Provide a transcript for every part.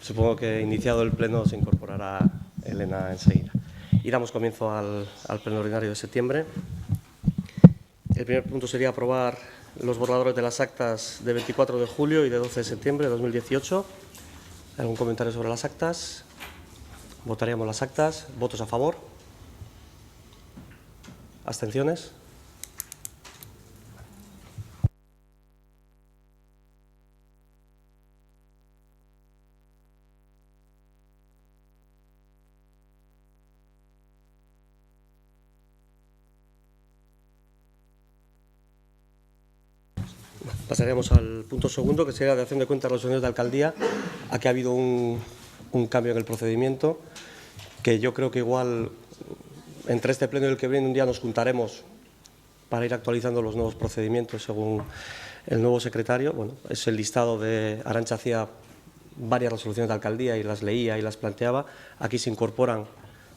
Supongo que iniciado el pleno se incorporará Elena enseguida. Y damos comienzo al pleno ordinario de septiembre. El primer punto sería aprobar los borradores de las actas de 24 de julio y de 12 de septiembre de 2018. ¿Algún comentario sobre las actas? Votaríamos las actas. ¿Votos a favor? ¿Abstenciones? Pasaríamos al punto segundo, que sería de acción de cuentas de los señores de alcaldía. Aquí ha habido un cambio en el procedimiento, que yo creo que igual entre este pleno y el que viene un día nos juntaremos para ir actualizando los nuevos procedimientos según el nuevo secretario. Bueno, es el listado de Arantxa hacía varias resoluciones de alcaldía y las leía y las planteaba. Aquí se incorporan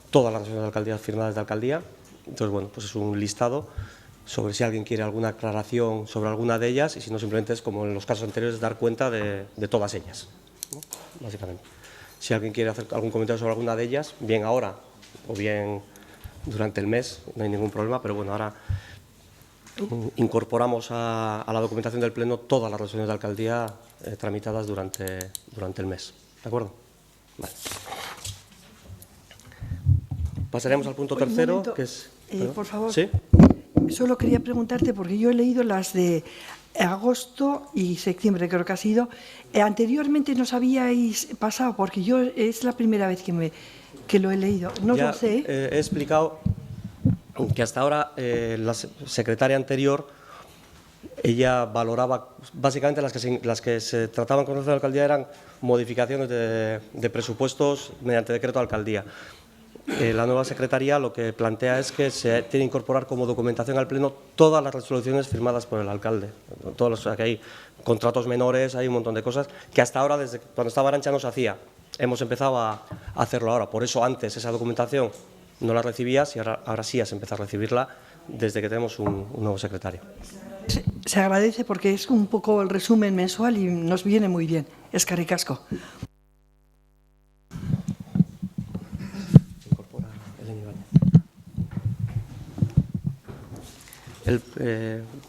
todas las resoluciones de alcaldía firmadas de alcaldía. Entonces, bueno, pues es un listado sobre si alguien quiere alguna aclaración sobre alguna de ellas, y si no, simplemente es como en los casos anteriores, dar cuenta de todas ellas, ¿no? Básicamente. Si alguien quiere hacer algún comentario sobre alguna de ellas, bien ahora o bien durante el mes, no hay ningún problema, pero bueno, ahora incorporamos a la documentación del Pleno todas las resoluciones de alcaldía tramitadas durante el mes. ¿De acuerdo? Vale. Pasaremos al punto tercero, que es… por favor. ¿Sí? Solo quería preguntarte, porque yo he leído las de agosto y septiembre, creo que ha sido. Anteriormente nos habíais pasado, porque yo es la primera vez que lo he leído. No Ya, lo sé. He explicado que hasta ahora la secretaria anterior, ella valoraba, básicamente las que se trataban con la alcaldía eran modificaciones de presupuestos mediante decreto de alcaldía. La nueva secretaría lo que plantea es que se tiene que incorporar como documentación al Pleno todas las resoluciones firmadas por el alcalde. Que hay contratos menores, hay un montón de cosas que hasta ahora, desde cuando estaba Arantxa, no se hacía. Hemos empezado a hacerlo ahora. Por eso antes esa documentación no la recibías y ahora sí has empezado a recibirla desde que tenemos un nuevo secretario. Se agradece porque es un poco el resumen mensual y nos viene muy bien. Eskerrik asko.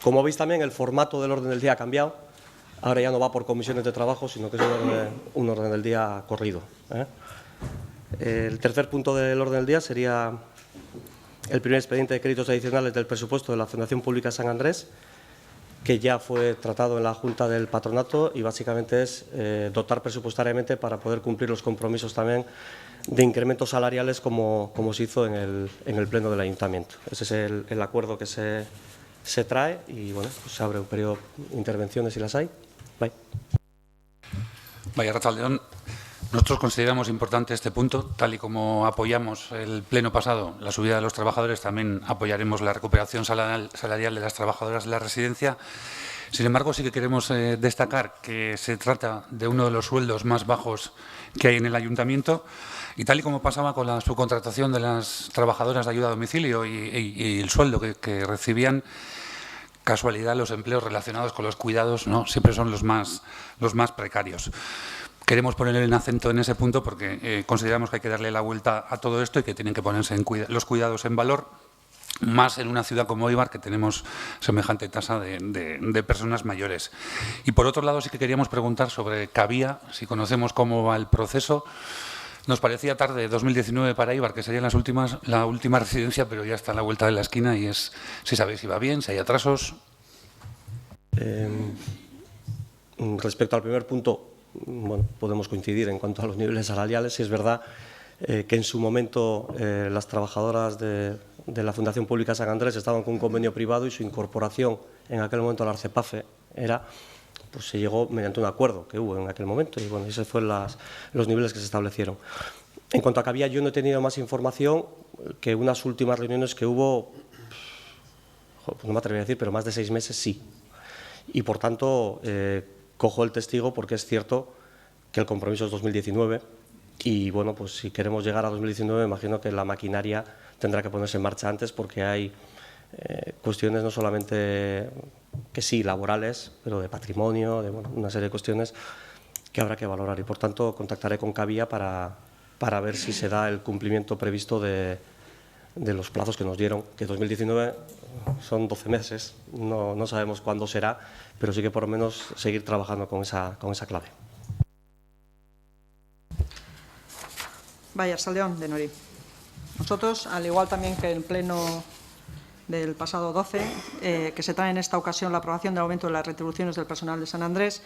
Como veis también, el formato del orden del día ha cambiado. Ahora ya no va por comisiones de trabajo, sino que es un orden del día corrido, ¿eh? El tercer punto del orden del día sería el primer expediente de créditos adicionales del presupuesto de la Fundación Pública San Andrés, que ya fue tratado en la Junta del Patronato y básicamente es dotar presupuestariamente para poder cumplir los compromisos también de incrementos salariales como se hizo en el Pleno del Ayuntamiento. Ese es el acuerdo que se trae y bueno, pues se abre un periodo de intervenciones si las hay. Bye. Vaya, Arratsaldeon. Nosotros consideramos importante este punto, tal y como apoyamos el pleno pasado, la subida de los trabajadores, también apoyaremos la recuperación salarial de las trabajadoras de la residencia. Sin embargo, sí que queremos destacar que se trata de uno de los sueldos más bajos que hay en el ayuntamiento y tal y como pasaba con la subcontratación de las trabajadoras de ayuda a domicilio y el sueldo que recibían, casualidad, los empleos relacionados con los cuidados no siempre son los más precarios. Queremos poner el acento en ese punto porque consideramos que hay que darle la vuelta a todo esto y que tienen que ponerse los cuidados en valor, más en una ciudad como Eibar, que tenemos semejante tasa de personas mayores. Y por otro lado, sí que queríamos preguntar sobre Cavía, si conocemos cómo va el proceso. Nos parecía tarde 2019 para Eibar, que serían la última residencia, pero ya está a la vuelta de la esquina y es si sabéis si va bien, si hay atrasos. Respecto al primer punto, bueno, podemos coincidir en cuanto a los niveles salariales. Si es verdad que en su momento las trabajadoras de la Fundación Pública San Andrés estaban con un convenio privado y su incorporación en aquel momento al Arcepafe pues se llegó mediante un acuerdo que hubo en aquel momento y bueno, esos fueron los niveles que se establecieron. En cuanto a Cavía, yo no he tenido más información que unas últimas reuniones que hubo, pues no me atrevería a decir, pero más de 6 meses sí. Y por tanto, cojo el testigo porque es cierto que el compromiso es 2019 y bueno, pues si queremos llegar a 2019 imagino que la maquinaria tendrá que ponerse en marcha antes porque hay cuestiones no solamente que sí laborales, pero de patrimonio, de bueno, una serie de cuestiones habrá que valorar. Y, por tanto, contactaré con Cavia para ver si se da el cumplimiento previsto de los plazos que nos dieron, que 2019 son 12 meses, no sabemos cuándo será, pero sí que por lo menos seguir trabajando con esa clave. Vaya, Arsaldeón, de Nori. Nosotros, al igual también que el pleno del pasado 12, que se trae en esta ocasión la aprobación del aumento de las retribuciones del personal de San Andrés,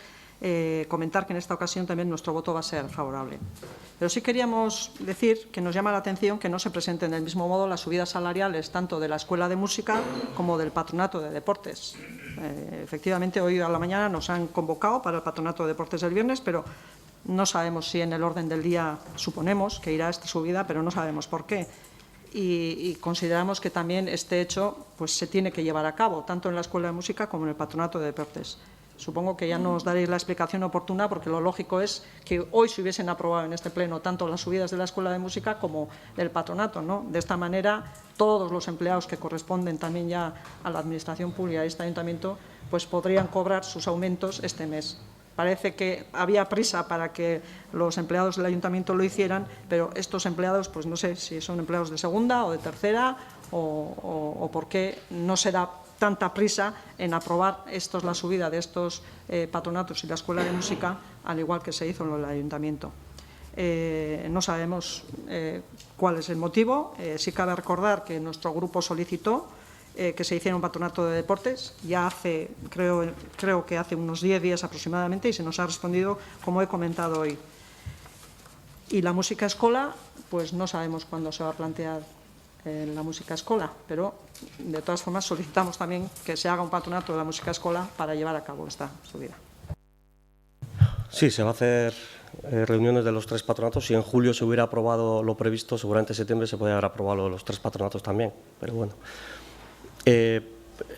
comentar que en esta ocasión también nuestro voto va a ser favorable. Pero sí queríamos decir que nos llama la atención que no se presenten del mismo modo las subidas salariales tanto de la Escuela de Música como del Patronato de Deportes. Efectivamente, hoy a la mañana nos han convocado para el Patronato de Deportes el viernes, pero no sabemos si en el orden del día suponemos que irá esta subida, pero no sabemos por qué. Y consideramos que también este hecho pues, se tiene que llevar a cabo, tanto en la Escuela de Música como en el Patronato de Deportes. Supongo que ya nos daréis la explicación oportuna, porque lo lógico es que hoy se hubiesen aprobado en este pleno tanto las subidas de la Escuela de Música como del Patronato, ¿no? De esta manera, todos los empleados que corresponden también ya a la Administración Pública de este Ayuntamiento pues podrían cobrar sus aumentos este mes. Parece que había prisa para que los empleados del Ayuntamiento lo hicieran, pero estos empleados, pues no sé si son empleados de segunda o de tercera o por qué no se da tanta prisa en aprobar la subida de estos patronatos y la Escuela de Música, al igual que se hizo en el Ayuntamiento. No sabemos cuál es el motivo. Sí cabe recordar que nuestro grupo solicitó que se hiciera un patronato de deportes ya hace, creo que hace unos 10 días aproximadamente, y se nos ha respondido como he comentado hoy. Y la música escola, pues no sabemos cuándo se va a plantear la música escola, pero de todas formas solicitamos también que se haga un patronato de la música escola para llevar a cabo esta subida. Sí, se va a hacer reuniones de los 3 patronatos. Si en julio se hubiera aprobado lo previsto, seguramente en septiembre se podría haber aprobado los 3 patronatos también, pero bueno.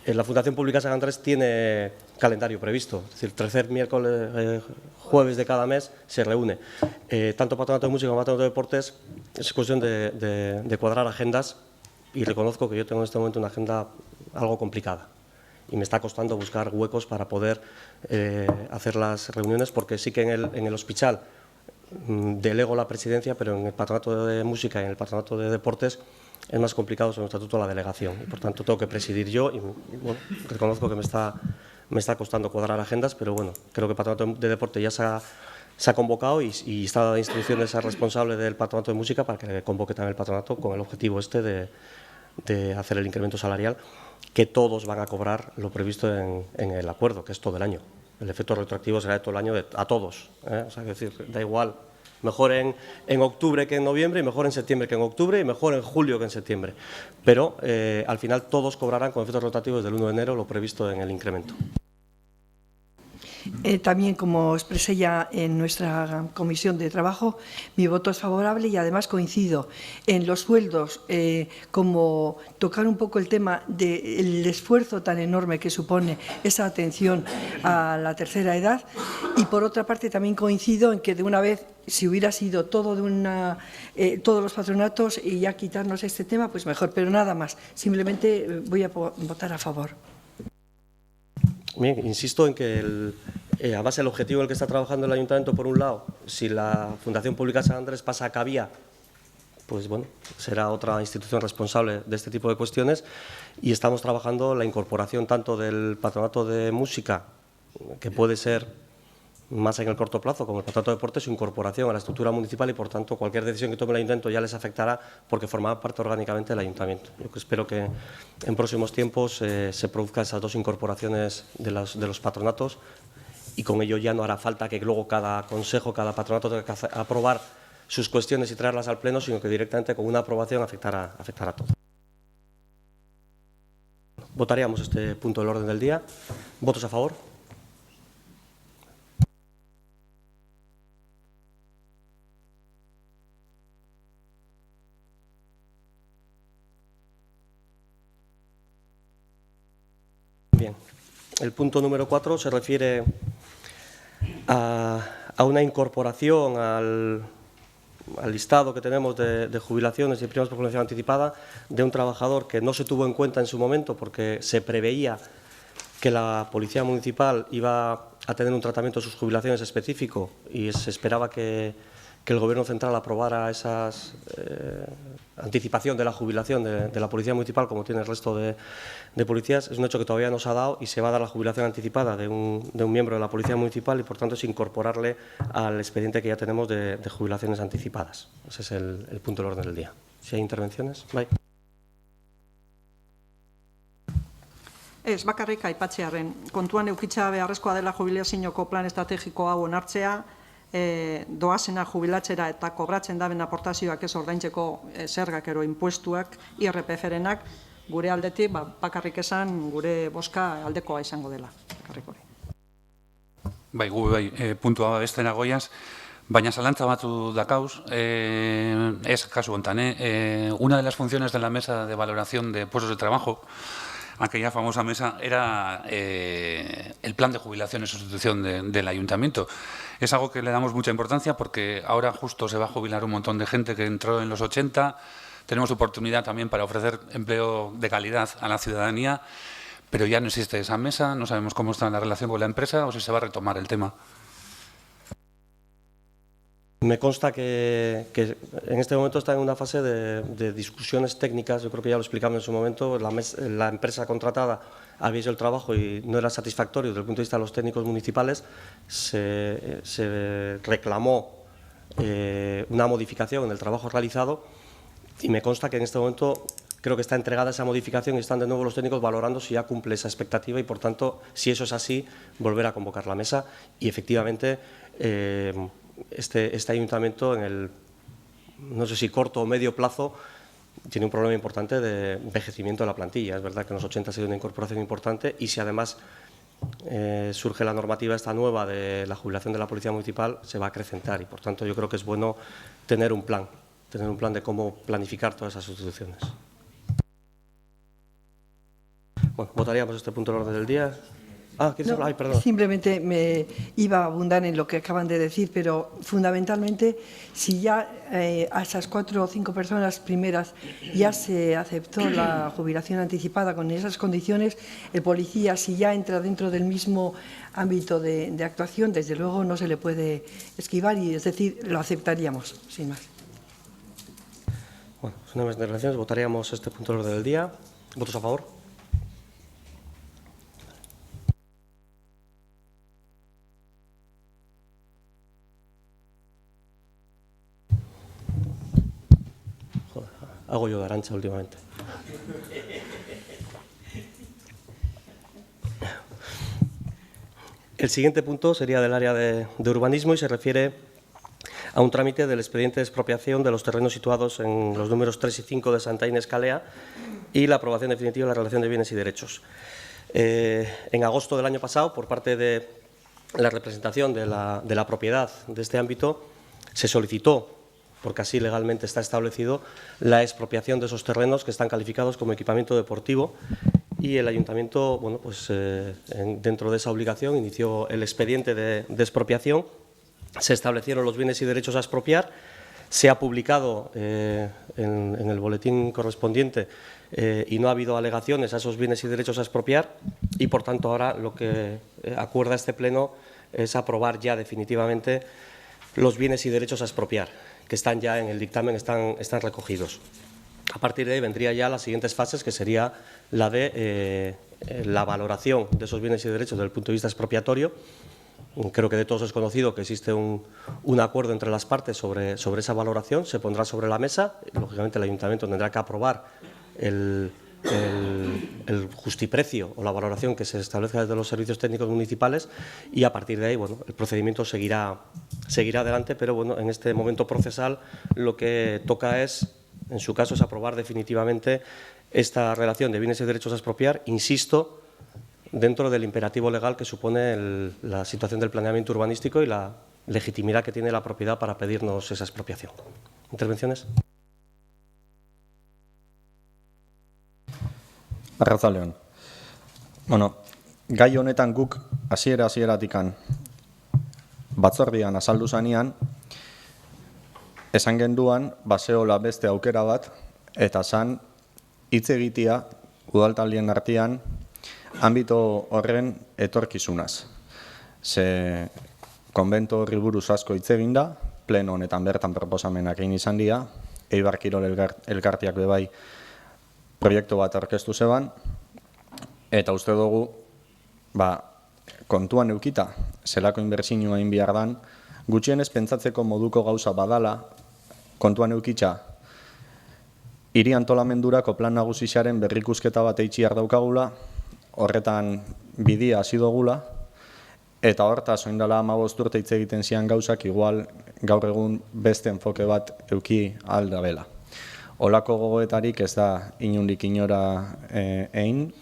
La Fundación Pública San Andrés tiene calendario previsto, es decir, el tercer miércoles, jueves de cada mes se reúne. Tanto Patronato de Música como Patronato de Deportes es cuestión de cuadrar agendas, y reconozco que yo tengo en este momento una agenda algo complicada y me está costando buscar huecos para poder hacer las reuniones, porque sí que en el Hospital delego la presidencia, pero en el Patronato de Música y en el Patronato de Deportes es más complicado según el estatuto la delegación, y por tanto tengo que presidir yo, y bueno, reconozco que me está costando cuadrar agendas, pero bueno, creo que el Patronato de Deporte ya se ha convocado y está dando instrucciones al responsable del Patronato de Música para que convoque también el patronato con el objetivo de hacer el incremento salarial, que todos van a cobrar lo previsto en el acuerdo, que es todo el año. El efecto retroactivo será de todo el año a todos, O sea, es decir, da igual. Mejor en octubre que en noviembre, y mejor en septiembre que en octubre, y mejor en julio que en septiembre. Pero al final todos cobrarán con efectos rotativos del 1 de enero lo previsto en el incremento. También, como expresé ya en nuestra comisión de trabajo, mi voto es favorable, y además coincido en los sueldos, como tocar un poco el tema del esfuerzo tan enorme que supone esa atención a la tercera edad, y por otra parte también coincido en que de una vez, si hubiera sido todo todos los patronatos y ya quitarnos este tema, pues mejor, pero nada más. Simplemente voy a votar a favor. Bien, insisto en que además el objetivo en el que está trabajando el Ayuntamiento, por un lado, si la Fundación Pública San Andrés pasa a Cavia, pues bueno, será otra institución responsable de este tipo de cuestiones, y estamos trabajando la incorporación tanto del Patronato de Música, que puede ser más en el corto plazo, como el Patronato de Deportes, su incorporación a la estructura municipal, y por tanto cualquier decisión que tome el Ayuntamiento ya les afectará porque formará parte orgánicamente del Ayuntamiento. Yo espero que en próximos tiempos se produzcan esas 2 incorporaciones de los patronatos, y con ello ya no hará falta que luego cada consejo, cada patronato tenga que aprobar sus cuestiones y traerlas al Pleno, sino que directamente con una aprobación afectará a todos. Votaríamos este punto del orden del día. ¿Votos a favor? Bien. El punto número 4 se refiere a una incorporación al listado que tenemos de jubilaciones y primas por jubilación anticipada de un trabajador que no se tuvo en cuenta en su momento, porque se preveía que la Policía Municipal iba a tener un tratamiento de sus jubilaciones específico y se esperaba que el Gobierno central aprobara esa anticipación de la jubilación de la Policía Municipal, como tiene el resto de policías, es un hecho que todavía no se ha dado y se va a dar la jubilación anticipada de un miembro de la Policía Municipal y, por tanto, es incorporarle al expediente que ya tenemos de jubilaciones anticipadas. Ese es el punto del orden del día. Si hay intervenciones, bye. Ez, bakarrik aipatzearen, kontuan eukitza beharrezkoa dela jubilazioko plan estrategiko hau onartzea, doazena jubilatzera eta kobratzen daben aportazioak ez ordaintzeko zergak ero impuestuak, IRPF-renak, gure aldetik bakarrik esan gure boska aldekoa izango dela. Bakarrik hori. Bai, puntua bestena goiaz, baina zalantza batzu dakauz, ez kasu hontan, una de las funciones de la mesa de valoración de puestos de trabajo, aquella famosa mesa, era el plan de jubilación y sustitución del ayuntamiento. Es algo que le damos mucha importancia porque ahora justo se va a jubilar un montón de gente que entró en los 80. Tenemos oportunidad también para ofrecer empleo de calidad a la ciudadanía, pero ya no existe esa mesa, no sabemos cómo está la relación con la empresa o si se va a retomar el tema. Me consta que en este momento está en una fase de discusiones técnicas. Yo creo que ya lo explicamos en su momento. La empresa contratada había hecho el trabajo y no era satisfactorio desde el punto de vista de los técnicos municipales. Se reclamó una modificación en el trabajo realizado y me consta que en este momento creo que está entregada esa modificación y están de nuevo los técnicos valorando si ya cumple esa expectativa y, por tanto, si eso es así, volver a convocar la mesa y, efectivamente, este ayuntamiento en el, no sé si corto o medio plazo, tiene un problema importante de envejecimiento de la plantilla. Es verdad que en los 80 ha sido una incorporación importante y si además surge la normativa esta nueva de la jubilación de la Policía Municipal, se va a acrecentar y, por tanto, yo creo que es bueno tener un plan de cómo planificar todas esas sustituciones. Bueno, votaríamos este punto del orden del día. ¿Quieres hablar? Ay, perdón. Simplemente me iba a abundar en lo que acaban de decir, pero fundamentalmente, si ya a esas 4 o 5 personas primeras ya se aceptó la jubilación anticipada con esas condiciones, el policía, si ya entra dentro del mismo ámbito de actuación, desde luego no se le puede esquivar y, es decir, lo aceptaríamos, sin más. Bueno, sin más declaraciones, votaríamos este punto del orden del día. ¿Votos a favor? Hago yo de Arantxa últimamente. El siguiente punto sería del área de urbanismo y se refiere a un trámite del expediente de expropiación de los terrenos situados en los números 3 y 5 de Santa Inés Calea y la aprobación definitiva de la relación de bienes y derechos. En agosto del año pasado, por parte de la representación de la propiedad de este ámbito, se solicitó, porque así legalmente está establecido, la expropiación de esos terrenos que están calificados como equipamiento deportivo y el ayuntamiento, bueno, pues dentro de esa obligación inició el expediente de expropiación, se establecieron los bienes y derechos a expropiar, se ha publicado en el boletín correspondiente y no ha habido alegaciones a esos bienes y derechos a expropiar y, por tanto, ahora lo que acuerda este pleno es aprobar ya definitivamente los bienes y derechos a expropiar, que están ya en el dictamen, están recogidos. A partir de ahí vendría ya las siguientes fases, que sería la de la valoración de esos bienes y derechos desde el punto de vista expropiatorio. Creo que de todos es conocido que existe un acuerdo entre las partes sobre esa valoración, se pondrá sobre la mesa, lógicamente el ayuntamiento tendrá que aprobar el justiprecio o la valoración que se establezca desde los servicios técnicos municipales y a partir de ahí, bueno, el procedimiento seguirá adelante, pero bueno, en este momento procesal lo que toca es, en su caso, es aprobar definitivamente esta relación de bienes y derechos a expropiar, insisto, dentro del imperativo legal que supone la situación del planeamiento urbanístico y la legitimidad que tiene la propiedad para pedirnos esa expropiación. ¿Intervenciones? Arratsaldeon. Bueno, gai honetan guk hasiera-hasieratik batzordean azaldu zanean, esan genduan bazeola beste aukera bat eta zan hitz egitea udaltaldien artean ámbito horren etorkizunaz. ze konbento horri buruz asko hitz egin da, pleno honetan bertan proposamenak egin izan dira, Eibar Kirol elkarteak bebai proiektu bat aurkeztu zeban, eta uste dugu, kontuan eukita, zelako inbertsioa egin behar dan, gutxienez pentsatzeko moduko gauza badala, kontuan eukitza, hiri antolamendurako plan nagusixaren berrikusketa bat eitxiar daukagula, horretan bidia hasi dugula, eta hortaz, oindala 15 urte hitz egiten zian gauzak, igual gaur egun beste enfoke bat euki aldabela. Olako gogoetarik ez da inundik inora egin,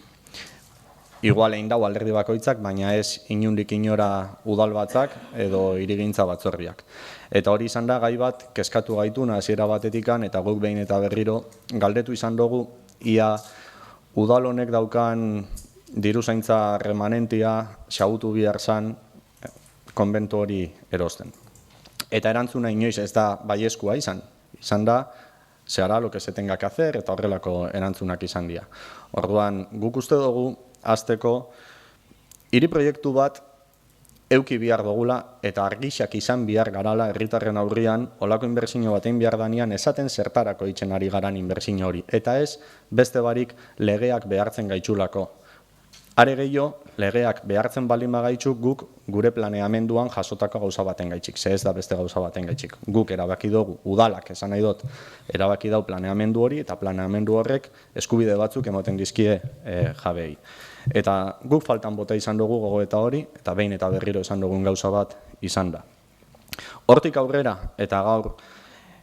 igual egin dau alderdi bakoitzak, baina ez inundik inora udal batzak edo hirigintza batzorriak. Eta hori izan da gai bat, kezkatu gaituna hasiera batetikan, eta guk behin eta berriro galdetu izan dugu, ia udal honek daukan diruzaintza remanentia xabutu bihar zan konbentu hori erosten. Eta erantzuna inoiz ez da baieskua izan da, se hará lo que se tenga que hacer, eta horrelako erantzunak izan dira. Orduan, guk uste dugu, hasteko, hiri proiektu bat euki bihar dugula, eta argixak izan bihar garala herritarren aurrian, olako inbertsio batein bihar danean, esaten zertarako itzen ari garan inbertsio hori. Eta ez, beste barik legeak behartzen gaitxulako. Are gehiago, legeak behartzen baldin bagaitxuk guk gure planeamenduan jasotako gauza baten gaitxik, ze ez da beste gauza baten gaitxik. Guk erabaki dugu, udalak esan nahi dut, erabaki dau planeamendu hori, eta planeamendu horrek eskubide batzuk ematen dizkie jabei. Eta guk faltan bota izan dugu gogoeta hori, eta behin eta berriro esan dugun gauza bat izan da. Hortik aurrera, eta gaur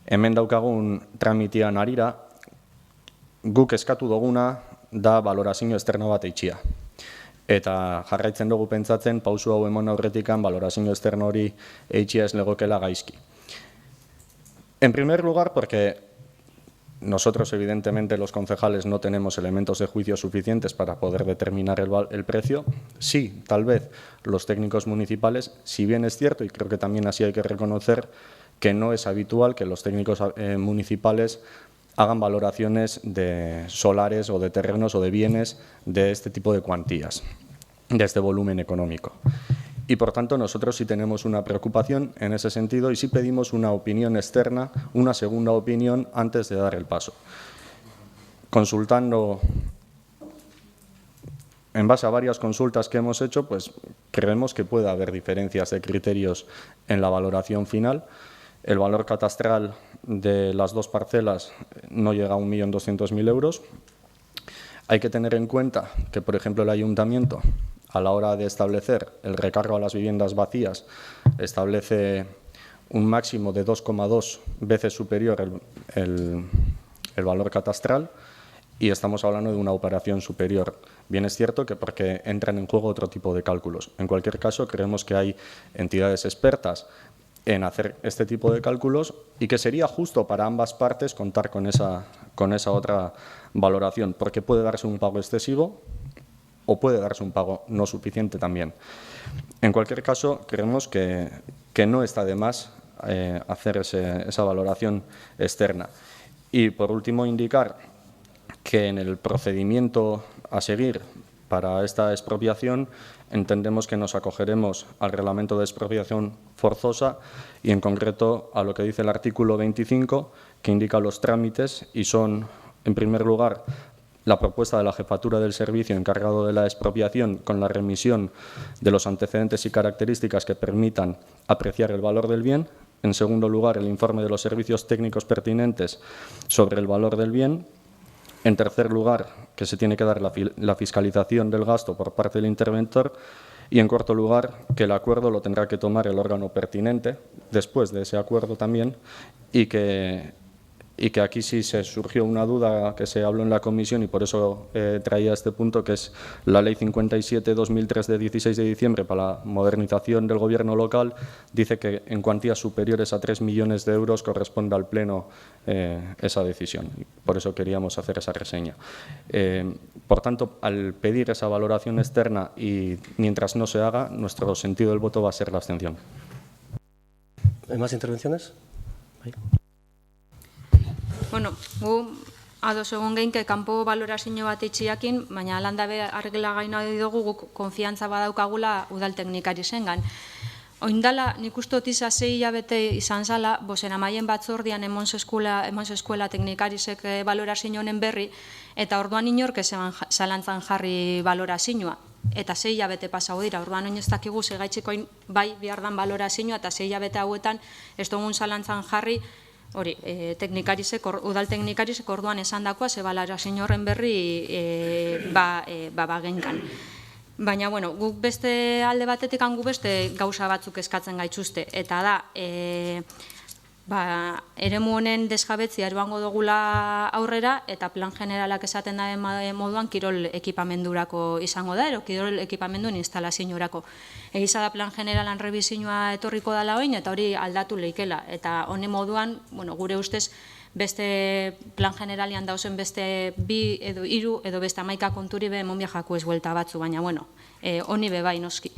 hemen daukagun tramitian arira, guk eskatu duguna da valorazio esterna bat eitxia. Eta jarraitzen dugu pentsatzen, pausu hau emon aurretikan, valorazio esterna hori eitxia ez legokela gaizki. En primer lugar, porque nosotros, evidentemente, los concejales no tenemos elementos de juicio suficientes para poder determinar el precio. Sí, tal vez los técnicos municipales, si bien es cierto, y creo que también así hay que reconocer, que no es habitual que los técnicos municipales hagan valoraciones de solares o de terrenos o de bienes de este tipo de cuantías, de este volumen económico. Y por tanto nosotros sí tenemos una preocupación en ese sentido y sí pedimos una opinión externa, una segunda opinión antes de dar el paso. Consultando, en base a varias consultas que hemos hecho, pues creemos que puede haber diferencias de criterios en la valoración final. El valor catastral de las dos parcelas no llega a 1.200.000 euros. Hay que tener en cuenta que, por ejemplo, el ayuntamiento, a la hora de establecer el recargo a las viviendas vacías, establece un máximo de 2,2 veces superior el valor catastral y estamos hablando de una operación superior. Bien es cierto que porque entran en juego otro tipo de cálculos. En cualquier caso, creemos que hay entidades expertas en hacer este tipo de cálculos y que sería justo para ambas partes contar con esa otra valoración, porque puede darse un pago excesivo o puede darse un pago no suficiente también. En cualquier caso, creemos que no está de más hacer esa valoración externa. Y por último, indicar que en el procedimiento a seguir para esta expropiación entendemos que nos acogeremos al reglamento de expropiación forzosa y en concreto a lo que dice el artículo 25, que indica los trámites y son, en primer lugar, la propuesta de la jefatura del servicio encargado de la expropiación con la remisión de los antecedentes y características que permitan apreciar el valor del bien. En segundo lugar, el informe de los servicios técnicos pertinentes sobre el valor del bien. En tercer lugar, que se tiene que dar la fiscalización del gasto por parte del interventor. Y en cuarto lugar, que el acuerdo lo tendrá que tomar el órgano pertinente, después de ese acuerdo también, y que aquí sí se surgió una duda que se habló en la comisión y por eso traía este punto, que es la Ley 57/2003 de 16 de diciembre para la modernización del gobierno local, dice que en cuantías superiores a 3 millones de euros corresponde al Pleno esa decisión. Por eso queríamos hacer esa reseña. Por tanto, al pedir esa valoración externa y mientras no se haga, nuestro sentido del voto va a ser la abstención. ¿Hay más intervenciones? Bueno, gu ados egon geinke kanpo balorazio bat itxiakin, baina landabe argela gaina dugu guk konfiantza badaukagula udal teknikari zengan. Oindala, nik uste otiza 6 hilabete izan zala, bozen amaien batzordian emonzo eskuela teknikarizek balorazio honen berri, eta orduan inork ezeban zalantzan jarri balorazioa. Eta 6 hilabete pasau dira, orduan oin ez dakigu segaitxikoin bai bihardan balorazioa, eta 6 hilabete hauetan ez dugun zalantzan jarri, hori, udal teknikarizek orduan esan dakoa, ze balorazio horren berri bagenkan. Baina, bueno, guk beste alde batetik gu beste gauza batzuk eskatzen gaitzuzte. Eta da, eremu honen desjabetzia eruango dugula aurrera, eta plan generalak esaten da moduan kirol ekipamendurako izango da, ero kirol ekipamenduen instalazioarako. Egiza da plan generalan revizioa etorriko dala oin, eta hori aldatu leikela. Eta honen moduan, bueno, gure ustez, beste plan generalian dauzen beste 2 edo 3 edo beste 11 konturi be monbia jaku ez buelta batzu, baina bueno, honi be bai noski.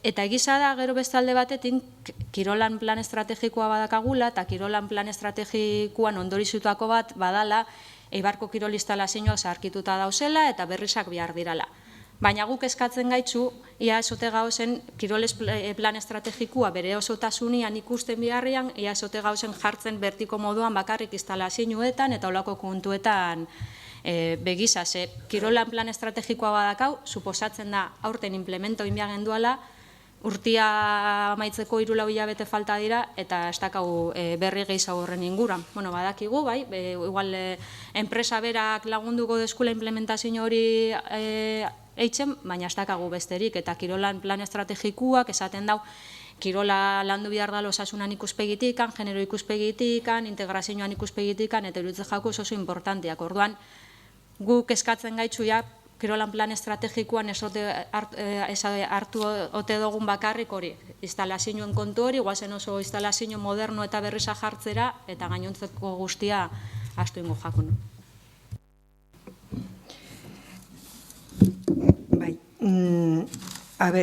Eta egiza da gero beste alde batetik kirolan plan estrategikoa badakagula, eta kirolan plan estrategikoan ondorizutako bat badala Eibarko kirol instalazioak zaharkituta dauzela eta berrizak behar dirala. Baina guk eskatzen gaitzu, ia esote gauzen kiroles plan estrategikoa bere osotasunean ikusten biharrian, ia esote gauzen jartzen bertiko moduan bakarrik instalazioetan eta olako kontuetan begiza. Ze kirolan plan estrategikoa badakau, suposatzen da aurten implemento inbiagen duala, urtia amaitzeko 3-4 hilabete falta dira, eta ez dakau berri gehiago horren inguran. Bueno, badakigu, bai, igual enpresa berak lagunduko deskula implementazio hori eitzen, baina ez dakagu besterik, eta kirolan plan estrategikoak esaten dau, kirola landu behar dalo osasunan ikuspegitikan, genero ikuspegitikan, integrazioan ikuspegitikan, eta iruditzen jako oso importanteak. Orduan, guk eskatzen gaitzu ja, kirolan plan estrategikoan hartu ote dugun bakarrik hori, instalazioen kontu hori, guazen oso instalazio moderno eta berriza jartzera, eta gainontzeko guztia astu ingo jakun. Bai,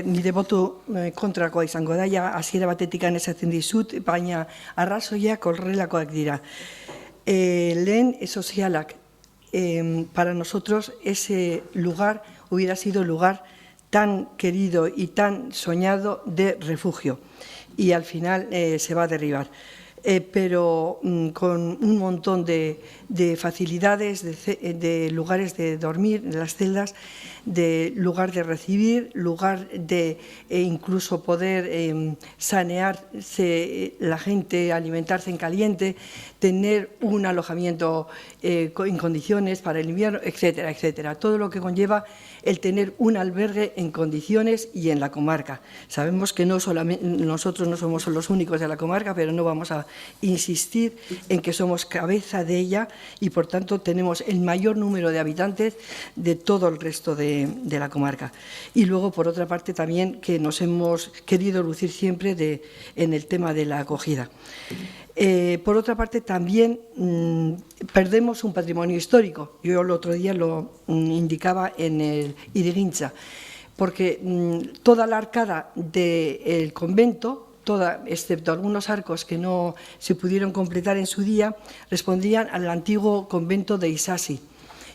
nire botu kontrakoa izango da, ja hasiera batetik esaten dizut, baina arrazoiak horrelakoak dira. Lehen sozialak, para nosotros ese lugar hubiera sido lugar tan querido y tan soñado de refugio, y al final se va a derribar. Pero con un montón de facilidades, de lugares de dormir en las celdas, de lugar de recibir, lugar de incluso poder sanearse la gente, alimentarse en caliente, tener un alojamiento en condiciones para el invierno, etcétera, etcétera. Todo lo que conlleva el tener un albergue en condiciones y en la comarca. Sabemos que no solamente nosotros no somos los únicos de la comarca, pero no vamos a insistir en que somos cabeza de ella y, por tanto, tenemos el mayor número de habitantes de todo el resto de la comarca. Y luego, por otra parte, también que nos hemos querido lucir siempre en el tema de la acogida. Por otra parte, también perdemos un patrimonio histórico. Yo el otro día lo indicaba en el Irigincha, porque toda la arcada del convento, excepto algunos arcos que no se pudieron completar en su día, respondían al antiguo convento de Isasi.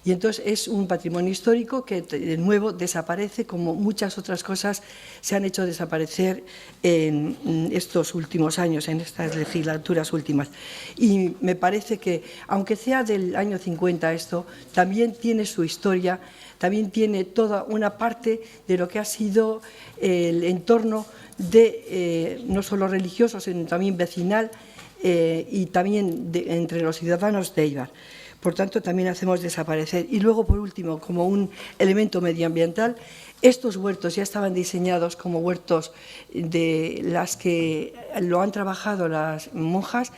Y entonces es un patrimonio histórico que de nuevo desaparece, como muchas otras cosas se han hecho desaparecer en estos últimos años, en estas legislaturas últimas. Y me parece que, aunque sea del año 50 esto, también tiene su historia, también tiene toda una parte de lo que ha sido el entorno de no solo religioso, sino también vecinal y también entre los ciudadanos de Eibar. Por tanto, también hacemos desaparecer. Y luego, por último, como un elemento medioambiental, estos huertos ya estaban diseñados como huertos de las que lo han trabajado las monjas,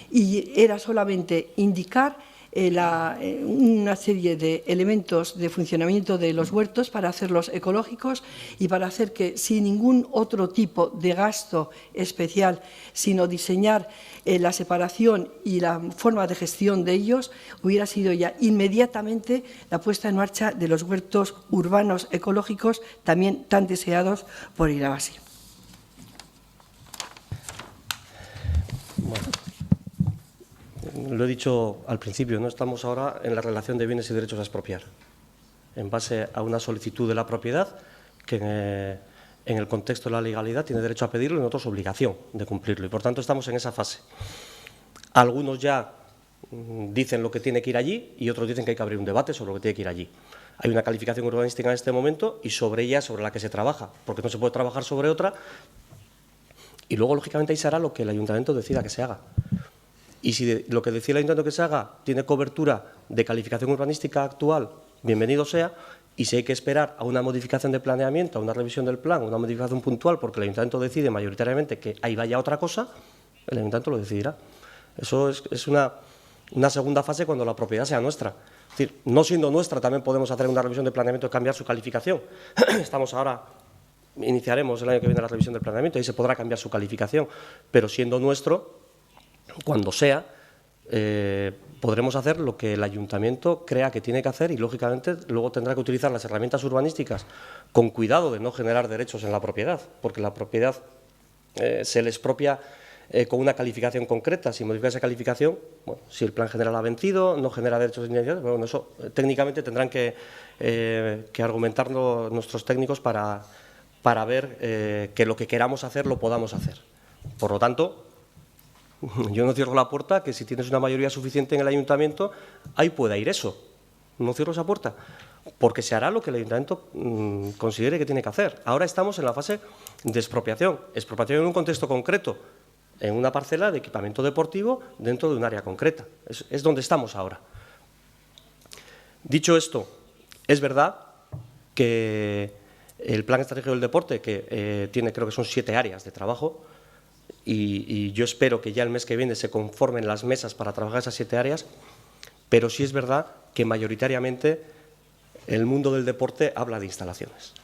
y era solamente indicar una serie de elementos de funcionamiento de los huertos para hacerlos ecológicos y para hacer que, sin ningún otro tipo de gasto especial, sino diseñar la separación y la forma de gestión de ellos, hubiera sido ya inmediatamente la puesta en marcha de los huertos urbanos ecológicos, también tan deseados por Irabasi. Bueno, lo he dicho al principio, no estamos ahora en la relación de bienes y derechos a expropiar, en base a una solicitud de la propiedad que en el contexto de la legalidad tiene derecho a pedirlo y nosotros obligación de cumplirlo. Y por tanto estamos en esa fase. Algunos ya dicen lo que tiene que ir allí y otros dicen que hay que abrir un debate sobre lo que tiene que ir allí. Hay una calificación urbanística en este momento y sobre ella es sobre la que se trabaja, porque no se puede trabajar sobre otra y luego, lógicamente, ahí se hará lo que el ayuntamiento decida que se haga. Y si lo que decide el ayuntamiento que se haga tiene cobertura de calificación urbanística actual, bienvenido sea, y si hay que esperar a una modificación de planeamiento, a una revisión del plan, una modificación puntual, porque el ayuntamiento decide mayoritariamente que ahí vaya otra cosa, el ayuntamiento lo decidirá. Eso es una segunda fase cuando la propiedad sea nuestra. Es decir, no siendo nuestra también podemos hacer una revisión de planeamiento y cambiar su calificación. Estamos ahora, iniciaremos el año que viene la revisión del planeamiento y se podrá cambiar su calificación, pero siendo nuestro, cuando sea, podremos hacer lo que el ayuntamiento crea que tiene que hacer y, lógicamente, luego tendrá que utilizar las herramientas urbanísticas con cuidado de no generar derechos en la propiedad, porque la propiedad se le expropia con una calificación concreta. Si modifica esa calificación, bueno, si el plan general ha vencido, no genera derechos de iniciativa, pero bueno, eso técnicamente tendrán que argumentarlo nuestros técnicos para ver que lo que queramos hacer lo podamos hacer. Por lo tanto, yo no cierro la puerta que si tienes una mayoría suficiente en el ayuntamiento, ahí pueda ir eso. No cierro esa puerta, porque se hará lo que el ayuntamiento considere que tiene que hacer. Ahora estamos en la fase de expropiación. Expropiación en un contexto concreto, en una parcela de equipamiento deportivo dentro de un área concreta. Es donde estamos ahora. Dicho esto, es verdad que el Plan Estratégico del Deporte, que tiene, creo que son 7 áreas de trabajo, y yo espero que ya el mes que viene se conformen las mesas para trabajar esas 7 áreas, pero sí es verdad que mayoritariamente el mundo del deporte habla de instalaciones.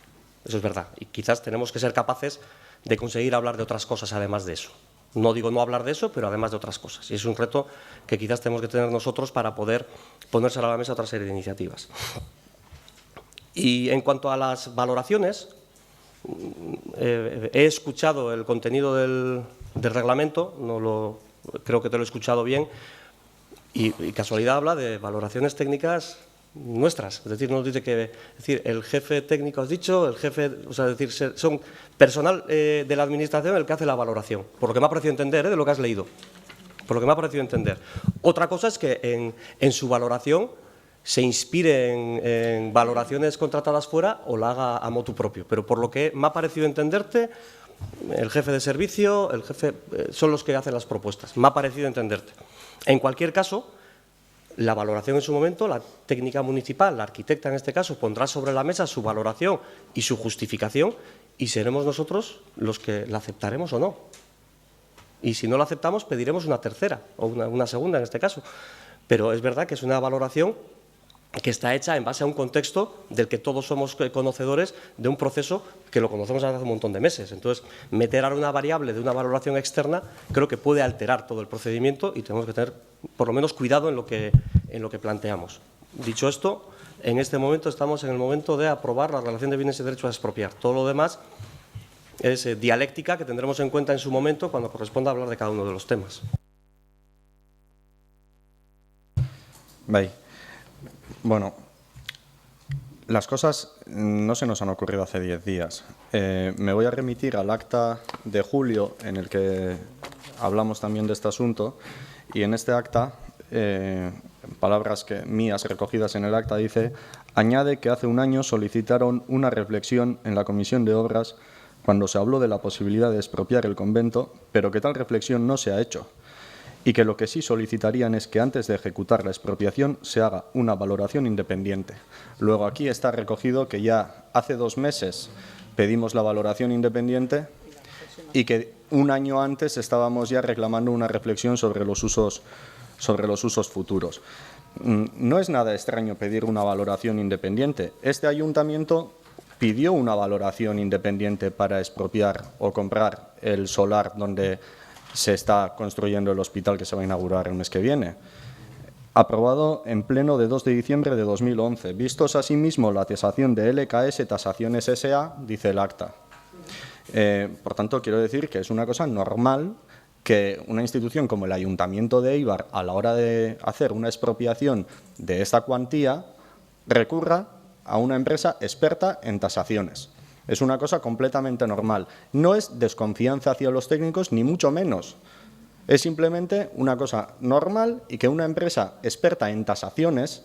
Eso es verdad, y quizás tenemos que ser capaces de conseguir hablar de otras cosas además de eso. No digo no hablar de eso, pero además de otras cosas. Y es un reto que quizás tenemos que tener nosotros para poder ponerse a la mesa otra serie de iniciativas. Y en cuanto a las valoraciones, he escuchado el contenido del reglamento, creo que te lo he escuchado bien, y casualidad habla de valoraciones técnicas nuestras. Es decir, nos dice que el jefe técnico, has dicho, el jefe, o sea, es decir, son personal de la administración el que hace la valoración, por lo que me ha parecido entender, de lo que has leído, por lo que me ha parecido entender. Otra cosa es que en su valoración se inspire en valoraciones contratadas fuera o la haga a motu propio, pero por lo que me ha parecido entenderte, el jefe de servicio, el jefe, son los que hacen las propuestas, me ha parecido entenderte. En cualquier caso, la valoración en su momento, la técnica municipal, la arquitecta en este caso, pondrá sobre la mesa su valoración y su justificación y seremos nosotros los que la aceptaremos o no. Y si no la aceptamos, pediremos una tercera o una segunda en este caso. Pero es verdad que es una valoración que está hecha en base a un contexto del que todos somos conocedores de un proceso que lo conocemos hace un montón de meses. Entonces, meter ahora una variable de una valoración externa creo que puede alterar todo el procedimiento y tenemos que tener, por lo menos, cuidado en lo que planteamos. Dicho esto, en este momento estamos en el momento de aprobar la relación de bienes y derechos a expropiar. Todo lo demás es dialéctica que tendremos en cuenta en su momento cuando corresponda hablar de cada uno de los temas. Bye. Bueno, las cosas no se nos han ocurrido hace 10 días. Me voy a remitir al acta de julio en el que hablamos también de este asunto y en este acta, palabras mías recogidas en el acta, dice: añade que hace un año solicitaron una reflexión en la Comisión de Obras cuando se habló de la posibilidad de expropiar el convento, pero que tal reflexión no se ha hecho. Y que lo que sí solicitarían es que antes de ejecutar la expropiación se haga una valoración independiente. Luego aquí está recogido que ya hace 2 meses pedimos la valoración independiente y que un año antes estábamos ya reclamando una reflexión sobre los usos futuros. No es nada extraño pedir una valoración independiente. Este ayuntamiento pidió una valoración independiente para expropiar o comprar el solar donde se está construyendo el hospital que se va a inaugurar el mes que viene. Aprobado en pleno de 2 de diciembre de 2011. Vistos asimismo la tasación de LKS Tasaciones S.A., dice el acta. Por tanto, quiero decir que es una cosa normal que una institución como el Ayuntamiento de Eibar, a la hora de hacer una expropiación de esta cuantía, recurra a una empresa experta en tasaciones. Es una cosa completamente normal. No es desconfianza hacia los técnicos, ni mucho menos. Es simplemente una cosa normal y que una empresa experta en tasaciones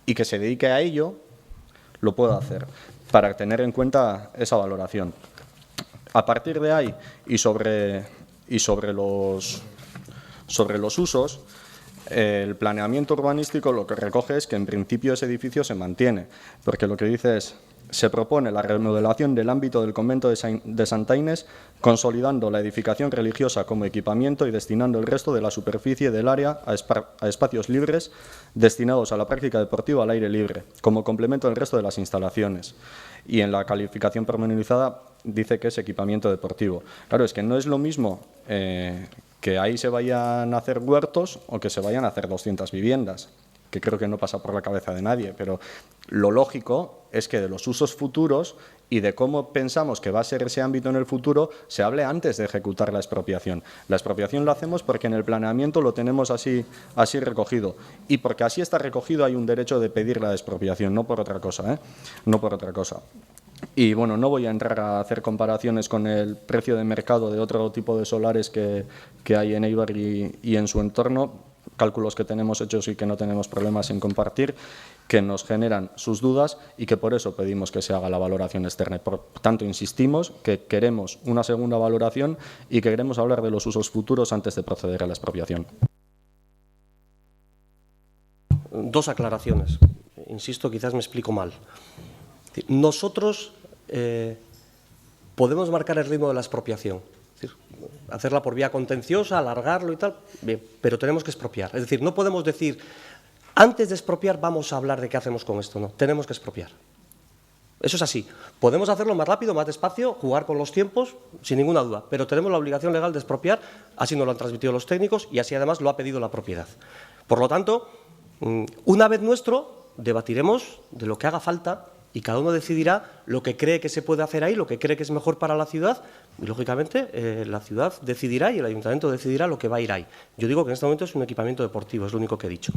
y que se dedique a ello lo pueda hacer para tener en cuenta esa valoración. A partir de ahí y sobre los usos, el planeamiento urbanístico lo que recoge es que en principio ese edificio se mantiene, porque lo que dice es: se propone la remodelación del ámbito del convento de Santa Inés, consolidando la edificación religiosa como equipamiento y destinando el resto de la superficie del área a espacios libres destinados a la práctica deportiva al aire libre, como complemento del resto de las instalaciones. Y en la calificación pormenorizada dice que es equipamiento deportivo. Claro, es que no es lo mismo que ahí se vayan a hacer huertos o que se vayan a hacer 200 viviendas, que creo que no pasa por la cabeza de nadie, pero lo lógico es que de los usos futuros y de cómo pensamos que va a ser ese ámbito en el futuro se hable antes de ejecutar la expropiación. La expropiación la hacemos porque en el planeamiento lo tenemos así recogido, y porque así está recogido hay un derecho de pedir la expropiación, no por otra cosa, no por otra cosa. Y bueno, no voy a entrar a hacer comparaciones con el precio de mercado de otro tipo de solares que hay en Eibar y en su entorno, cálculos que tenemos hechos y que no tenemos problemas en compartir, que nos generan sus dudas y que por eso pedimos que se haga la valoración externa. Por tanto, insistimos que queremos una segunda valoración y que queremos hablar de los usos futuros antes de proceder a la expropiación. Dos aclaraciones. Insisto, quizás me explico mal. Nosotros podemos marcar el ritmo de la expropiación. Es decir, hacerla por vía contenciosa, alargarlo y tal, bien, pero tenemos que expropiar. Es decir, no podemos decir, antes de expropiar vamos a hablar de qué hacemos con esto, no, tenemos que expropiar. Eso es así. Podemos hacerlo más rápido, más despacio, jugar con los tiempos, sin ninguna duda, pero tenemos la obligación legal de expropiar, así nos lo han transmitido los técnicos y así además lo ha pedido la propiedad. Por lo tanto, una vez nuestro, debatiremos de lo que haga falta y cada uno decidirá lo que cree que se puede hacer ahí, lo que cree que es mejor para la ciudad, y lógicamente la ciudad decidirá y el ayuntamiento decidirá lo que va a ir ahí. Yo digo que en este momento es un equipamiento deportivo, es lo único que he dicho.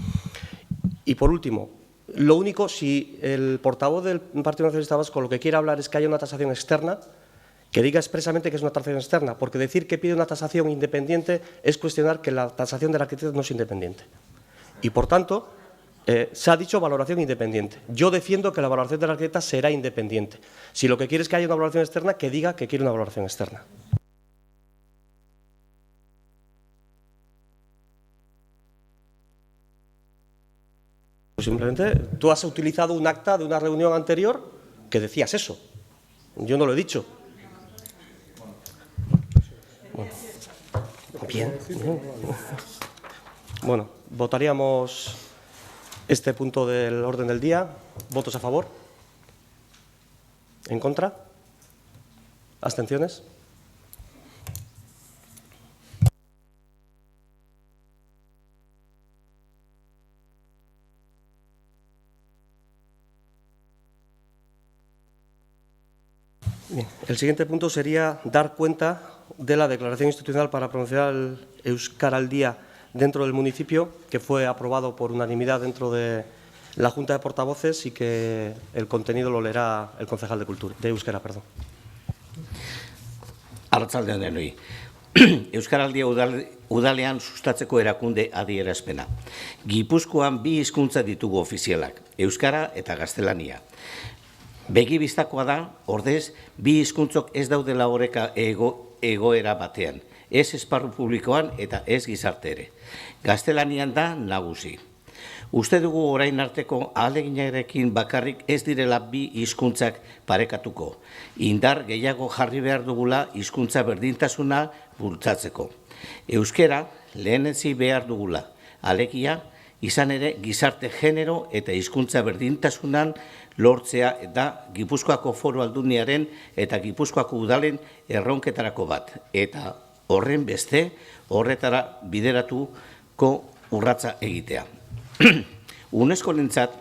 Y por último, lo único, si el portavoz del Partido Nacionalista Vasco lo que quiere hablar es que haya una tasación externa, que diga expresamente que es una tasación externa, porque decir que pide una tasación independiente es cuestionar que la tasación del arquitecto no es independiente. Y por tanto, se ha dicho valoración independiente. Yo defiendo que la valoración del arquitecto será independiente. Si lo que quiere es que haya una valoración externa, que diga que quiere una valoración externa. Pues simplemente tú has utilizado un acta de una reunión anterior que decías eso. Yo no lo he dicho. Bien. Bueno, votaríamos este punto del orden del día. ¿Votos a favor? ¿En contra? ¿Abstenciones? Bien, el siguiente punto sería dar cuenta de la declaración institucional para promocionar el Euskara al Día dentro del municipio, que fue aprobado por unanimidad dentro de la Junta de Portavoces y que el contenido lo leerá el concejal de Euskera. Arratsalde denoi. Euskaraldia udalean sustatzeko erakunde adierazpena. Gipuzkoan bi hizkuntza ditugu ofizialak, euskara eta gaztelania. Begi bistakoa da, ordez, bi hizkuntzok ez daudela oreka egoera batean, ez esparru publikoan eta ez gizarte ere. Gaztelanian da nagusi. Uste dugu orain arteko ahaleginarekin bakarrik ez direla bi hizkuntzak parekatuko. Indar gehiago jarri behar dugula hizkuntza berdintasuna bultzatzeko. Euskera lehenetsi behar dugula. Alegia, izan ere gizarte genero eta hizkuntza berdintasunan lortzea da Gipuzkoako Foru Aldundiaren eta Gipuzkoako udalen erronketarako bat. Eta horren beste, horretara bideratuko urratsa egitea. UNESCO-rentzat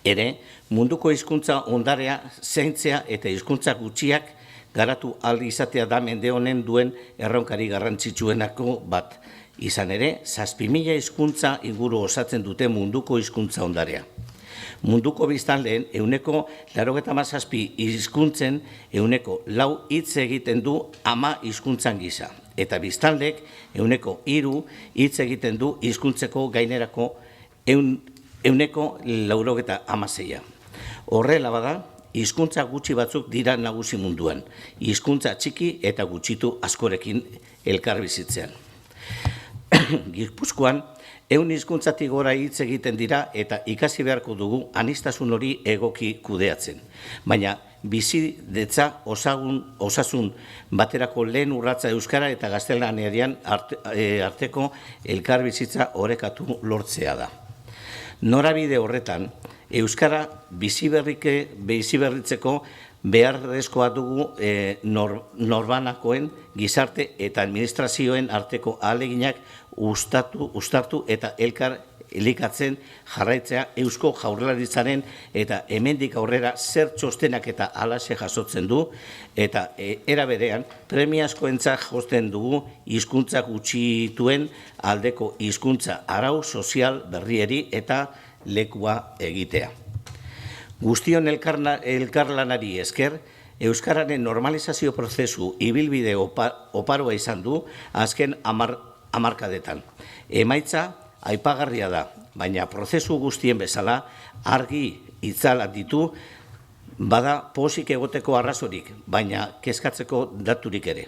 ere munduko hizkuntza ondarea zaintzea eta hizkuntza gutxiak garatu aldi izatea da mende honen duen erronkari garrantzitsuenako bat. Izan ere, 7.000 hizkuntza inguru osatzen dute munduko hizkuntza ondarea. Munduko biztanleen 97 hizkuntzen 4 hitz egiten du ama hizkuntzan gisa. Eta biztanlek 3 hitz egiten du hizkuntzeko gainerako 96. Horrela bada, hizkuntza gutxi batzuk dira nagusi munduan. Hizkuntza txiki eta gutxitu askorekin elkarbizitzean. Gipuzkoan, 100 hizkuntzatik gora hitz egiten dira eta ikasi beharko dugu aniztasun hori egoki kudeatzen. Baina bizidetza osasun baterako lehen urratza euskara eta gaztelaniaren arteko elkarbizitza orekatu lortzea da. Norabide horretan, euskara biziberritzeko beharrezkoa dugu norbanakoen gizarte eta administrazioen arteko ahaleginak uztartu eta elkar elikatzen jarraitzea Eusko Jaurlaritzaren eta hemendik aurrera zer txostenak eta halaxe jasotzen du eta era berean premiazkoentzat josten dugu hizkuntza gutxituen aldeko hizkuntza arau sozial berrieri eta lekua egitea. Guztion elkarlanari esker, euskararen normalizazio prozesu ibilbide oparoa izan du azken hamarkadetan. Emaitza aipagarria da, baina prozesu guztien bezala argi itzala ditu bada pozik egoteko arrazorik, baina kezkatzeko daturik ere.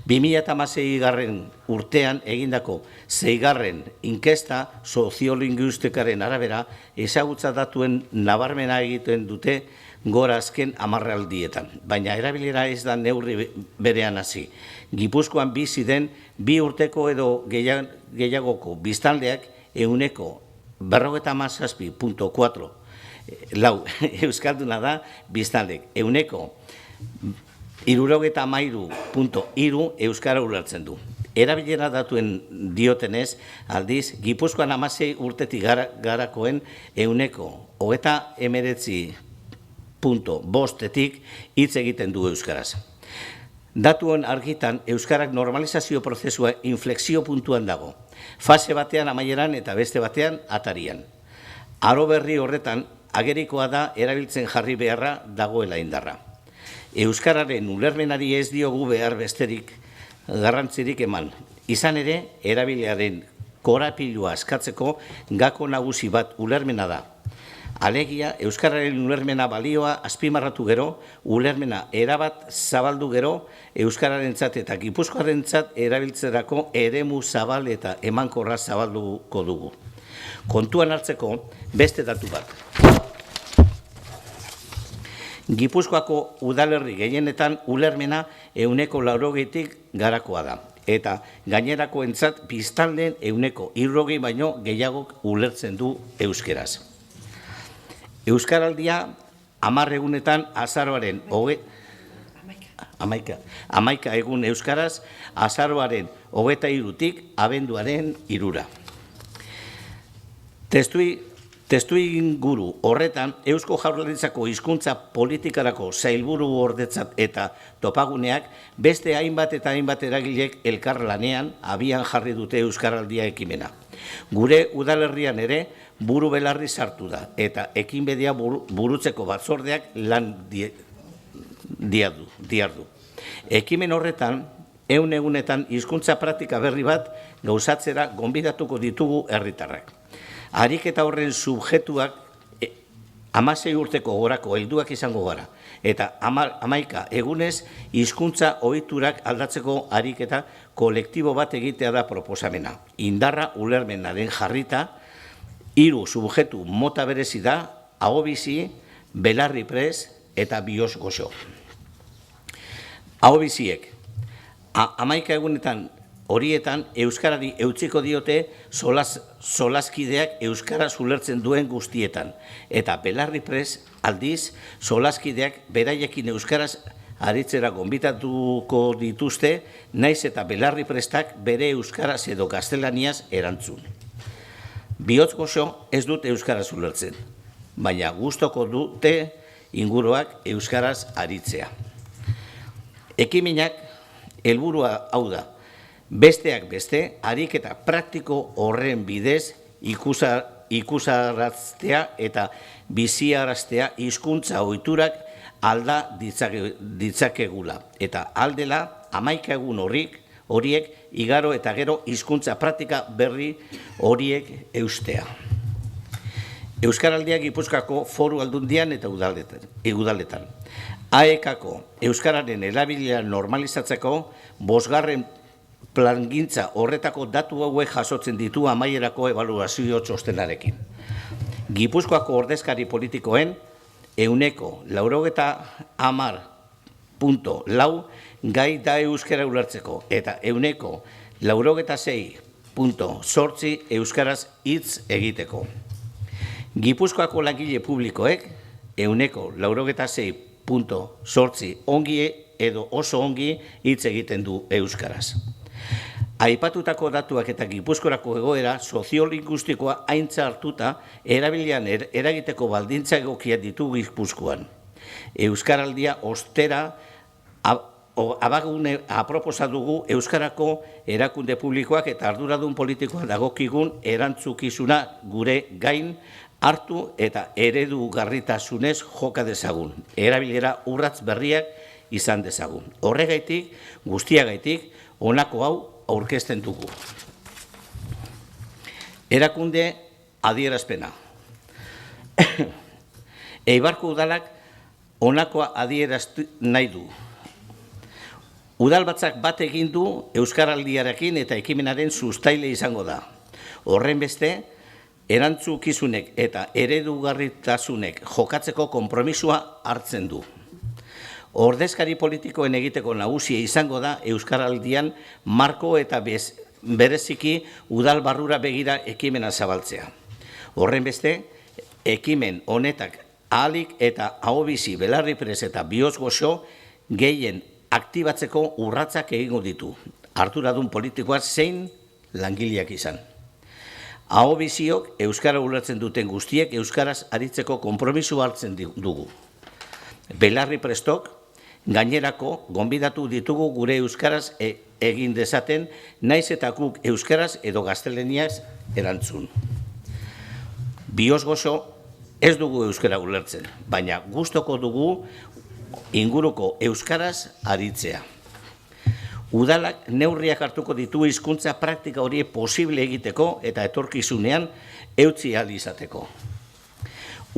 2016 urtean egindako 6. inkesta soziolinguistikaren arabera ezagutza datuen nabarmena egiten dute gora azken hamarraldietan, baina erabilera ez da neurri berean hasi. Gipuzkoan bizi den 2 urteko edo gehiagoko biztanleak 57.4 euskalduna da biztanlek, 73.3 euskara ulertzen du. Erabilera datuen diotenez, aldiz, Gipuzkoan 16 urtetik garakoen 19.5 hitz egiten du euskaraz. Datuen argitan, euskarak normalizazio prozesua inflexio puntuan dago. Fase batean amaieran eta beste batean atarian. Aro berri horretan, agerikoa da erabiltzen jarri beharra dagoela indarra. Euskararen ulermenari ez diogu behar besterik garrantzirik eman. Izan ere, erabilearen korapilua askatzeko gako nagusi bat ulermena da. Alegia, euskararen ulermena balioa azpimarratu gero, ulermena erabat zabaldu gero, euskararentzat eta gipuzkoarentzat erabiltzerako eremu zabal eta emankorra zabalduko dugu. Kontuan hartzeko beste datu bat. Gipuzkoako udalerri gehienetan ulermena 80%tik garakoa da. Eta gainerakoentzat biztanleen 70% baino gehiagok ulertzen du euskeraz. Euskaraldia 10 egunetan azaroaren 11 egun euskaraz, azaroaren 23tik abenduaren 3. Testu inguru horretan, Eusko Jaurlaritzako hizkuntza politikarako sailburu ordetzat eta topaguneak beste hainbat eta hainbat eragilek elkarlanean abian jarri dute euskaraldia ekimena. Gure udalerrian ere buru belarri sartu da eta ekinbidea burutzeko batzordeak lan diardu. Ekimen horretan, 100 egunetan hizkuntza praktika berri bat gauzatzera gonbidatuko ditugu herritarrak. Ariketa horren subjetuak 16 urteko gorako helduak izango gara. Eta 11 egunez hizkuntza ohiturak aldatzeko ariketa kolektibo bat egitea da proposamena. Indarra ulermenaren jarrita, 3 subjetu mota berezi da, ahobizi, belarri prez eta bios goxo. Ahobiziek, 11 egunetan horietan, euskarari eutsiko diote solaskideak euskaraz ulertzen duen guztietan. Eta belarri prez, aldiz, solaskideak beraiekin euskaraz aritzera gonbitatuko dituzte, naiz eta belarri prestak bere euskaraz edo gaztelaniaz erantzun. Bihotz goxo ez dut euskaraz ulertzen, baina gustoko dute inguruak euskaraz aritzea. Ekimenak helburua hau da, besteak beste, ariketa praktiko horren bidez ikusaraztea eta biziaraztea hizkuntza ohiturak alda ditzakegula. Eta aldela, 11 egun horiek igaro eta gero hizkuntza praktika berri horiek eustea. Euskaraldia Gipuzkoako Foru Aldundian eta udaletan. AEK-ko Euskararen erabilera normalizatzeko 5. plangintza horretako datu hauek jasotzen ditu amaierako ebaluazio txostenarekin. Gipuzkoako ordezkari politikoen 90,10,4 gai da euskara ulertzeko eta 96,8 euskaraz hitz egiteko. Gipuzkoako langile publikoek 96,8 ongi edo oso ongi hitz egiten du euskaraz. Aipatutako datuak eta Gipuzkoako egoera soziolinguistikoa aintzat hartuta erabilian eragiteko baldintza egokiak ditu Gipuzkoan. Euskaraldia ostera abagune aproposa dugu Euskarako erakunde publikoak eta arduradun politikoa dagokigun erantzukizuna gure gain hartu eta eredugarritasunez joka dezagun. Erabilera urratz berriak izan dezagun. Horregaitik, guztiagaitik, honako hau aurkezten dugu. Erakunde adierazpena. Eibarko udalak honakoa adieraztu nahi du. Udalbatzak bat egin du Euskaraldiarekin eta ekimenaren sustaile izango da. Horren beste, erantzukizunek eta eredugarritasunek jokatzeko konpromisua hartzen du. Ordezkari politikoen egiteko nagusia izango da Euskaraldian marko eta bereziki udal barrura begira ekimena zabaltzea. Horren beste, ekimen honetak ahalik eta ahobizi belarri prez eta bihotz goxo gehien aktibatzeko urratsak egingo ditu. Arduradun politikoak zein langileak izan. Ahobiziok euskara ulertzen duten guztiek euskaraz aritzeko konpromisu hartzen dugu. Belarri prestok gainerako gonbidatu ditugu gure euskaraz egin dezaten, naiz eta guk euskaraz edo gaztelaniaz erantzun. Bihotz gozo ez dugu euskara ulertzen, baina gustoko dugu inguruko euskaraz aritzea. Udalak neurriak hartuko ditu hizkuntza praktika hori posible egiteko eta etorkizunean eutsi ahal izateko.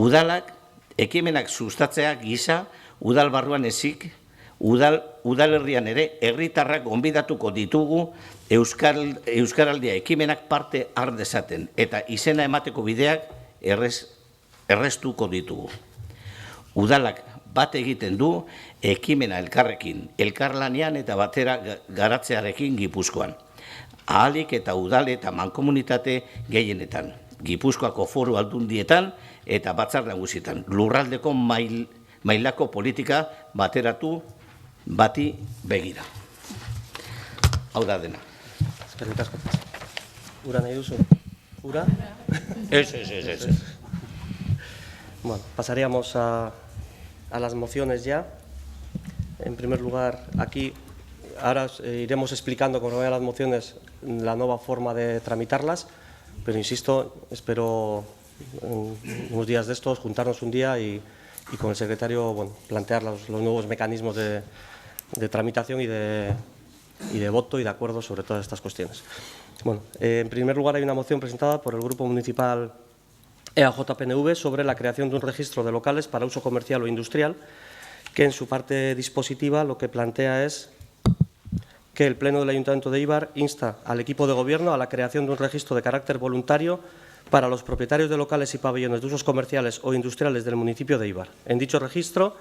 Udalak ekimenak sustatzea gisa udal barruan ezik, udalerrian ere herritarrak gonbidatuko ditugu Euskaraldia ekimenak parte har dezaten eta izena emateko bideak errestuko ditugu. Udalak bat egiten du ekimena elkarrekin, elkarlanean eta batera garatzearekin Gipuzkoan. Ahalik eta udal eta mankomunitate gehienetan, Gipuzkoako Foru Aldundietan eta batzar nagusietan, lurraldeko mailako politika bateratu bati begira. Hau da dena. Eskerrik asko. Ura nahi duzu? Ura? Ez. Bueno, pasaríamos a las mociones ya. En primer lugar, aquí ahora iremos explicando con las mociones la nueva forma de tramitarlas, pero insisto, espero unos días de estos juntarnos un día y con el secretario plantear los nuevos mecanismos de tramitación y de voto y de acuerdo sobre todas estas cuestiones. Bueno, en primer lugar hay una moción presentada por el Grupo Municipal EAJ-PNV sobre la creación de un registro de locales para uso comercial o industrial, que en su parte dispositiva lo que plantea es que el Pleno del Ayuntamiento de Eibar insta al equipo de Gobierno a la creación de un registro de carácter voluntario para los propietarios de locales y pabellones de usos comerciales o industriales del municipio de Eibar. En dicho registro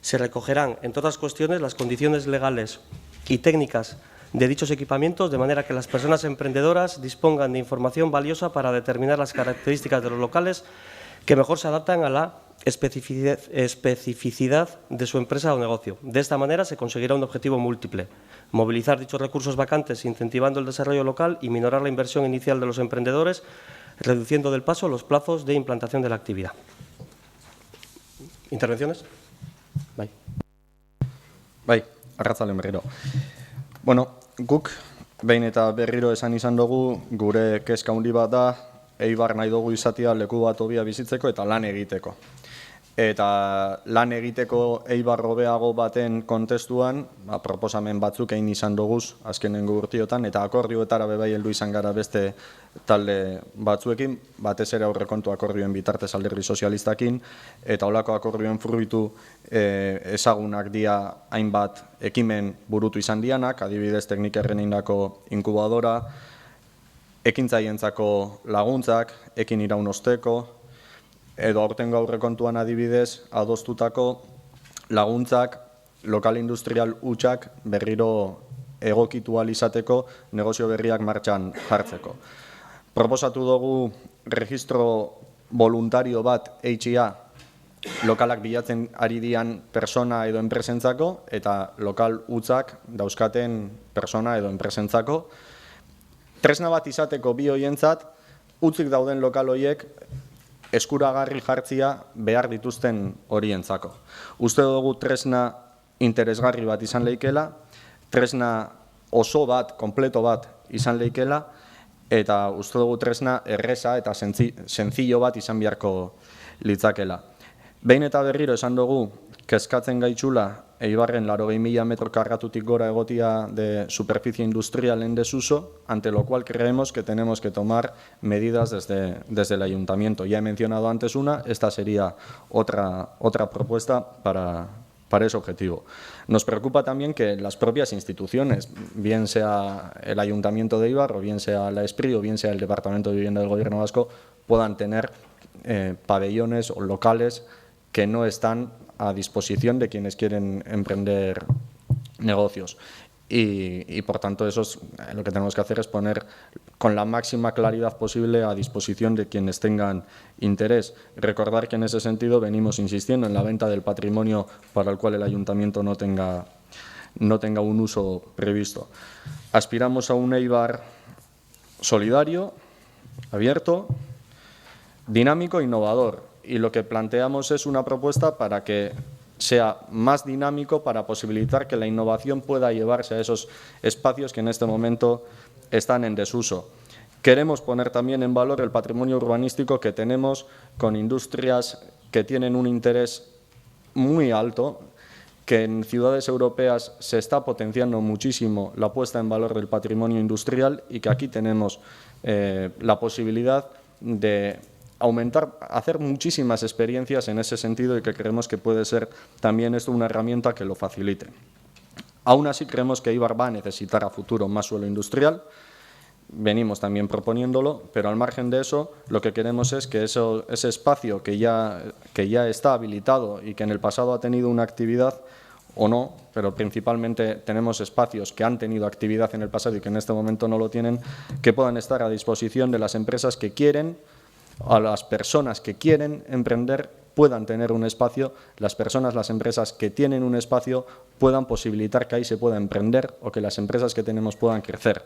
se recogerán, entre otras cuestiones, las condiciones legales y técnicas de dichos equipamientos, de manera que las personas emprendedoras dispongan de información valiosa para determinar las características de los locales que mejor se adaptan a la especificidad de su empresa o negocio. De esta manera se conseguirá un objetivo múltiple: movilizar dichos recursos vacantes incentivando el desarrollo local y minorar la inversión inicial de los emprendedores, reduciendo del paso los plazos de implantación de la actividad. ¿Intervenciones? Bai, Arratzaldeon berriro. Bueno, guk behin eta berriro esan izan dugu, gure kezka handi bat da, Eibar nahi dugu izatea leku bat hobea bizitzeko eta lan egiteko. Eta lan egiteko Eibar hobeago baten kontestuan, proposamen batzuk egin izan duguz azkenengo urtiotan, eta akordioetara bebai heldu izan gara beste talde batzuekin, batez ere aurrekontu akordioen bitartez Alderdi Sozialistakin, eta holako akordioen fruitu ezagunak dia hainbat ekimen burutu izan dianak, adibidez teknikerren indako inkubadora, ekintzaientzako laguntzak, ekin iraun osteko, edo aurtengo aurrekontuan adibidez adostutako laguntzak lokal industrial hutsak berriro egokitu ahal izateko negozio berriak martxan jartzeko. Proposatu dugu registro voluntario bat EITXIA lokalak bilatzen ari dian persona edo enpresentzako eta lokal hutsak dauzkaten persona edo enpresentzako. Tresna bat izateko bi hoientzat, utzik dauden lokal hoiek eskuragarri jartzia behar dituzten horientzako. Uste dugu tresna interesgarri bat izan leikela, tresna oso bat, kompleto bat izan leikela, eta uste dugu tresna erreza eta sencillo bat izan beharko litzakela. Behin eta berriro esan dugu, kezkatzen gaitzula Eibarren 80.000 metro karratutik gora egotia de superficie industrial en desuso, ante lo cual creemos que tenemos que tomar medidas desde el ayuntamiento. Ya he mencionado antes una, esta sería otra propuesta para ese objetivo. Nos preocupa también que las propias instituciones, bien sea el Ayuntamiento de Eibar, o bien sea la ESPRI, o bien sea el Departamento de Vivienda del Gobierno Vasco, puedan tener pabellones o locales que no están a disposición de quienes quieren emprender negocios. Y por tanto, eso es, lo que tenemos que hacer es poner con la máxima claridad posible a disposición de quienes tengan interés. Recordar que en ese sentido venimos insistiendo en la venta del patrimonio para el cual el ayuntamiento no tenga un uso previsto. Aspiramos a un Eibar solidario, abierto, dinámico e innovador. Y lo que planteamos es una propuesta para que sea más dinámico, para posibilitar que la innovación pueda llevarse a esos espacios que en este momento están en desuso. Queremos poner también en valor el patrimonio urbanístico que tenemos con industrias que tienen un interés muy alto, que en ciudades europeas se está potenciando muchísimo la puesta en valor del patrimonio industrial y que aquí tenemos la posibilidad de aumentar, hacer muchísimas experiencias en ese sentido y que creemos que puede ser también esto una herramienta que lo facilite. Aún así creemos que Eibar va a necesitar a futuro más suelo industrial, venimos también proponiéndolo, pero al margen de eso lo que queremos es que ese espacio que ya está habilitado y que en el pasado ha tenido una actividad o no, pero principalmente tenemos espacios que han tenido actividad en el pasado y que en este momento no lo tienen, que puedan estar a disposición de las empresas que quieren, a las personas que quieren emprender puedan tener un espacio, las personas, las empresas que tienen un espacio puedan posibilitar que ahí se pueda emprender o que las empresas que tenemos puedan crecer.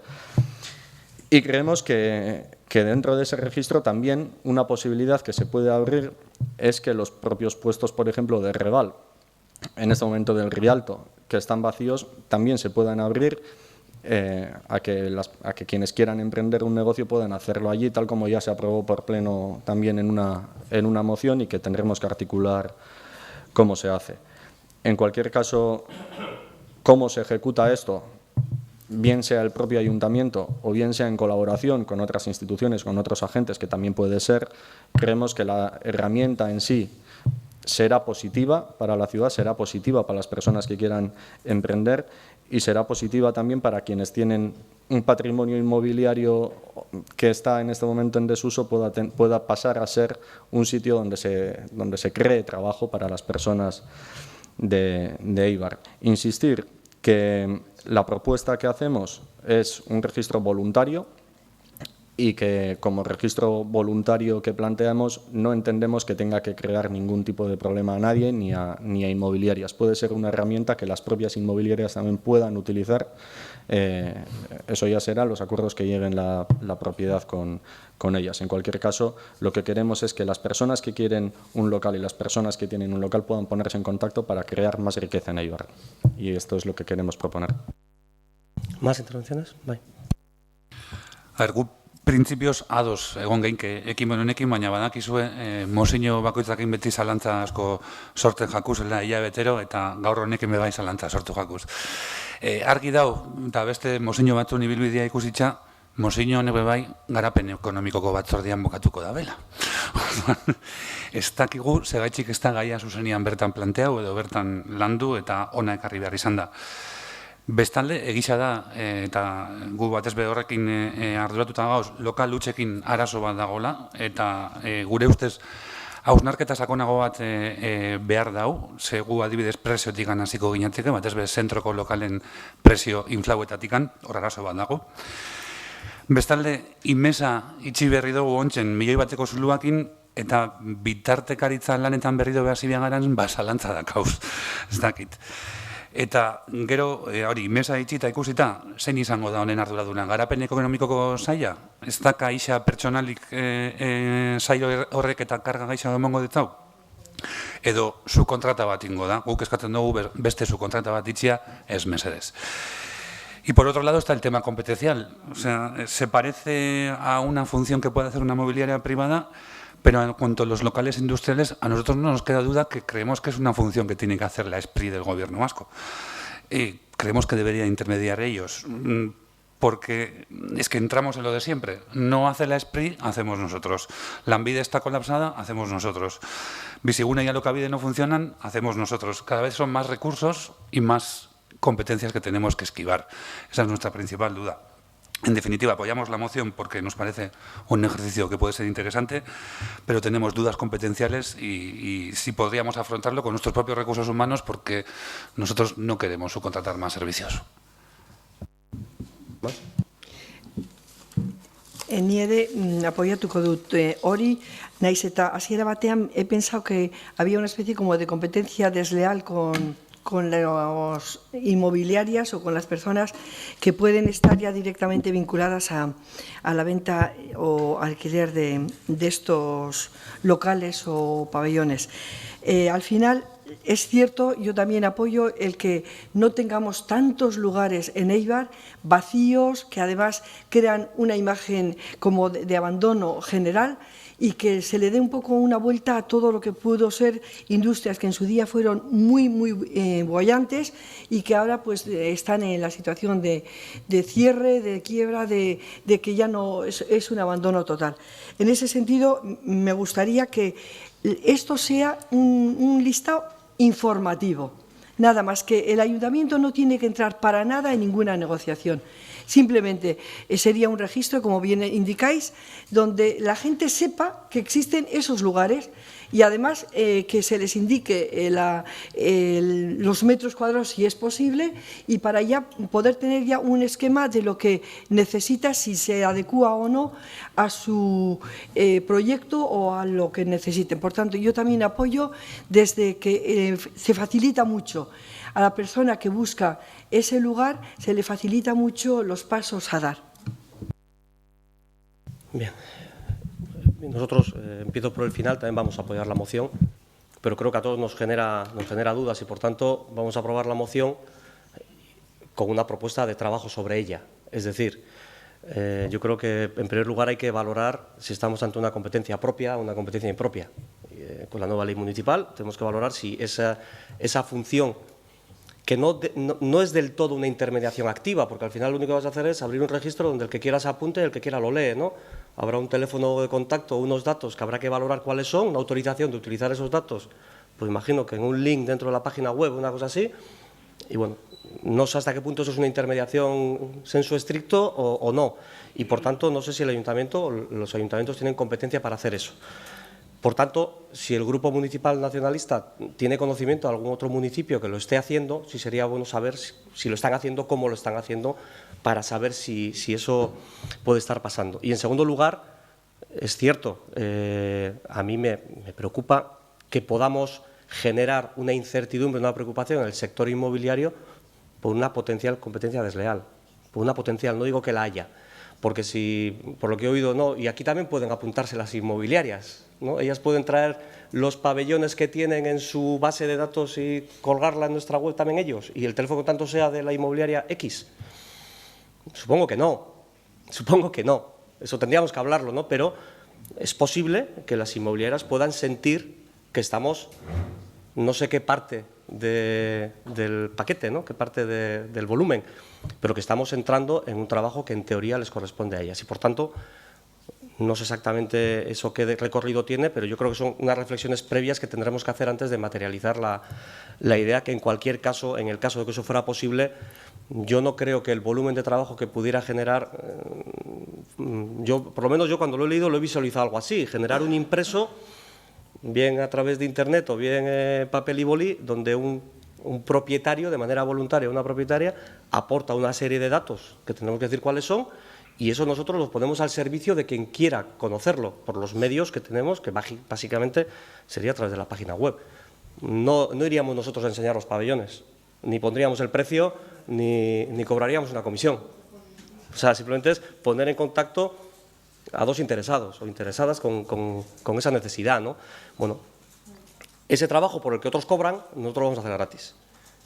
Y creemos que dentro de ese registro también una posibilidad que se puede abrir es que los propios puestos, por ejemplo, de Reval, en este momento del Rialto, que están vacíos, también se puedan abrir a que quienes quieran emprender un negocio puedan hacerlo allí, tal como ya se aprobó por pleno también en una moción y que tendremos que articular cómo se hace. En cualquier caso, cómo se ejecuta esto, bien sea el propio ayuntamiento o bien sea en colaboración con otras instituciones, con otros agentes, que también puede ser, creemos que la herramienta en sí será positiva para la ciudad, será positiva para las personas que quieran emprender y será positiva también para quienes tienen un patrimonio inmobiliario que está en este momento en desuso, pueda pasar a ser un sitio donde se cree trabajo para las personas de Eibar. Insistir que la propuesta que hacemos es un registro voluntario, y que como registro voluntario que planteamos no entendemos que tenga que crear ningún tipo de problema a nadie ni a inmobiliarias. Puede ser una herramienta que las propias inmobiliarias también puedan utilizar. Eso ya será los acuerdos que lleguen la propiedad con ellas. En cualquier caso, lo que queremos es que las personas que quieren un local y las personas que tienen un local puedan ponerse en contacto para crear más riqueza en Eibar. Y esto es lo que queremos proponer. ¿Más intervenciones? Bai. A ver, gu printzipioz ados egon geinke ekimen honekin, baina badakizue mozino bakoitzakin beti zalantza asko sortzen jakuzela hilabetero eta gaur honekin bai zalantza sortu jakuz. Argi dau, eta beste mozino batzun ibilbidea ikusitza, mozino honek bai garapen ekonomikoko batzordean bukatuko da bela. Ez dakigu, segaitxik ez da gaia zuzenian bertan planteau edo bertan landu eta ona ekarri behar izan da. Bestalde, egisa da, eta gu batez be horrekin arduratuta gauz, lokal hutsekin arazo bat dagoela, eta gure ustez hausnarketa sakonago bat behar dau, ze gu adibidez preziotik hasiko ginatzeke, batez be zentroko lokalen prezio inflauetatik hor arazo bat dago. Bestalde, inmesa itxi berri dugu ontzen milioi bateko zuluakin, eta bitartekaritza lanetan berri dugu hasi biagaran, zalantza dakauz, ez dakit. Eta gero, hori, mesa itxita ikusita, zein izango da honen arduraduna? Garapen ekonomikoko saila? Ez daka isa pertsonalik saio horrek eta karga gaisa emongo ditzau? Edo subkontrata bat ingo da, guk eskatzen dugu beste subkontrata bat itxia, ez mesedez. Y por otro lado está el tema competencial. O sea, se parece a una función que puede hacer una mobiliaria privada, pero en cuanto a los locales industriales, a nosotros no nos queda duda que creemos que es una función que tiene que hacer la SPRI del gobierno vasco. Creemos que debería intermediar ellos, porque es que entramos en lo de siempre. No hace la SPRI, hacemos nosotros. Lanbide está colapsada, hacemos nosotros. Bizigune y Alokabide no funcionan, hacemos nosotros. Cada vez son más recursos y más competencias que tenemos que esquivar. Esa es nuestra principal duda. En definitiva, apoyamos la moción porque nos parece un ejercicio que puede ser interesante, pero tenemos dudas competenciales y sí podríamos afrontarlo con nuestros propios recursos humanos porque nosotros no queremos subcontratar más servicios. Ni ere apoiatuko dut hori, naiz eta hasiera batean he pensado que había una especie como de competencia desleal con las inmobiliarias o con las personas que pueden estar ya directamente vinculadas a la venta o alquiler de estos locales o pabellones. Al final, es cierto, yo también apoyo el que no tengamos tantos lugares en Eibar vacíos, que además crean una imagen como de abandono general, y que se le dé un poco una vuelta a todo lo que pudo ser industrias que en su día fueron muy boyantes y que ahora pues están en la situación de cierre, de quiebra, de que ya no es un abandono total. En ese sentido, me gustaría que esto sea un listado informativo. Nada más, que el ayuntamiento no tiene que entrar para nada en ninguna negociación. Simplemente sería un registro, como bien indicáis, donde la gente sepa que existen esos lugares y además que se les indique los metros cuadrados si es posible y para ya poder tener ya un esquema de lo que necesita, si se adecúa o no a su proyecto o a lo que necesiten. Por tanto, yo también apoyo desde que se facilita mucho a la persona que busca ese lugar, se le facilita mucho los pasos a dar. Bien. Nosotros, empiezo por el final, también vamos a apoyar la moción, pero creo que a todos nos genera dudas y, por tanto, vamos a aprobar la moción con una propuesta de trabajo sobre ella. Es decir, yo creo que, en primer lugar, hay que valorar si estamos ante una competencia propia o una competencia impropia. Con la nueva ley municipal tenemos que valorar si esa función, que no es del todo una intermediación activa, porque al final lo único que vas a hacer es abrir un registro donde el que quiera se apunte y el que quiera lo lee, ¿no? Habrá un teléfono de contacto, unos datos que habrá que valorar cuáles son, una autorización de utilizar esos datos, pues imagino que en un link dentro de la página web, una cosa así, y bueno, no sé hasta qué punto eso es una intermediación sensu estricto o no, y por tanto no sé si el ayuntamiento o los ayuntamientos tienen competencia para hacer eso. Por tanto, si el Grupo Municipal Nacionalista tiene conocimiento de algún otro municipio que lo esté haciendo, sí sería bueno saber si lo están haciendo, cómo lo están haciendo, para saber si eso puede estar pasando. Y, en segundo lugar, es cierto, a mí me preocupa que podamos generar una incertidumbre, una preocupación en el sector inmobiliario por una potencial competencia desleal. Por una potencial, no digo que la haya, porque si, por lo que he oído, no, y aquí también pueden apuntarse las inmobiliarias, ¿no? Ellas pueden traer los pabellones que tienen en su base de datos y colgarla en nuestra web también ellos, y el teléfono tanto sea de la inmobiliaria X. Supongo que no, eso tendríamos que hablarlo, ¿no? Pero es posible que las inmobiliarias puedan sentir que estamos, no sé qué parte del paquete, ¿no? Qué parte del volumen, pero que estamos entrando en un trabajo que en teoría les corresponde a ellas. Y, por tanto, no sé exactamente eso qué recorrido tiene, pero yo creo que son unas reflexiones previas que tendremos que hacer antes de materializar la idea que, en cualquier caso, en el caso de que eso fuera posible, yo no creo que el volumen de trabajo que pudiera generar, por lo menos yo cuando lo he leído lo he visualizado algo así, generar un impreso, bien a través de Internet o bien papel y bolí, donde un propietario, de manera voluntaria, una propietaria, aporta una serie de datos que tenemos que decir cuáles son, y eso nosotros los ponemos al servicio de quien quiera conocerlo, por los medios que tenemos, que básicamente sería a través de la página web. No iríamos nosotros a enseñar los pabellones, ni pondríamos el precio, ni cobraríamos una comisión. O sea, simplemente es poner en contacto a dos interesados o interesadas con esa necesidad, ¿no? Bueno, ese trabajo por el que otros cobran, nosotros lo vamos a hacer gratis.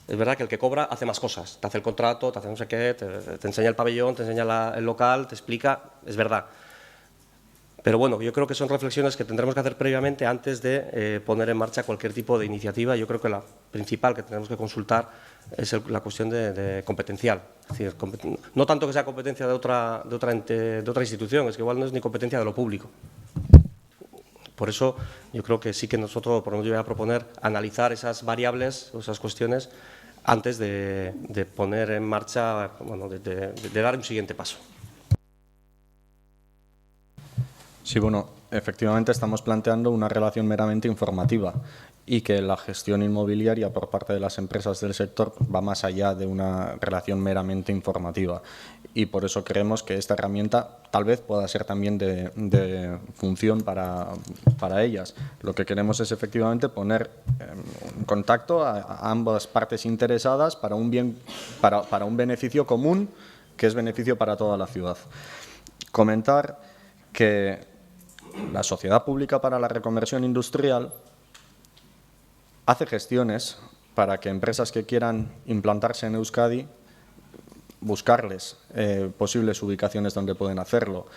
Es verdad que el que cobra hace más cosas, te hace el contrato, te hace no sé qué, te enseña el pabellón, te enseña el local, te explica, es verdad. Pero bueno, yo creo que son reflexiones que tendremos que hacer previamente antes de poner en marcha cualquier tipo de iniciativa. Yo creo que la principal que tenemos que consultar es la cuestión de competencial. Es decir, no tanto que sea competencia de otra institución, es que igual no es ni competencia de lo público. Por eso yo creo que sí que nosotros, por lo menos yo voy a proponer, analizar esas variables, esas cuestiones, antes de poner en marcha, bueno, de dar un siguiente paso. Sí, bueno, efectivamente estamos planteando una relación meramente informativa y que la gestión inmobiliaria por parte de las empresas del sector va más allá de una relación meramente informativa. Y por eso creemos que esta herramienta tal vez pueda ser también de función para ellas. Lo que queremos es efectivamente poner en contacto a ambas partes interesadas para un beneficio común, que es beneficio para toda la ciudad. Comentar que la Sociedad Pública para la Reconversión Industrial hace gestiones para que empresas que quieran implantarse en Euskadi buscarles posibles ubicaciones donde pueden hacerlo,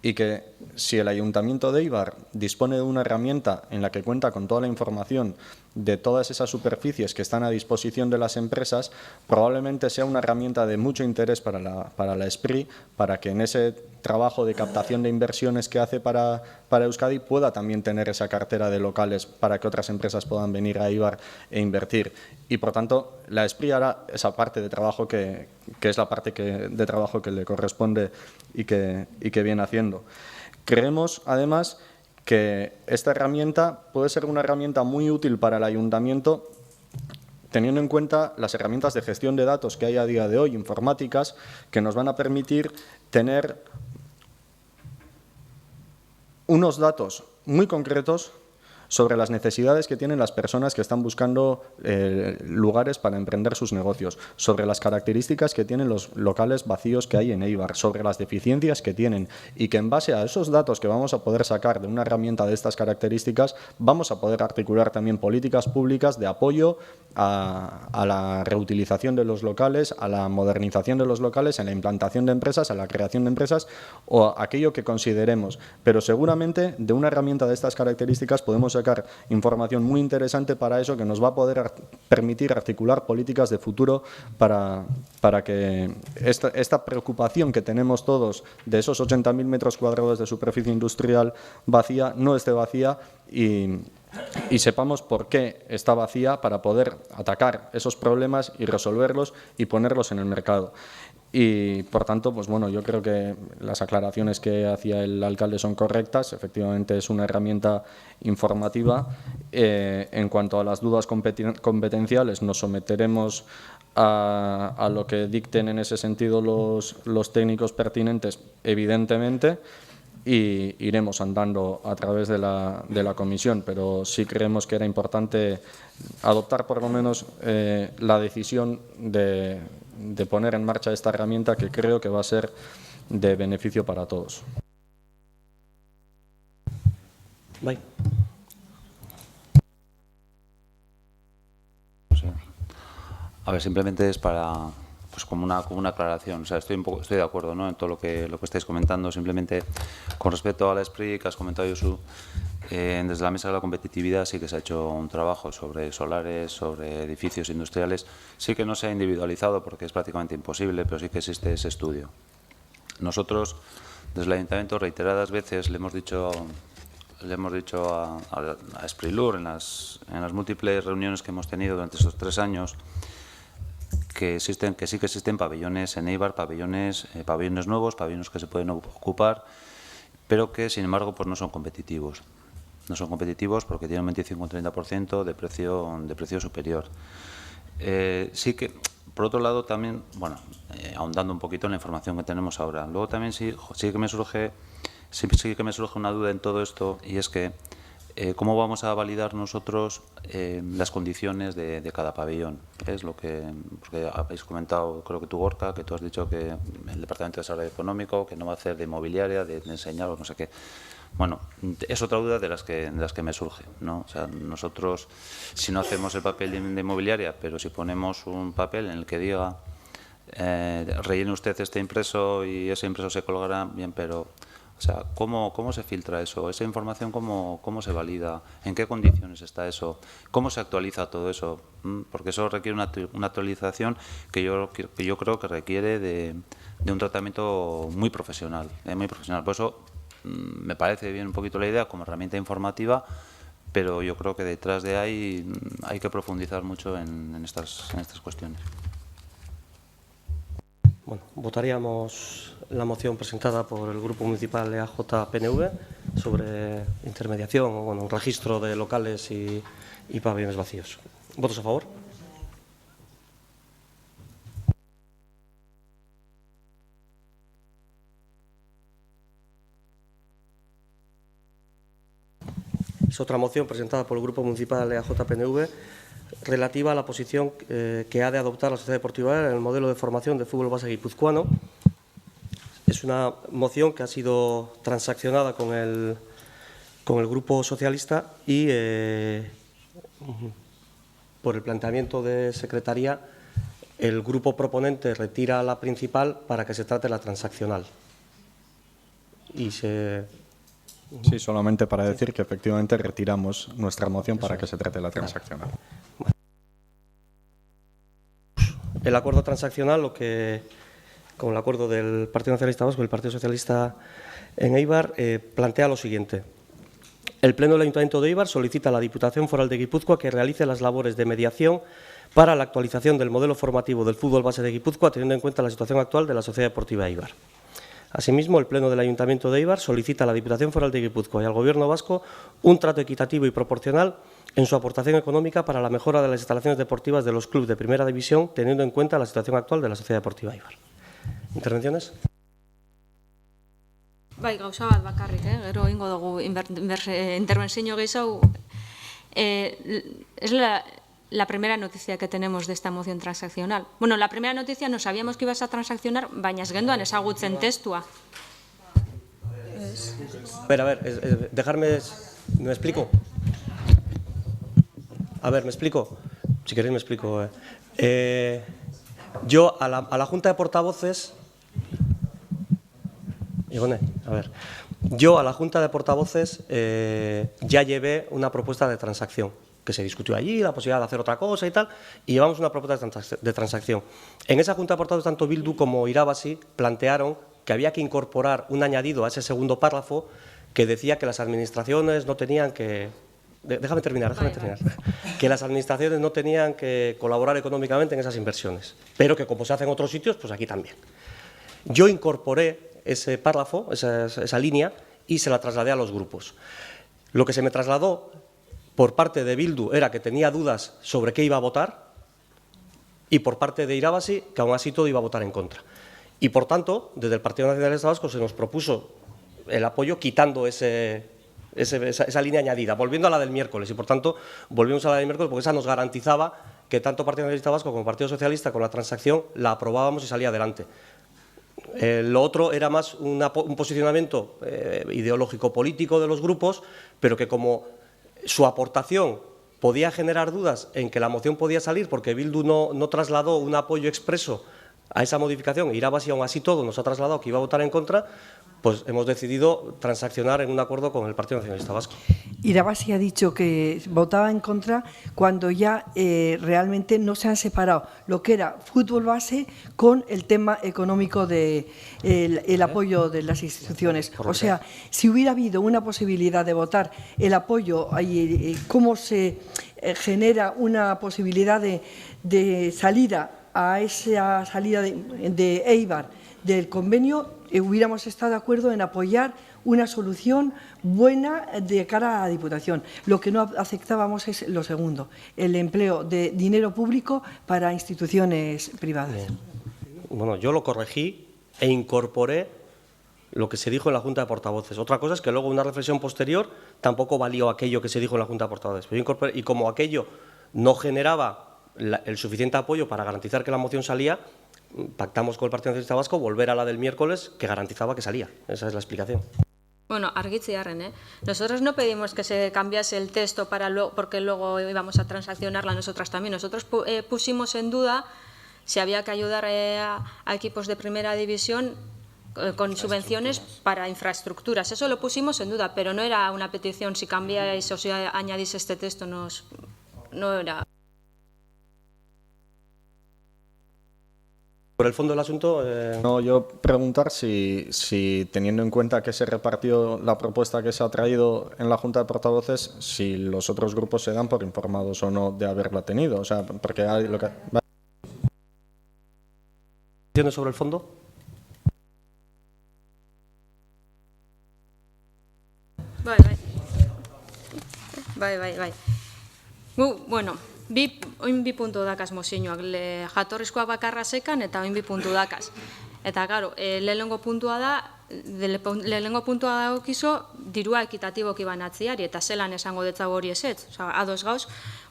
y que si el Ayuntamiento de Eibar dispone de una herramienta en la que cuenta con toda la información de todas esas superficies que están a disposición de las empresas, probablemente sea una herramienta de mucho interés para la SPRI, para que en ese trabajo de captación de inversiones que hace para Euskadi pueda también tener esa cartera de locales para que otras empresas puedan venir a Eibar e invertir. Y, por tanto, la SPRI hará esa parte de trabajo que es la parte de trabajo que le corresponde y que viene haciendo. Creemos, además, que esta herramienta puede ser una herramienta muy útil para el ayuntamiento, teniendo en cuenta las herramientas de gestión de datos que hay a día de hoy, informáticas, que nos van a permitir tener unos datos muy concretos sobre las necesidades que tienen las personas que están buscando lugares para emprender sus negocios, sobre las características que tienen los locales vacíos que hay en Eibar, sobre las deficiencias que tienen, y que en base a esos datos que vamos a poder sacar de una herramienta de estas características vamos a poder articular también políticas públicas de apoyo a la reutilización de los locales, a la modernización de los locales, a la implantación de empresas, a la creación de empresas o aquello que consideremos. Pero seguramente de una herramienta de estas características podemos sacar información muy interesante para eso, que nos va a poder permitir articular políticas de futuro para que esta preocupación que tenemos todos de esos 80.000 metros cuadrados de superficie industrial vacía no esté vacía y sepamos por qué está vacía para poder atacar esos problemas y resolverlos y ponerlos en el mercado. Y, por tanto, pues bueno, yo creo que las aclaraciones que hacía el alcalde son correctas. Efectivamente, es una herramienta informativa. En cuanto a las dudas competenciales, nos someteremos a lo que dicten en ese sentido los técnicos pertinentes, evidentemente, y iremos andando a través de la comisión, pero sí creemos que era importante adoptar por lo menos la decisión de poner en marcha esta herramienta, que creo que va a ser de beneficio para todos. Bye. A ver, simplemente es para, pues como una aclaración. O sea, estoy de acuerdo, ¿no?, en todo lo que estáis comentando. Simplemente con respecto a la SPRI que has comentado, Josu, desde la mesa de la competitividad sí que se ha hecho un trabajo sobre solares, sobre edificios industriales. Sí que no se ha individualizado porque es prácticamente imposible, pero sí que existe ese estudio. Nosotros, desde el Ayuntamiento, reiteradas veces le hemos dicho a Sprilur en las múltiples reuniones que hemos tenido durante estos 3 años que sí que existen pabellones en Eibar, pabellones nuevos, pabellones que se pueden ocupar, pero que sin embargo pues no son competitivos. No son competitivos porque tienen un 25-30% de precio superior. Sí que, por otro lado, también, bueno, ahondando un poquito en la información que tenemos ahora, luego también sí que me surge una duda en todo esto, y es que ¿cómo vamos a validar nosotros las condiciones de cada pabellón? Es lo que, porque habéis comentado, creo que tú, Gorka, que tú has dicho que el Departamento de Desarrollo Económico, que no va a hacer de inmobiliaria, de enseñar o no sé qué. Bueno, es otra duda de las que me surge, ¿no? O sea, nosotros, si no hacemos el papel de inmobiliaria, pero si ponemos un papel en el que diga rellene usted este impreso y ese impreso se colgará, bien, pero o sea, ¿cómo se filtra eso? ¿Esa información cómo se valida? ¿En qué condiciones está eso? ¿Cómo se actualiza todo eso? Porque eso requiere una actualización que yo creo que requiere de un tratamiento muy profesional, muy profesional. Por eso me parece bien un poquito la idea como herramienta informativa, pero yo creo que detrás de ahí hay que profundizar mucho en estas cuestiones. Bueno, votaríamos la moción presentada por el Grupo Municipal EAJ-PNV sobre intermediación, o bueno, un registro de locales y pabellones vacíos. ¿Votos a favor? Es otra moción presentada por el Grupo Municipal EAJ-PNV relativa a la posición que ha de adoptar la Sociedad Deportiva Eibar en el modelo de formación de fútbol base guipuzcoano. Es una moción que ha sido transaccionada con el Grupo Socialista y por el planteamiento de Secretaría el Grupo proponente retira la principal para que se trate la transaccional. Sí, solamente para decir que efectivamente retiramos nuestra moción para que se trate la transaccional. El acuerdo transaccional, con el acuerdo del Partido Nacionalista Vasco y el Partido Socialista en Eibar, plantea lo siguiente. El Pleno del Ayuntamiento de Eibar solicita a la Diputación Foral de Guipúzcoa que realice las labores de mediación para la actualización del modelo formativo del fútbol base de Guipúzcoa, teniendo en cuenta la situación actual de la Sociedad Deportiva Eibar. Asimismo, el Pleno del Ayuntamiento de Eibar solicita a la Diputación Foral de Guipúzcoa y al Gobierno vasco un trato equitativo y proporcional en su aportación económica para la mejora de las instalaciones deportivas de los clubes de primera división, teniendo en cuenta la situación actual de la Sociedad Deportiva Eibar. ¿Intervenciones? Bai, gauza bat bakarrik, gero ingo dugu intervención gehiago. Es la primera noticia que tenemos de esta moción transaccional. Bueno, la primera noticia no sabíamos que ibas a transaccionar, baina ez genduan ezagutzen testua. A ver, dejarme... ¿Me explico? A ver, ¿me explico? Si queréis me explico. Yo a la Junta de Portavoces... Yo a la Junta de Portavoces ya llevé una propuesta de transacción, que se discutió allí, la posibilidad de hacer otra cosa y tal, y llevamos una propuesta de transacción. En esa Junta de Portavoces, tanto Bildu como Irabasi plantearon que había que incorporar un añadido a ese segundo párrafo que decía que las administraciones no tenían que déjame terminar, que las administraciones no tenían que colaborar económicamente en esas inversiones, pero que como se hace en otros sitios, pues aquí también. Yo incorporé ese párrafo, esa línea, y se la trasladé a los grupos. Lo que se me trasladó por parte de Bildu era que tenía dudas sobre qué iba a votar, y por parte de Irabazi, que aún así todo iba a votar en contra. Y por tanto, desde el Partido Nacionalista Vasco se nos propuso el apoyo quitando esa línea añadida, volviendo a la del miércoles, y por tanto volvimos a la del miércoles porque esa nos garantizaba que tanto Partido Nacionalista Vasco como Partido Socialista con la transacción la aprobábamos y salía adelante. Lo otro era más un posicionamiento ideológico-político de los grupos, pero que como su aportación podía generar dudas en que la moción podía salir porque Bildu no trasladó un apoyo expreso a esa modificación, Irabazi aún así todo nos ha trasladado que iba a votar en contra, pues hemos decidido transaccionar en un acuerdo con el Partido Nacionalista Vasco. Irabazi ha dicho que votaba en contra cuando ya realmente no se han separado lo que era fútbol base con el tema económico del apoyo de las instituciones. Correcto. O sea, si hubiera habido una posibilidad de votar el apoyo, cómo se genera una posibilidad de salida a esa salida de Eibar del convenio, hubiéramos estado de acuerdo en apoyar una solución buena de cara a la Diputación. Lo que no aceptábamos es lo segundo, el empleo de dinero público para instituciones privadas. Bien. Bueno, yo lo corregí e incorporé lo que se dijo en la Junta de Portavoces. Otra cosa es que luego una reflexión posterior tampoco valió aquello que se dijo en la Junta de Portavoces. Pero yo incorporé, y como aquello no generaba el suficiente apoyo para garantizar que la moción salía, pactamos con el Partido Nacionalista Vasco volver a la del miércoles que garantizaba que salía. Esa es la explicación. Bueno, argitziarren, nosotros no pedimos que se cambiase el texto porque luego íbamos a transaccionarla nosotras también. Nosotros pusimos en duda si había que ayudar a equipos de primera división con subvenciones para infraestructuras. Eso lo pusimos en duda, pero no era una petición si cambiáis o si añadís este texto, no era. Por el fondo del asunto... No, yo preguntar si teniendo en cuenta que se repartió la propuesta que se ha traído en la Junta de Portavoces, si los otros grupos se dan por informados o no de haberla tenido. O sea, porque hay lo que... ¿Entiendes sobre el fondo? Bai. Bueno, oin bi puntu dakaz mozioak, jatorrizkoa bakarra sekan eta oin bi puntu dakaz. Eta, garo, lehenengo puntua da okizo dirua ekitatiboki banatziari, eta zelan esango detzago hori ezetz. Osa, ados gauz,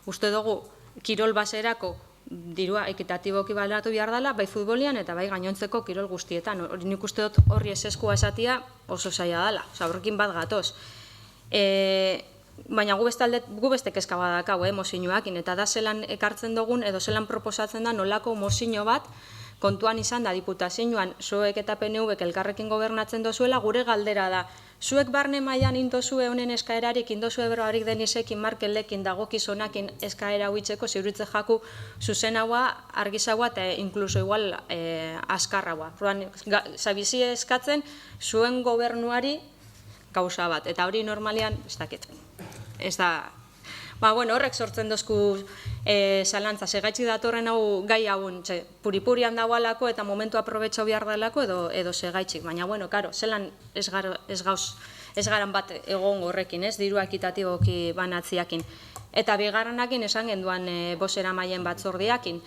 uste dugu kirol baserako dirua ekitatiboki banatu behar dela, bai futbolian eta bai gainontzeko kirol guztietan. Nik uste dut horri ezeskua esatia oso zaila dela, osa, horrekin bat gatoz. Baina gu beste kezka badakau, mozioakin, eta da zelan ekartzen dugun edo zelan proposatzen da nolako mozio bat kontuan izan da diputazioan zuek eta PNV-ek elkarrekin gobernatzen dozuela, gure galdera da. Zuek barne mailan indozue honen eskaerarik, indozue beroarik denizekin, markelekin, dagokizonakin eskaera huitzeko, ziuritze jaku zuzenagoa, argizagoa eta inkluso igual askarragoa. Zabizi eskatzen zuen gobernuari gauza bat, eta hori normalean ez dakit. Ez da, bueno, horrek sortzen dozku zalantza, segaitzi datorren hau gai haun, puripurian dagoalako eta momentu aprobetxau behar dalako edo segaitzik, baina, bueno, karo, zelan ez garan bat egon horrekin, ez, dirua ekitatiboki banatziakin. Eta bigarrenakin esan genduan bosera maien batzordiakin,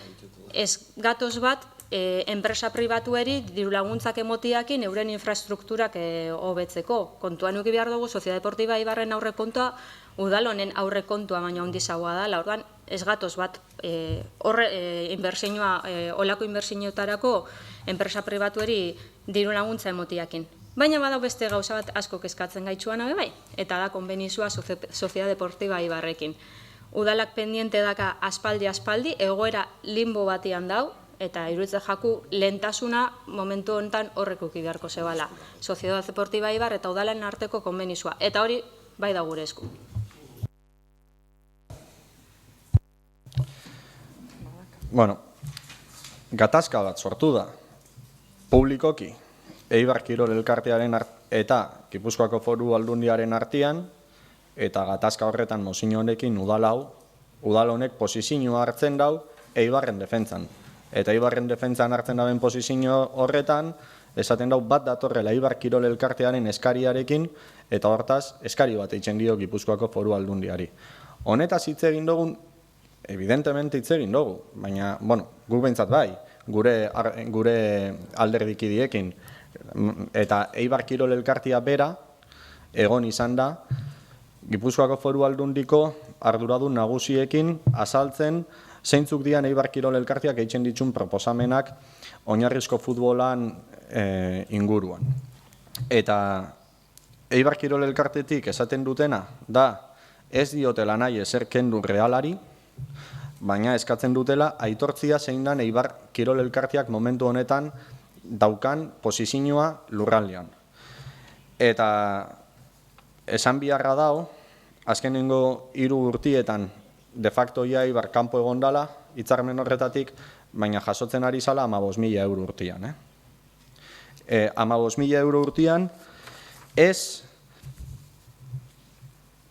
ez gatoz bat, enpresa pribatueri diru laguntzak emotiakin euren infrastrukturak hobetzeko. Kontuan uki behar dugu, Sociedad Deportiva Eibarren aurrekontua, udal honen aurrekontua baina handizagoa da, orduan ez gatoz bat olako inbertsioetarako enpresa pribatueri diru laguntza emotiakin. Baina badau beste gauza bat asko kezkatzen gaitsuan bai, eta da konbenizua Sociedad Deportiva Eibarrekin. Udalak pendiente daka aspaldi, egoera limbo batian dau, eta iruditzen jaku lehentasuna momentu honetan horrekuki beharko zebala. Sociedad Deportiva Eibar eta udalen arteko konbenizua. Eta hori bai da gure esku. Bueno, gatazka bat sortu da, publikoki, Eibar Kirol Elkartearen eta Gipuzkoako Foru Aldundiaren artean, eta gatazka horretan mozino honekin udal honek posizioa hartzen dau Eibarren defentzan. Eta Eibarren defentzan hartzen daben posizio horretan, esaten dau bat datorrela Eibar Kirol Elkartearen eskariarekin, eta hortaz eskari bat eitzen dio Gipuzkoako Foru Aldundiari. Honetaz hitz egin dugun, evidentemente hitz egin dugu, baina, guk behintzat bai, gure alderdikidiekin, eta Eibar Kirol Elkartea bera, egon izan da, Gipuzkoako Foru Aldundiko arduradun nagusiekin azaltzen zeintzuk dian Eibar Kirol Elkarteak eitzen ditun proposamenak oinarrizko futbolan inguruan. Eta Eibar Kirol Elkartetik esaten dutena da ez diotela nahi ezer kendu realari, baina eskatzen dutela aitortzia zein dan Eibar Kirol Elkarteak momentu honetan daukan posizioa lurraldean. Eta esan biharra dao, azkenengo 3 urtietan de facto Eibar kanpo egon dala, hitzarmen horretatik, baina jasotzen ari zala 15.000 euro urtean. 15.000 euro urtean, ez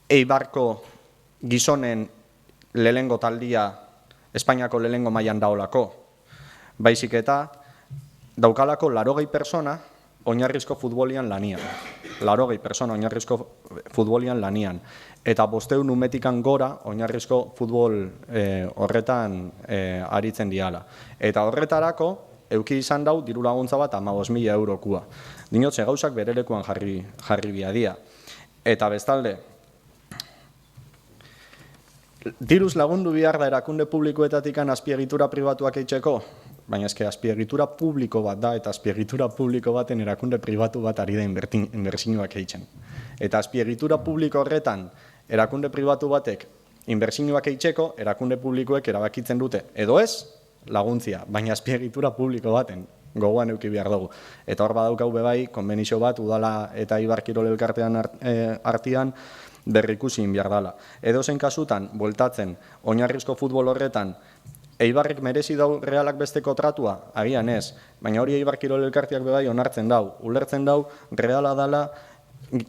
Eibarko gizonen lehengo taldia Espainiako lehengo mailan daolako, baizik eta daukalako 80 persona oinarrizko futbolian lanian. 80 persona oinarrizko futbolian lanian. Eta 500 numetikan gora oinarrizko futbol horretan aritzen diala. Eta horretarako, euki izan dau, diru laguntza bat 15.000 eurokua. Dinotze gauzak berelekuan jarri biadia. Eta bestalde, diruz lagundu behar da erakunde publikoetatikan azpiegitura pribatuak eitzeko, baina eske azpiegitura publiko bat da, eta azpiegitura publiko baten erakunde pribatu bat ari da inbertsioak eitzen. Eta azpiegitura publiko horretan, erakunde pribatu batek inbertsioak eitzeko, erakunde publikoek erabakitzen dute. Edo ez, laguntzia, baina azpiegitura publiko baten gogoan euki behar dugu. Eta hor badaukau bebai, konbenizio bat, udala eta Eibar Kirol Elkartean artean, berrikusi behar dela. Edo zen kasutan, bueltatzen, oinarrizko futbol horretan, Eibarrek merezi dau realak besteko tratua? Agian ez, baina hori Eibar Kirol Elkarteak bebai onartzen dau. Ulertzen dau, reala dala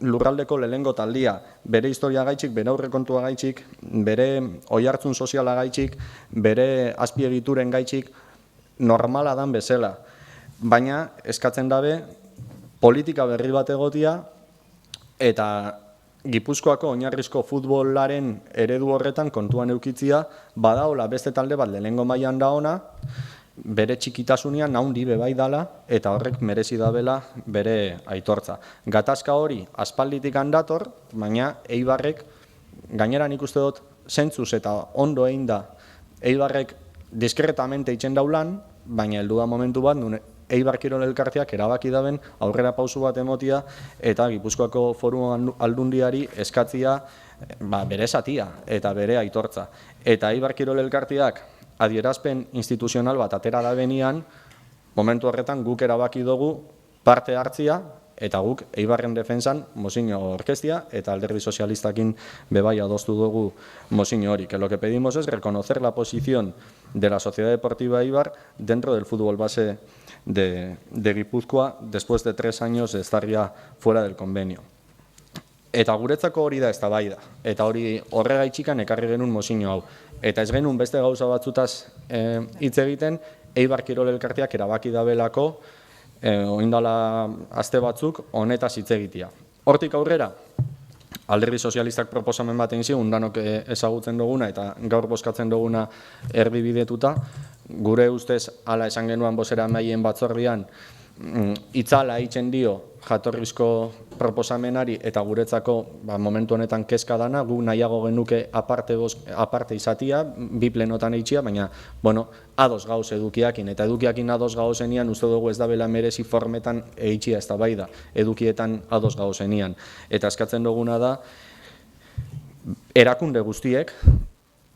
lurraldeko lehengo taldia, bere historia gaitxik, bere aurrekontua gaitxik, bere oihartzun soziala gaitxik, bere azpiegituren gaitxik, normala dan bezala. Baina eskatzen dabe politika berri bat egotia eta Gipuzkoako oinarrizko futbolaren eredu horretan kontuan eukitzia badaola beste talde bat lehengo mailan da ona, bere txikitasunean handi bebai dala eta horrek merezi dabela bere aitortza. Gatazka hori aspalditik handator, baina Eibarrek, gainera nik uste dut, zentzuz eta ondo egin da Eibarrek diskretamente itzen daulan, baina heldu da momentu bat, Eibar Kirol Elkarteak erabaki daben aurrera pausu bat emotia eta Gipuzkoako Foru Aldundiari eskatzia bere zatia eta bere aitortza. Eta Eibar Kirol Elkarteak adierazpen instituzional bat atera da benian, momentu horretan guk erabaki dugu parte hartzia eta guk Eibarren defensan mozino orkestia eta alderdi sozialistakin bebai adostu dugu mozino hori. Que lo que pedimos es reconocer la posición de la Sociedad Deportiva Eibar dentro del fútbol base de Gipuzkoa después de 3 años de estar ya fuera del convenio. Eta guretzako hori da eztabaida, eta hori horregaitxikan ekarri genuen mozino hau. Eta ez genuen beste gauza batzutaz hitz egiten, Eibar Kirol Elkarteak erabaki dabelako, oindala aste batzuk, honetaz hitz egitea. Hortik aurrera, alderdi sozialistak proposamen bat egin zigun, danok ezagutzen duguna eta gaur bozkatzen duguna erdibidetuta, gure ustez, hala esan genuen bozera maien batzordian, itzala eitzen dio jatorrizko proposamenari eta guretzako momentu honetan kezka dana, gu nahiago genuke aparte izatia, bi plenotan eitxia, baina, ados gauz edukiakin, eta edukiakin ados gauzenian, uste dugu ez da bela merezi formetan eitxia ez da bai da, edukietan ados gauzenian. Eta eskatzen duguna da, erakunde guztiek,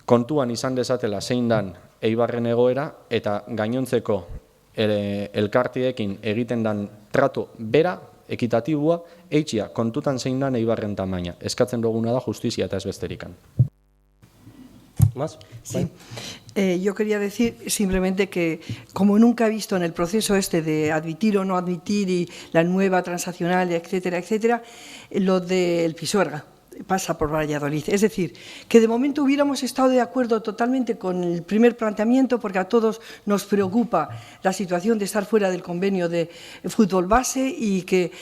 kontuan izan dezatela zein dan Eibarren egoera, eta gainontzeko elkartiekin egiten dan tratu bera, ekitatibua, eitxia, kontutan zein dan Eibarren tamaina. Eskatzen duguna da justizia eta ez besterikan. ¿Más? Sí. Yo quería decir simplemente que, como nunca he visto en el proceso este de admitir o no admitir y la nueva transaccional, etcétera, etcétera, lo del Pisuerga. pasa por Valladolid. Es decir, que de momento hubiéramos estado de acuerdo totalmente con el primer planteamiento, porque a todos nos preocupa la situación de estar fuera del convenio de fútbol base y que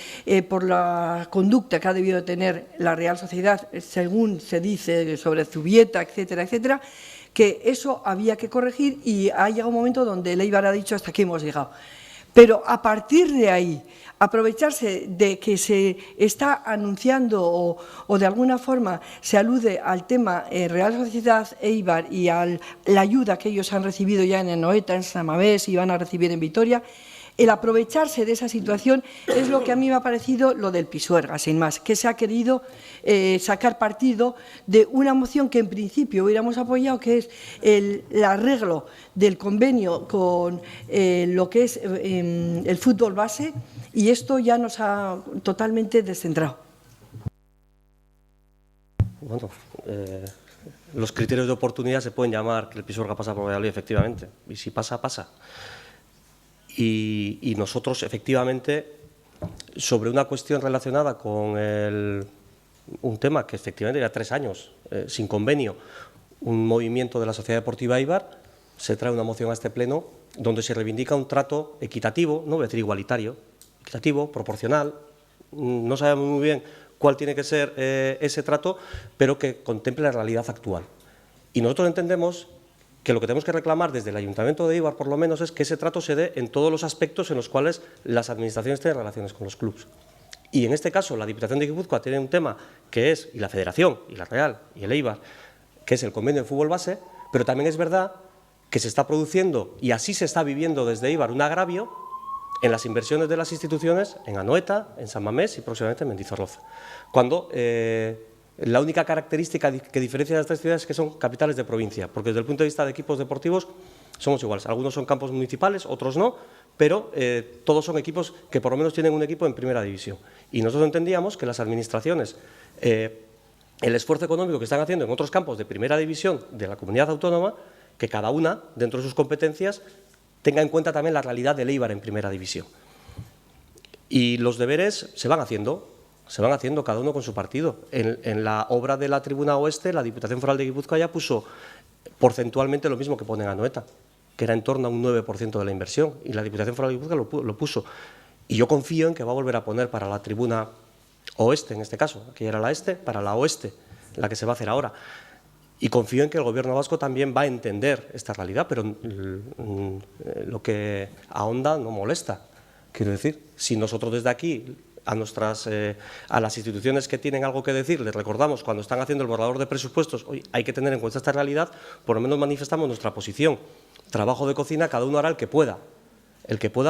por la conducta que ha debido tener la Real Sociedad, según se dice sobre Zubieta, etcétera, etcétera, que eso había que corregir y ha llegado un momento donde el Eibar ha dicho hasta aquí hemos llegado. Pero a partir de ahí, aprovecharse de que se está anunciando o de alguna forma se alude al tema Real Sociedad Eibar y a la ayuda que ellos han recibido ya en Anoeta, en San Mamés y van a recibir en Vitoria, el aprovecharse de esa situación es lo que a mí me ha parecido lo del Pisuerga, sin más, que se ha querido sacar partido de una moción que en principio hubiéramos apoyado, que es el arreglo del convenio con lo que es el fútbol base, y esto ya nos ha totalmente descentrado. Bueno, los criterios de oportunidad se pueden llamar que el Pisuerga pasa por Valladolid, efectivamente, y si pasa, pasa. Y nosotros, efectivamente, sobre una cuestión relacionada con un tema que efectivamente ya 3 años sin convenio, un movimiento de la Sociedad Deportiva Eibar, se trae una moción a este pleno donde se reivindica un trato equitativo, no voy a decir igualitario, equitativo, proporcional, no sabemos muy bien cuál tiene que ser ese trato, pero que contemple la realidad actual. Y nosotros entendemos que lo que tenemos que reclamar desde el Ayuntamiento de Eibar, por lo menos, es que ese trato se dé en todos los aspectos en los cuales las administraciones tienen relaciones con los clubes. Y en este caso, la Diputación de Guipúzcoa tiene un tema que es, y la Federación, y la Real, y el Eibar, que es el convenio de fútbol base, pero también es verdad que se está produciendo, y así se está viviendo desde Eibar, un agravio en las inversiones de las instituciones en Anoeta, en San Mamés y próximamente en Mendizorroza. Cuando la única característica que diferencia las 3 ciudades es que son capitales de provincia, porque desde el punto de vista de equipos deportivos somos iguales. Algunos son campos municipales, otros no, pero todos son equipos que por lo menos tienen un equipo en primera división. Y nosotros entendíamos que las administraciones, el esfuerzo económico que están haciendo en otros campos de primera división de la comunidad autónoma, que cada una, dentro de sus competencias, tenga en cuenta también la realidad del Eibar en primera división. Y los deberes se van haciendo cada uno con su partido. En la obra de la Tribuna Oeste, la Diputación Foral de Guipúzcoa ya puso porcentualmente lo mismo que pone en Anoeta, que era en torno a un 9% de la inversión, y la Diputación Foral de Guipúzcoa lo puso. Y yo confío en que va a volver a poner para la Tribuna Oeste, en este caso, que era la Este, para la Oeste, la que se va a hacer ahora. Y confío en que el Gobierno vasco también va a entender esta realidad, pero lo que ahonda no molesta. Quiero decir, si nosotros desde aquí a las instituciones que tienen algo que decir, les recordamos cuando están haciendo el borrador de presupuestos, hoy hay que tener en cuenta esta realidad, por lo menos manifestamos nuestra posición. Trabajo de cocina, cada uno hará el que pueda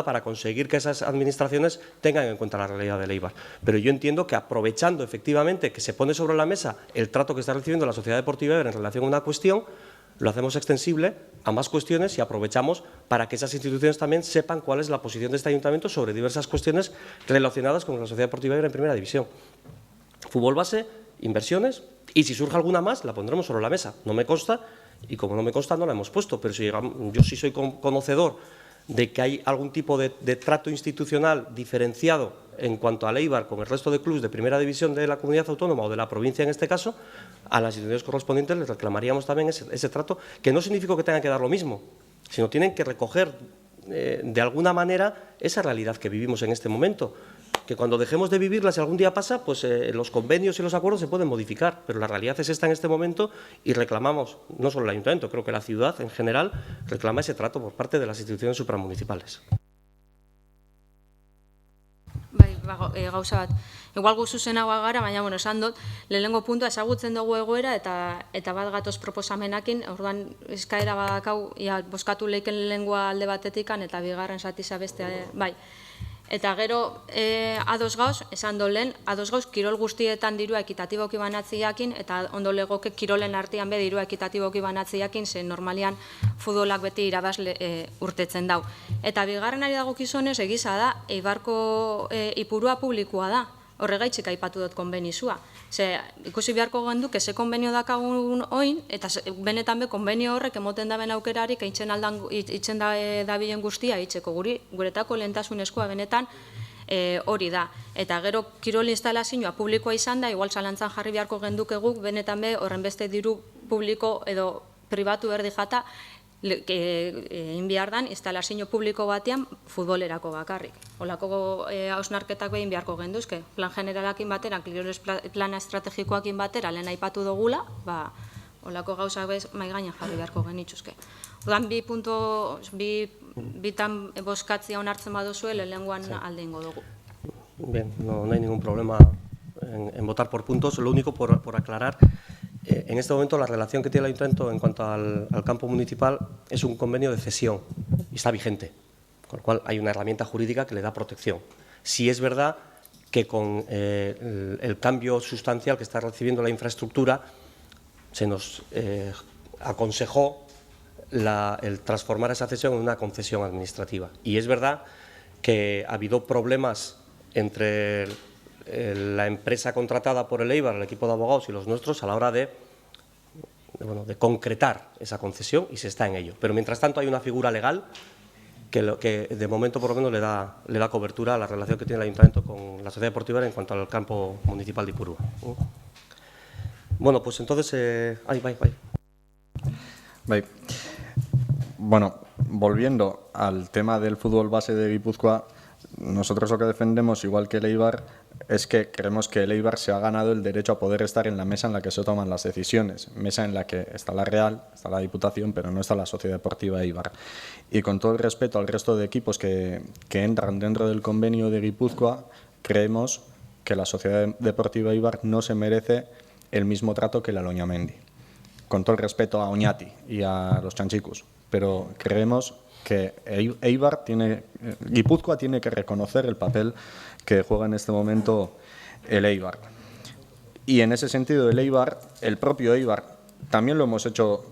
para conseguir que esas administraciones tengan en cuenta la realidad del Eibar. Pero yo entiendo que aprovechando efectivamente que se pone sobre la mesa el trato que está recibiendo la Sociedad Deportiva Eibar en relación a una cuestión, lo hacemos extensible a más cuestiones y aprovechamos para que esas instituciones también sepan cuál es la posición de este ayuntamiento sobre diversas cuestiones relacionadas con la Sociedad Deportiva Eibar en primera división. Fútbol base, inversiones, y si surge alguna más la pondremos sobre la mesa. No me consta, y como no me consta no la hemos puesto, pero si yo sí soy conocedor de que hay algún tipo de trato institucional diferenciado en cuanto al Eibar con el resto de clubes de primera división de la comunidad autónoma o de la provincia en este caso, a las instituciones correspondientes les reclamaríamos también ese trato, que no significa que tengan que dar lo mismo, sino tienen que recoger de alguna manera esa realidad que vivimos en este momento, que cuando dejemos de vivirla, si algún día pasa, pues los convenios y los acuerdos se pueden modificar, pero la realidad es esta en este momento y reclamamos, no solo el Ayuntamiento, creo que la ciudad en general reclama ese trato por parte de las instituciones supramunicipales. Gauza bat, igual zuzenagoa gara, baina esan dut, lehenengo puntua ezagutzen dugu egoera eta bat gatoz proposamenakin, orduan eskaera badakau, bozkatu leiken lehenengoa alde batetikan eta bigarren zatiza bestea, bai. Eta gero ados gauz, esan dolen, ados gauz kirol guztietan dirua ekitatiboki banatziakin, eta ondo legoke kirolen artean be dirua ekitatiboki banatziakin, ze normalian futbolak beti irabazle urtetzen dau. Eta bigarrenari dagokizunez egiza da, Eibarko ipurua publikoa da. Horregaitzik aipatu dut konbenizua. Ze, ikusi beharko gendu, ze konbenio dakagun oin, eta benetan be konbenio horrek emoten daben aukerarik itzen dabilen guztia itzeko guretako lehentasunezkoa benetan hori da. Eta gero kirol instalazioa publikoa izan da, igual zalantzan jarri beharko genduke guk, benetan be, horren beste diru publiko edo pribatu erdi jata, egin behar dan instalazio publiko batean futbolerako bakarrik. Olako hausnarketak behin beharko genduzke. Plan generalakin batera, kiroles plana estrategikoakin batera, lehen aipatu dugula, olako gauzak bez maigainen jarri beharko genituzke. Odan, bitan boskatzia onartzen baduzue, lehenguan alde ingo dugu. Bien, no hay ningún problema en votar por puntos. Lo único por aclarar, en este momento la relación que tiene el Ayuntamiento en cuanto al campo municipal es un convenio de cesión y está vigente, con lo cual hay una herramienta jurídica que le da protección. Sí es verdad que con el cambio sustancial que está recibiendo la infraestructura se nos aconsejó el transformar esa cesión en una concesión administrativa. Y es verdad que ha habido problemas entre la empresa contratada por el Eibar, el equipo de abogados y los nuestros a la hora de concretar esa concesión, y se está en ello. Pero mientras tanto hay una figura legal que de momento por lo menos le da cobertura a la relación que tiene el Ayuntamiento con la Sociedad Deportiva en cuanto al campo municipal de Ipurúa. Bueno, pues entonces... Bueno, volviendo al tema del fútbol base de Guipúzcoa, nosotros lo que defendemos, igual que el Eibar, es que creemos que el Eibar se ha ganado el derecho a poder estar en la mesa en la que se toman las decisiones, mesa en la que está la Real, está la Diputación, pero no está la Sociedad Deportiva Eibar. Y con todo el respeto al resto de equipos que entran dentro del convenio de Guipúzcoa, creemos que la Sociedad Deportiva Eibar no se merece el mismo trato que la Loñamendi. Con todo el respeto a Oñati y a los Chanchicos, pero creemos que Guipúzcoa tiene que reconocer el papel que juega en este momento el Eibar. Y en ese sentido el propio Eibar, también lo hemos hecho,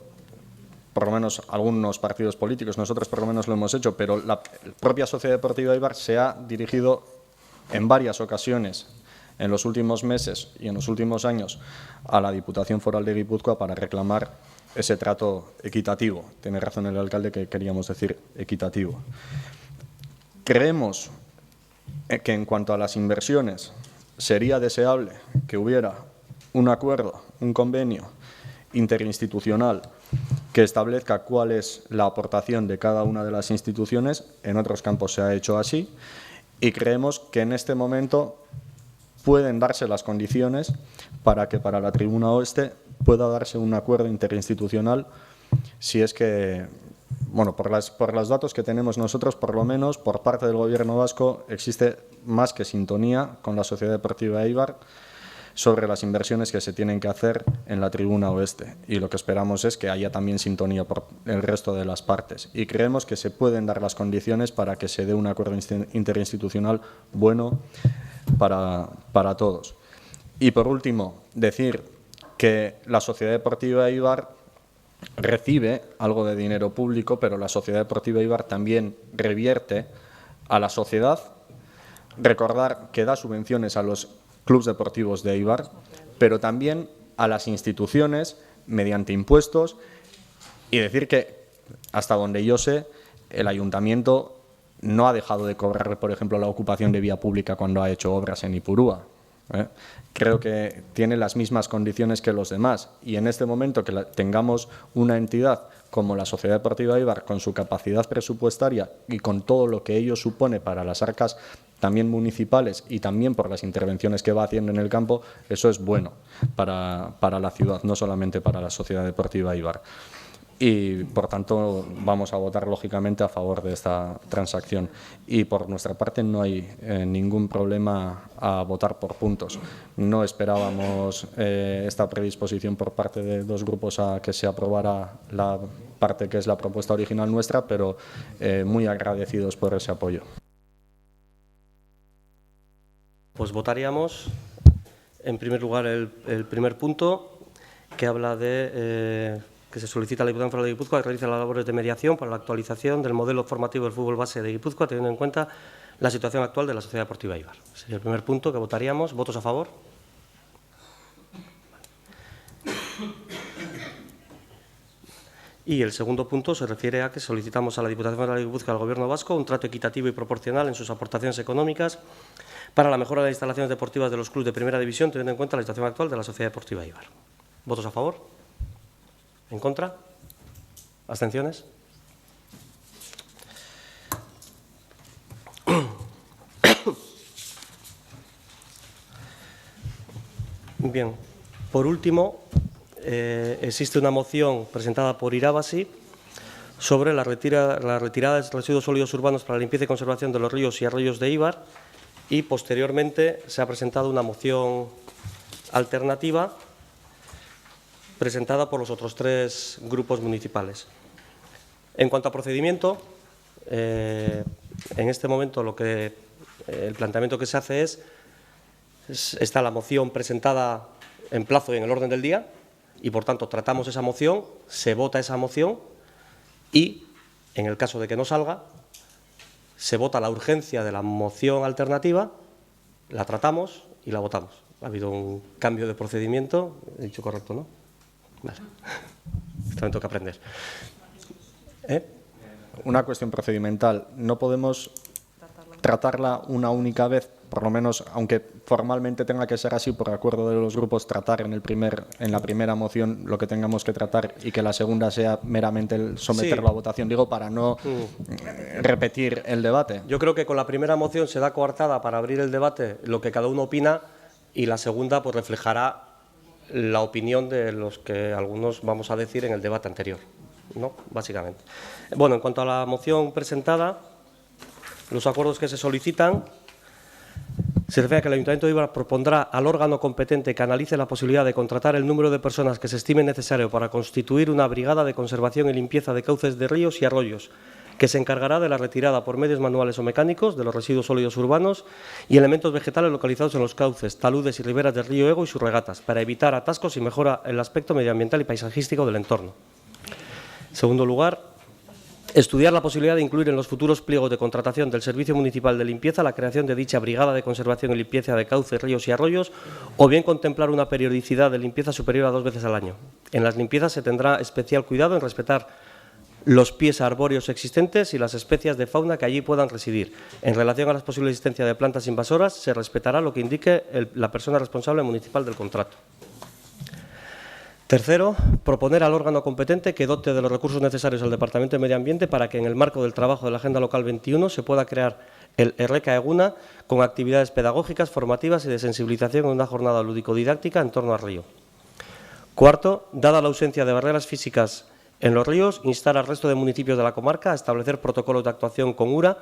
por lo menos algunos partidos políticos, nosotros por lo menos lo hemos hecho, pero la propia Sociedad Deportiva Eibar se ha dirigido en varias ocasiones en los últimos meses y en los últimos años a la Diputación Foral de Guipúzcoa para reclamar ese trato equitativo. Tiene razón el alcalde que queríamos decir equitativo. Creemos que en cuanto a las inversiones sería deseable que hubiera un acuerdo, un convenio interinstitucional que establezca cuál es la aportación de cada una de las instituciones. En otros campos se ha hecho así y creemos que en este momento pueden darse las condiciones para que para la Tribuna Oeste pueda darse un acuerdo interinstitucional, si es que, bueno, por los datos que tenemos nosotros, por lo menos por parte del Gobierno vasco, existe más que sintonía con la Sociedad Deportiva Eibar sobre las inversiones que se tienen que hacer en la Tribuna Oeste. Y lo que esperamos es que haya también sintonía por el resto de las partes. Y creemos que se pueden dar las condiciones para que se dé un acuerdo interinstitucional bueno para todos. Y por último, decir que la Sociedad Deportiva Eibar recibe algo de dinero público, pero la Sociedad Deportiva Eibar también revierte a la sociedad. Recordar que da subvenciones a los clubes deportivos de Eibar, pero también a las instituciones mediante impuestos, y decir que, hasta donde yo sé, el Ayuntamiento no ha dejado de cobrar, por ejemplo, la ocupación de vía pública cuando ha hecho obras en Ipurúa. Creo que tiene las mismas condiciones que los demás, y en este momento que tengamos una entidad como la Sociedad Deportiva Eibar, con su capacidad presupuestaria y con todo lo que ello supone para las arcas también municipales y también por las intervenciones que va haciendo en el campo, eso es bueno para la ciudad, no solamente para la Sociedad Deportiva Eibar. Y, por tanto, vamos a votar lógicamente a favor de esta transacción. Y por nuestra parte no hay ningún problema a votar por puntos. No esperábamos esta predisposición por parte de dos grupos a que se aprobara la parte que es la propuesta original nuestra, pero muy agradecidos por ese apoyo. Pues votaríamos, en primer lugar, el primer punto, que habla de que se solicita a la Diputación Foral de Guipúzcoa que realice las labores de mediación para la actualización del modelo formativo del fútbol base de Guipúzcoa, teniendo en cuenta la situación actual de la Sociedad Deportiva Eibar. Sería el primer punto que votaríamos. ¿Votos a favor? Y el segundo punto se refiere a que solicitamos a la Diputación Foral de Guipúzcoa y al Gobierno vasco un trato equitativo y proporcional en sus aportaciones económicas para la mejora de las instalaciones deportivas de los clubes de primera división, teniendo en cuenta la situación actual de la Sociedad Deportiva Eibar. ¿Votos a favor? ¿En contra? ¿Abstenciones? Bien, por último, existe una moción presentada por Irabasi sobre la retirada de residuos sólidos urbanos para la limpieza y conservación de los ríos y arroyos de Eibar, y posteriormente se ha presentado una moción alternativa presentada por los otros 3 grupos municipales. En cuanto a procedimiento, en este momento el planteamiento que se hace está la moción presentada en plazo y en el orden del día, y por tanto tratamos esa moción, se vota esa moción y, en el caso de que no salga, se vota la urgencia de la moción alternativa, la tratamos y la votamos. Ha habido un cambio de procedimiento, he dicho correcto, ¿no? Vale. También tengo que aprender. Una cuestión procedimental. ¿No podemos tratarla una única vez, por lo menos, aunque formalmente tenga que ser así por acuerdo de los grupos, tratar en la primera moción lo que tengamos que tratar y que la segunda sea meramente el someterlo a votación? Digo, para no repetir el debate. Yo creo que con la primera moción se da coartada para abrir el debate lo que cada uno opina, y la segunda pues reflejará la opinión de los que algunos vamos a decir en el debate anterior, ¿no? Básicamente. Bueno, en cuanto a la moción presentada, los acuerdos que se solicitan se refiere a que el Ayuntamiento de Eibar propondrá al órgano competente que analice la posibilidad de contratar el número de personas que se estime necesario para constituir una brigada de conservación y limpieza de cauces de ríos y arroyos, que se encargará de la retirada por medios manuales o mecánicos de los residuos sólidos urbanos y elementos vegetales localizados en los cauces, taludes y riberas del río Ego y sus regatas, para evitar atascos y mejora el aspecto medioambiental y paisajístico del entorno. En segundo lugar, estudiar la posibilidad de incluir en los futuros pliegos de contratación del Servicio Municipal de Limpieza la creación de dicha brigada de conservación y limpieza de cauces, ríos y arroyos, o bien contemplar una periodicidad de limpieza superior a 2 veces al año. En las limpiezas se tendrá especial cuidado en respetar los pies arbóreos existentes y las especies de fauna que allí puedan residir. En relación a la posible existencia de plantas invasoras, se respetará lo que indique la persona responsable municipal del contrato. Tercero, proponer al órgano competente que dote de los recursos necesarios al Departamento de Medio Ambiente para que en el marco del trabajo de la Agenda Local 21 se pueda crear el Erreka Eguna con actividades pedagógicas, formativas y de sensibilización en una jornada lúdico-didáctica en torno al río. Cuarto, dada la ausencia de barreras físicas en los ríos, instar al resto de municipios de la comarca a establecer protocolos de actuación con URA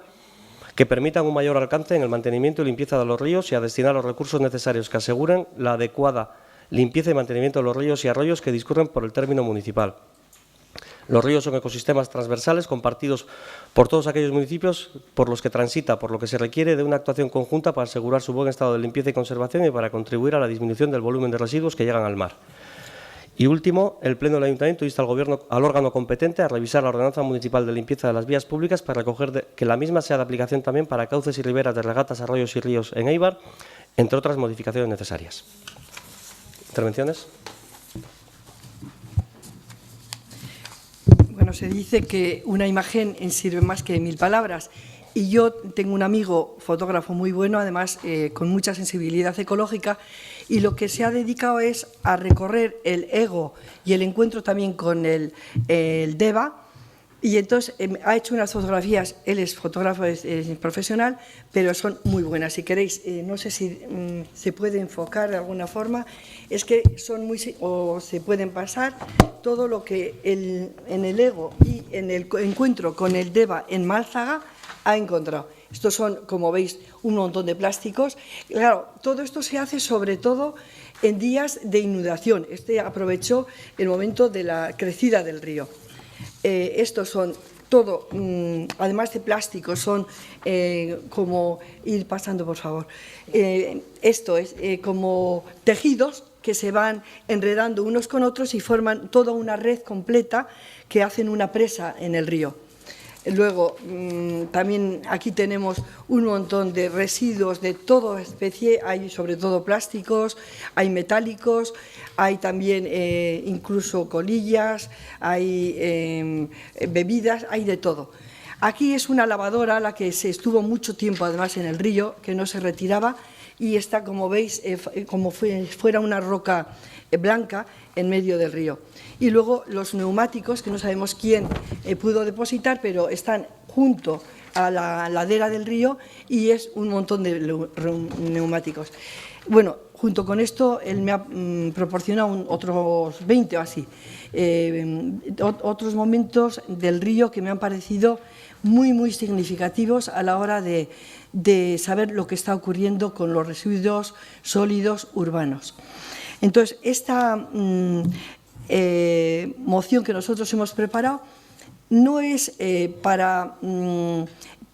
que permitan un mayor alcance en el mantenimiento y limpieza de los ríos y a destinar los recursos necesarios que aseguren la adecuada limpieza y mantenimiento de los ríos y arroyos que discurren por el término municipal. Los ríos son ecosistemas transversales compartidos por todos aquellos municipios por los que transita, por lo que se requiere de una actuación conjunta para asegurar su buen estado de limpieza y conservación y para contribuir a la disminución del volumen de residuos que llegan al mar. Y último, el Pleno del Ayuntamiento insta al órgano competente a revisar la ordenanza municipal de limpieza de las vías públicas para recoger que la misma sea de aplicación también para cauces y riberas de regatas, arroyos y ríos en Eibar, entre otras modificaciones necesarias. ¿Intervenciones? Bueno, se dice que una imagen sirve más que 1000 palabras. Y yo tengo un amigo fotógrafo muy bueno, además con mucha sensibilidad ecológica, y lo que se ha dedicado es a recorrer el Ego y el encuentro también con el Deva. Y entonces ha hecho unas fotografías, él es fotógrafo, es profesional, pero son muy buenas. Si queréis, no sé si se puede enfocar de alguna forma, es que son o se pueden pasar todo lo que en el Ego y en el encuentro con el Deva en Málzaga ha encontrado. Estos son, como veis, un montón de plásticos. Claro, todo esto se hace sobre todo en días de inundación. Este aprovechó el momento de la crecida del río. Estos son todo, además de plásticos, son como, ir pasando por favor, esto es como tejidos que se van enredando unos con otros y forman toda una red completa que hacen una presa en el río. Luego, también aquí tenemos un montón de residuos de toda especie, hay sobre todo plásticos, hay metálicos, hay también incluso colillas, hay bebidas, hay de todo. Aquí es una lavadora la que se estuvo mucho tiempo además en el río, que no se retiraba, y está, como veis, como fuera una roca blanca en medio del río. Y luego los neumáticos, que no sabemos quién pudo depositar, pero están junto a la ladera del río y es un montón de neumáticos. Bueno, junto con esto, él me ha proporcionado otros 20 o así, otros momentos del río que me han parecido muy significativos a la hora de saber lo que está ocurriendo con los residuos sólidos urbanos. Entonces, esta moción que nosotros hemos preparado no es para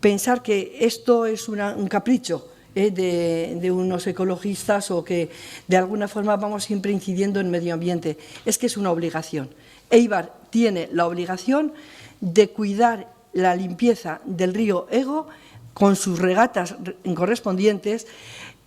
pensar que esto es un capricho de unos ecologistas o que de alguna forma vamos siempre incidiendo en el medio ambiente. Es que es una obligación. Éibar tiene la obligación de cuidar la limpieza del río Ego con sus regatas correspondientes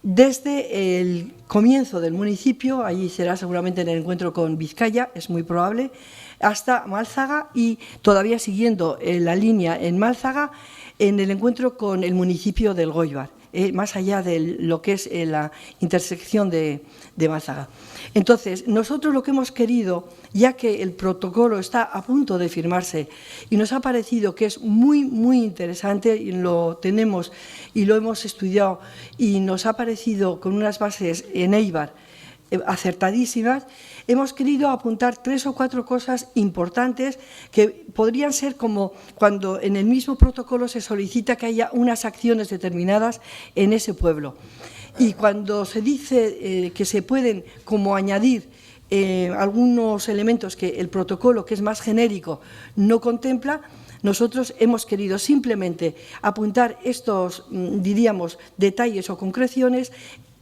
desde el comienzo del municipio, allí será seguramente en el encuentro con Vizcaya, es muy probable, hasta Málzaga y todavía siguiendo la línea en Málzaga en el encuentro con el municipio del Goibar, más allá de lo que es la intersección de Málzaga. Entonces, nosotros lo que hemos querido, ya que el protocolo está a punto de firmarse y nos ha parecido que es muy interesante, y lo tenemos y lo hemos estudiado y nos ha parecido con unas bases en Éibar acertadísimas, hemos querido apuntar 3 o 4 cosas importantes que podrían ser como cuando en el mismo protocolo se solicita que haya unas acciones determinadas en ese pueblo. Y cuando se dice que se pueden como añadir algunos elementos que el protocolo, que es más genérico, no contempla, nosotros hemos querido simplemente apuntar estos, diríamos, detalles o concreciones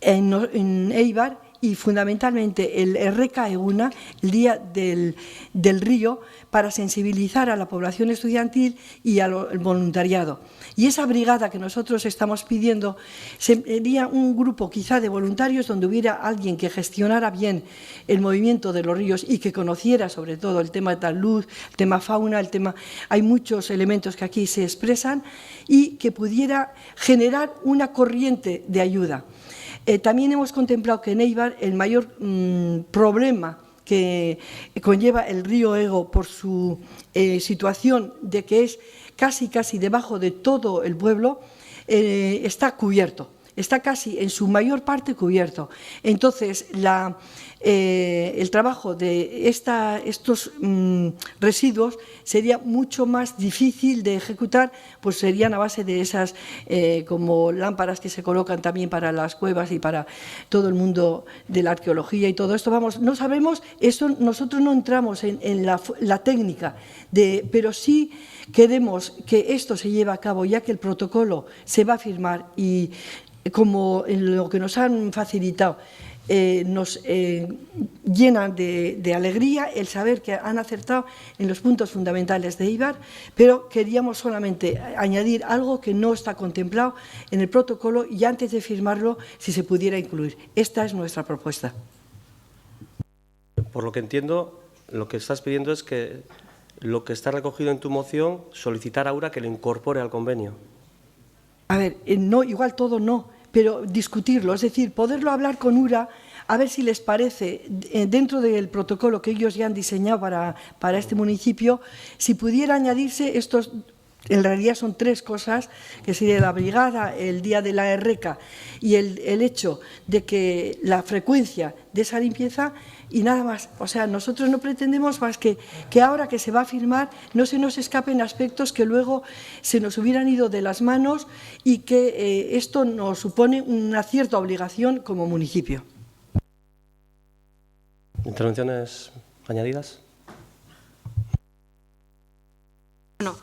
en Éibar y fundamentalmente el RK-Eguna, el Día del Río, para sensibilizar a la población estudiantil y al voluntariado. Y esa brigada que nosotros estamos pidiendo sería un grupo quizá de voluntarios donde hubiera alguien que gestionara bien el movimiento de los ríos y que conociera sobre todo el tema de talud, el tema fauna, el tema… Hay muchos elementos que aquí se expresan y que pudiera generar una corriente de ayuda. También hemos contemplado que en Éibar el mayor problema que conlleva el río Ego por su situación de que es casi debajo de todo el pueblo, está cubierto, está casi en su mayor parte cubierto. Entonces, el trabajo de estos residuos sería mucho más difícil de ejecutar, pues serían a base de esas como lámparas que se colocan también para las cuevas y para todo el mundo de la arqueología y todo esto. Vamos, no sabemos, eso nosotros no entramos en la técnica, pero sí queremos que esto se lleve a cabo, ya que el protocolo se va a firmar y como en lo que nos han facilitado, nos llena de alegría el saber que han acertado en los puntos fundamentales de Éibar, pero queríamos solamente añadir algo que no está contemplado en el protocolo y antes de firmarlo, si se pudiera incluir. Esta es nuestra propuesta. Por lo que entiendo, lo que estás pidiendo es que lo que está recogido en tu moción, solicitar a URA que lo incorpore al convenio. A ver, no, igual todo no, pero discutirlo, es decir, poderlo hablar con URA, a ver si les parece, dentro del protocolo que ellos ya han diseñado para este municipio, si pudiera añadirse estos, en realidad son 3 cosas, que sería la brigada, el día de la RK y el hecho de que la frecuencia de esa limpieza y nada más. O sea, nosotros no pretendemos más que ahora que se va a firmar no se nos escapen aspectos que luego se nos hubieran ido de las manos y que esto nos supone una cierta obligación como municipio. ¿Intervenciones añadidas? Bueno,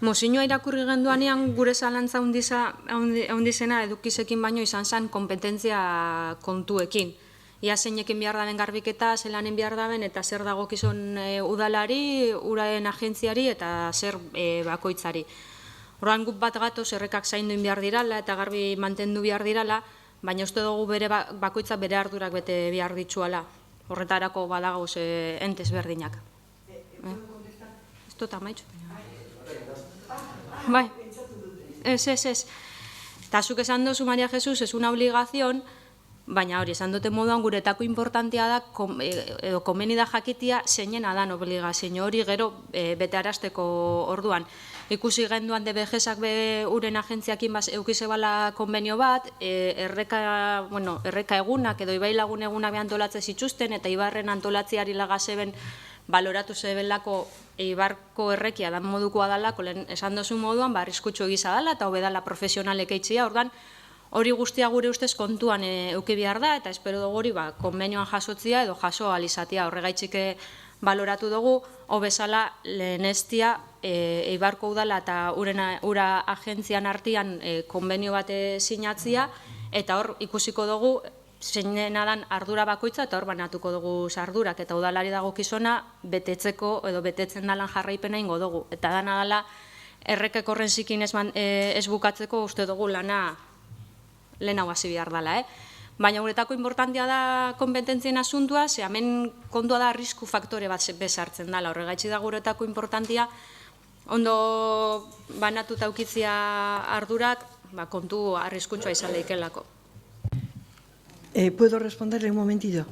mozioa irakurri genduanean gure zalantza handizena edukizekin baino izan zen kompetentzia kontuekin. ia zeinekin behar daben garbiketa, zelanen behar daben, eta zer dagokizun udalari, uraen agentziari eta zer bakoitzari. Horren guk bat gatoz errekak zainduin behar dirala eta garbi mantendu behar dirala, baina uste dugu bakoitzak bere ardurak bete behar ditzuala. Horretarako badagauz entes berdinak. Ez dut amaitzu. Bai, ez. Eta zuk esan dozu, Maria Jesus, ez una obligación, baina hori, esan dute moduan guretako importantea da, edo komeni da jakitia, zeinen adan obligazio hori gero bete arazteko orduan. Ikusi genduan DBG-sak uren agentziakin eukizebala konbenio bat, erreka egunak edo ibai lagun egunak antolatzen zituzten, eta ibarren antolatziari lagazeben baloratu zebelako Eibarko errekia dan modukoa dalako, esan dozu moduan, arriskutsu egisa dela eta hobedala profesionalek eitzia, ordan hori guztia gure ustez kontuan euki behar da, eta espero dugu hori konbenioan jasotzia edo jaso alizatia horregaitzik baloratu dugu, hobezala lehenestia Eibarko udala eta ura agentzian artean konbenio bat sinatzia, eta hor ikusiko dugu zeinen adan ardura bakoitza eta hor banatuko dugu sardurak eta udalari dago kizona betetzeko edo betetzen dalan jarraipena ingo dugu. Eta dana dala errekek horren zikin ez bukatzeko uste dugu lana lehenago hasi behar dela. Baina guretako importantia da konpetentzien asuntua, ze hemen kontua da arrisku faktore bat bezartzen dela. Horregaitzi da guretako importantia ondo banatuta ukitzia ardurak kontu arriskuntzoa izan daikelako. ¿Puedo responderle un momentito?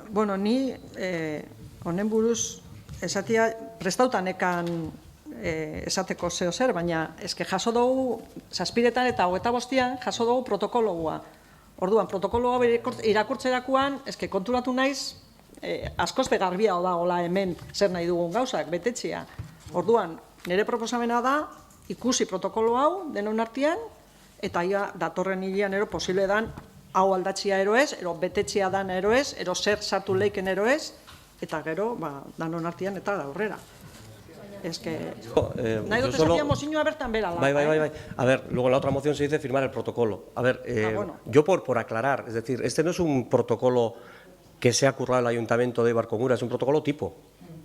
Bueno, ni honen buruz esatia prestautan ekan esateko zeo zer, baina eske jaso dugu, zazpiretan eta 25an jaso dugu protokoloa. Orduan, protokoloa irakurtzerakoan, eske konturatu naiz, askoz begarbia dagoela hemen zer nahi dugun gauzak, betetxia. Orduan, nire proposamena da, ikusi protokolo hau denon artean, eta datorren hilean ero posible dan hau aldatzia ero ez, ero betetxia dan ero ez, ero zer sartu leiken ero ez, eta gero danon artean eta da horrera. Es que nahi dut esatia mozinua bertan berala. Bai. A ver, luego en la otra moción se dice firmar el protocolo. A ver, yo por aclarar, es decir, este no es un protocolo que se ha currado el Ayuntamiento de Eibar con Ura, es un protocolo tipo,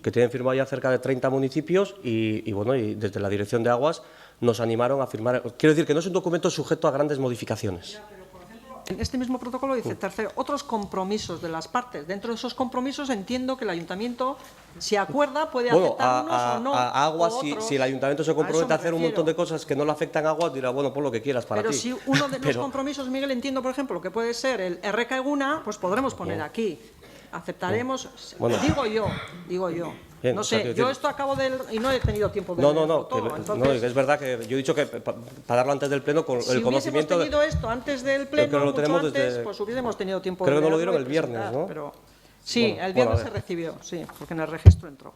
que tienen firmado ya cerca de 30 municipios y bueno, y desde la Dirección de Aguas nos animaron a firmar. Quiero decir que no es un documento sujeto a grandes modificaciones. En este mismo protocolo dice, tercero, otros compromisos de las partes. Dentro de esos compromisos entiendo que el Ayuntamiento, si acuerda, puede aceptar unos o no. A Aguas, si el Ayuntamiento se compromete a hacer un montón de cosas que no le afectan a Aguas, dirá, bueno, pon lo que quieras para ti. Pero si uno de los compromisos, Miguel, entiendo, por ejemplo, que puede ser el RK Eguna, pues podremos poner aquí. Aceptaremos, bueno, digo yo. Bien, no sé, yo esto acabo de... y no he tenido tiempo de... No, es verdad que yo he dicho que para darlo antes del Pleno con el conocimiento... Si hubiésemos tenido esto antes del Pleno, mucho antes, pues hubiésemos tenido tiempo de... Creo que no lo dieron el viernes, ¿no? Pero, sí, el viernes se recibió, sí, porque en el registro entró.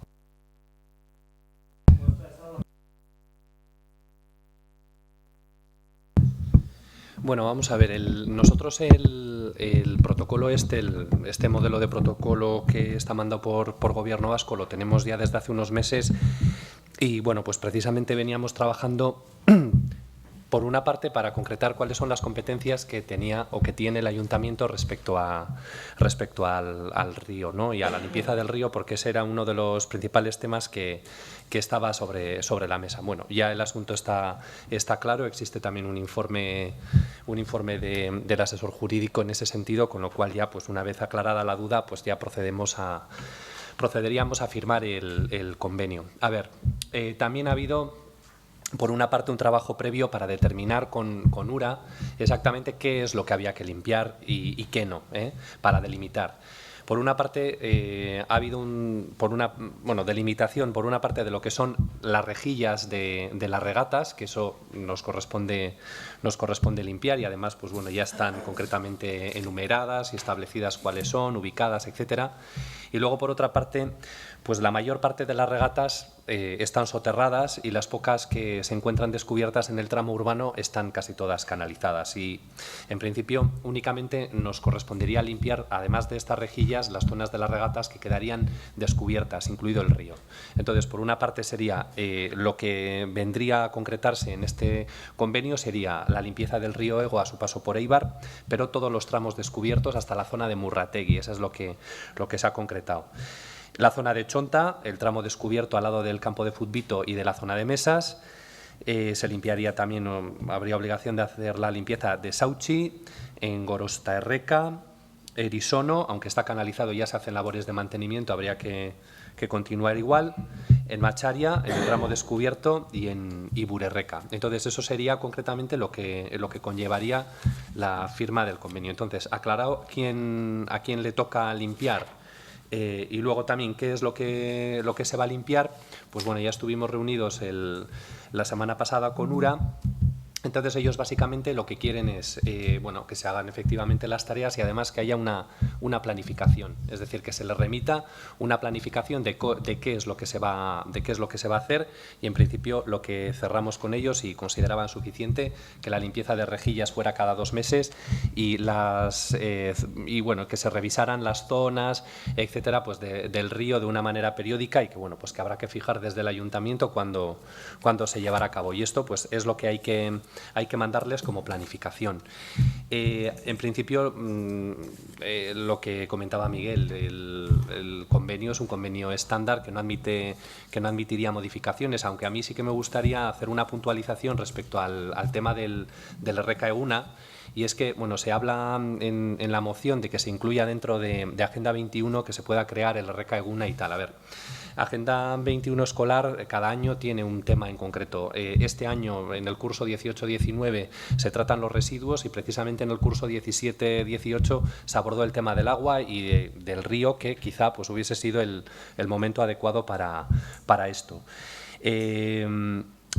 Bueno, vamos a ver, nosotros el protocolo este modelo de protocolo que está mandado por Gobierno vasco lo tenemos ya desde hace unos meses y bueno, pues precisamente veníamos trabajando por una parte para concretar cuáles son las competencias que tenía o que tiene el Ayuntamiento respecto al río, ¿no? Y a la limpieza del río, porque ese era uno de los principales temas que estaba sobre la mesa. Bueno, ya el asunto está claro, existe también un informe del asesor jurídico en ese sentido, con lo cual ya, pues una vez aclarada la duda, pues ya procederíamos a firmar el convenio. A ver, también ha habido, por una parte, un trabajo previo para determinar con URA exactamente qué es lo que había que limpiar y qué no, para delimitar. Por una parte, ha habido delimitación por una parte de lo que son las rejillas de las regatas, que eso nos corresponde limpiar y además, pues bueno, ya están concretamente enumeradas y establecidas cuáles son, ubicadas, etcétera. Y luego, por otra parte, pues la mayor parte de las regatas están soterradas y las pocas que se encuentran descubiertas en el tramo urbano están casi todas canalizadas. Y, en principio, únicamente nos correspondería limpiar, además de estas rejillas, las zonas de las regatas que quedarían descubiertas, incluido el río. Entonces, por una parte sería lo que vendría a concretarse en este convenio sería la limpieza del río Ego a su paso por Eibar, pero todos los tramos descubiertos hasta la zona de Murrategui. Eso es lo que se ha concretado. La zona de Chonta, el tramo descubierto al lado del campo de Futbito y de la zona de Mesas. Se limpiaría también, habría obligación de hacer la limpieza de Sauchi, en Gorostaerreka, Erisono, aunque está canalizado y ya se hacen labores de mantenimiento, habría que continuar igual, en Macharia, en el tramo descubierto y en Iburerreka. Entonces, eso sería concretamente lo que conllevaría la firma del convenio. Entonces, aclarado a quién le toca limpiar. Y luego también, ¿qué es lo que se va a limpiar? Pues bueno, ya estuvimos reunidos la semana pasada con URA. Entonces, ellos básicamente lo que quieren es bueno, que se hagan efectivamente las tareas y además que haya una planificación. Es decir, que se les remita una planificación de qué es lo que se va a hacer y, en principio, lo que cerramos con ellos y consideraban suficiente que la limpieza de rejillas fuera cada 2 meses y bueno, que se revisaran las zonas, etcétera, pues del río de una manera periódica y que bueno, pues que habrá que fijar desde el ayuntamiento cuando se llevará a cabo. Y esto pues es lo que hay que mandarles como planificación. En principio, lo que comentaba Miguel, el convenio es un convenio estándar que no admitiría modificaciones, aunque a mí sí que me gustaría hacer una puntualización respecto al tema del RK-EUNA. Y es que, bueno, se habla en la moción de que se incluya dentro de Agenda 21 que se pueda crear el RK-EUNA y tal. A ver, Agenda 21 escolar cada año tiene un tema en concreto. Este año, en el curso 18-19, se tratan los residuos y precisamente en el curso 17-18 se abordó el tema del agua y del río, que quizá pues, hubiese sido el momento adecuado para esto.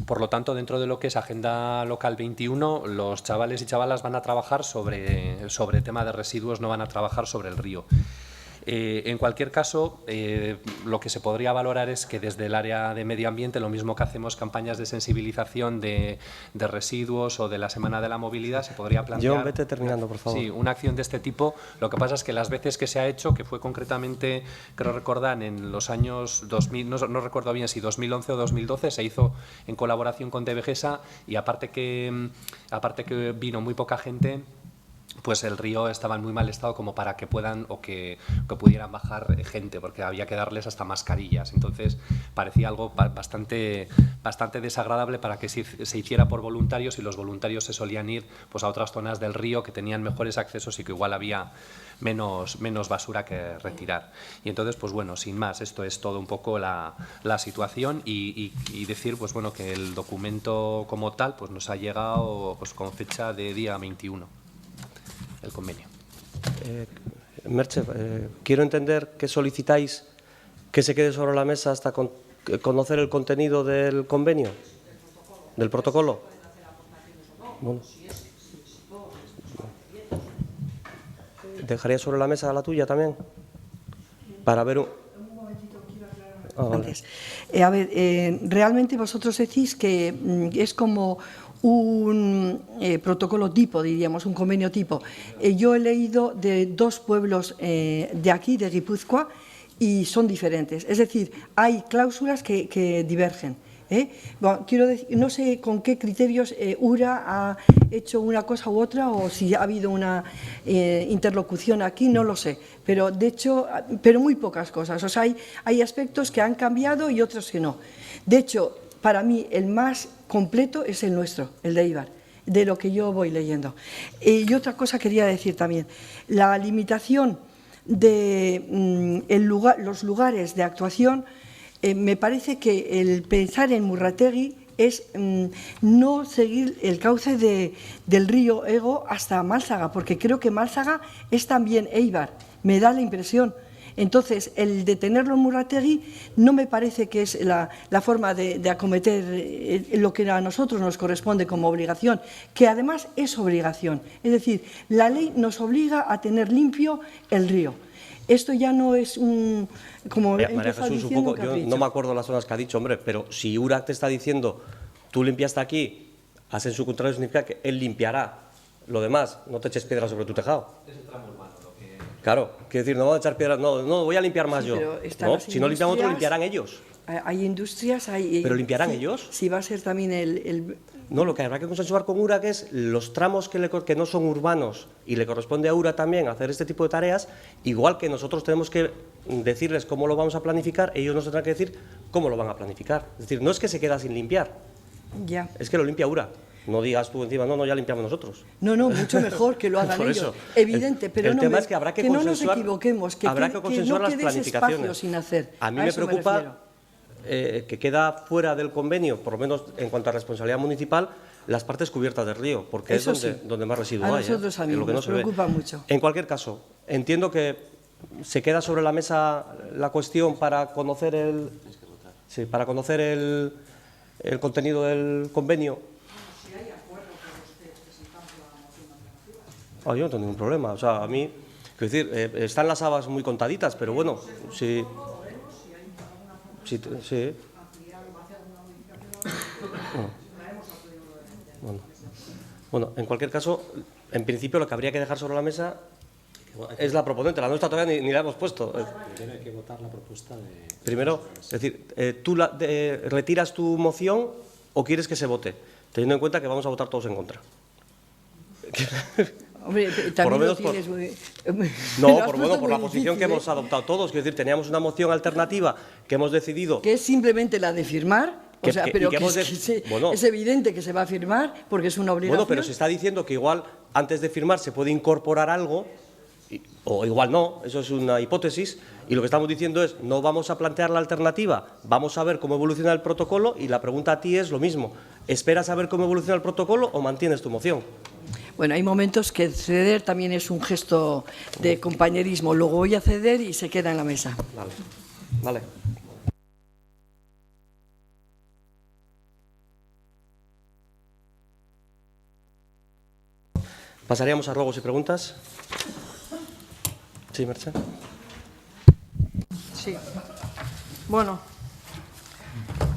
Por lo tanto, dentro de lo que es Agenda Local 21, los chavales y chavalas van a trabajar sobre el tema de residuos, no van a trabajar sobre el río. En cualquier caso, lo que se podría valorar es que desde el área de medio ambiente, lo mismo que hacemos campañas de sensibilización de residuos o de la Semana de la Movilidad, se podría plantear… John, vete terminando, por favor. Sí, una acción de este tipo. Lo que pasa es que las veces que se ha hecho, que fue concretamente, creo recordar, en los años 2000, no recuerdo bien si 2011 o 2012, se hizo en colaboración con Devegesa y aparte que vino muy poca gente, pues el río estaba en muy mal estado como para que puedan o que pudieran bajar gente, porque había que darles hasta mascarillas. Entonces parecía algo bastante desagradable para que se hiciera por voluntarios y los voluntarios se solían ir pues a otras zonas del río que tenían mejores accesos y que igual había menos basura que retirar. Y entonces, pues bueno, sin más, esto es todo un poco la situación y decir, pues bueno, que el documento como tal pues nos ha llegado pues con fecha de día 21. El convenio. Merche, quiero entender que solicitáis que se quede sobre la mesa hasta conocer el contenido del convenio, del protocolo. Bueno. ¿Dejaría sobre la mesa la tuya también? Para ver un… Antes. A ver, realmente vosotros decís que es como un protocolo tipo, diríamos, un convenio tipo. Yo he leído de 2 pueblos de aquí, de Guipúzcoa, y son diferentes. Es decir, hay cláusulas que divergen. Bueno, quiero decir, no sé con qué criterios URA ha hecho una cosa u otra o si ha habido una interlocución aquí, no lo sé, pero de hecho, pero muy pocas cosas. O sea, hay aspectos que han cambiado y otros que no. De hecho, para mí el más completo es el nuestro, el de Eibar, de lo que yo voy leyendo. Y otra cosa quería decir también, la limitación de los lugares de actuación, me parece que el pensar en Murrategui es no seguir el cauce del río Ego hasta Málzaga, porque creo que Málzaga es también Eibar, me da la impresión. Entonces, el detenerlo en Murrategui no me parece que es la forma de acometer lo que a nosotros nos corresponde como obligación, que además es obligación. Es decir, la ley nos obliga a tener limpio el río. Esto ya no es un... Como María Jesús, un poco, yo no me acuerdo las zonas que ha dicho, hombre, pero si URAC te está diciendo, tú limpiaste aquí, hacen su contrario, significa que él limpiará lo demás, no te eches piedras sobre tu tejado. Es el tramo urbano lo que... Claro, quiero decir, no voy a echar piedras, no voy a limpiar más yo. ¿No? Si no limpiamos otro, limpiarán ellos. Hay industrias, hay... ¿Pero limpiarán ellos? Sí, va a ser también No, lo que habrá que consensuar con URAC es los tramos que no son urbanos y le corresponde a URA también hacer este tipo de tareas, igual que nosotros tenemos que decirles cómo lo vamos a planificar, ellos nos tendrán que decir cómo lo van a planificar. Es decir, no es que se queda sin limpiar, es que lo limpia URA. No digas tú encima, no, ya limpiamos nosotros. No, mucho mejor que lo hagan ellos. Eso, evidente, pero el tema es que habrá que no nos equivoquemos, que consensuar no las planificaciones. Sin hacer. A mí me preocupa que queda fuera del convenio, por lo menos en cuanto a responsabilidad municipal, las partes cubiertas del río, porque eso es donde más residuos hay. A nosotros a mí nos preocupa mucho. En cualquier caso, entiendo que se queda sobre la mesa la cuestión para conocer el contenido del convenio. Si hay acuerdo con usted presentando la moción alternativa. Yo no tengo ningún problema. O sea, a mí, quiero decir, están las habas muy contaditas, pero bueno, sí. Bueno, en cualquier caso, en principio lo que habría que dejar sobre la mesa es la proponente. La nuestra todavía ni la hemos puesto. Primero hay que votar la propuesta de... Primero, es decir, ¿tú retiras tu moción o quieres que se vote? Teniendo en cuenta que vamos a votar todos en contra. Hombre, también lo tienes muy... No, por la posición que hemos adoptado todos. Quiero decir, teníamos una moción alternativa que hemos decidido... Que es simplemente la de firmar, pero es evidente que se va a firmar porque es una obligación. Bueno, pero se está diciendo que igual antes de firmar se puede incorporar algo, o igual no, eso es una hipótesis, y lo que estamos diciendo es, no vamos a plantear la alternativa, vamos a ver cómo evoluciona el protocolo, y la pregunta a ti es lo mismo, ¿esperas a ver cómo evoluciona el protocolo o mantienes tu moción? Bueno, hay momentos que ceder también es un gesto de compañerismo. Luego voy a ceder y se queda en la mesa. Vale. Pasaríamos a ruegos y preguntas. Sí, Merche. Sí. Bueno,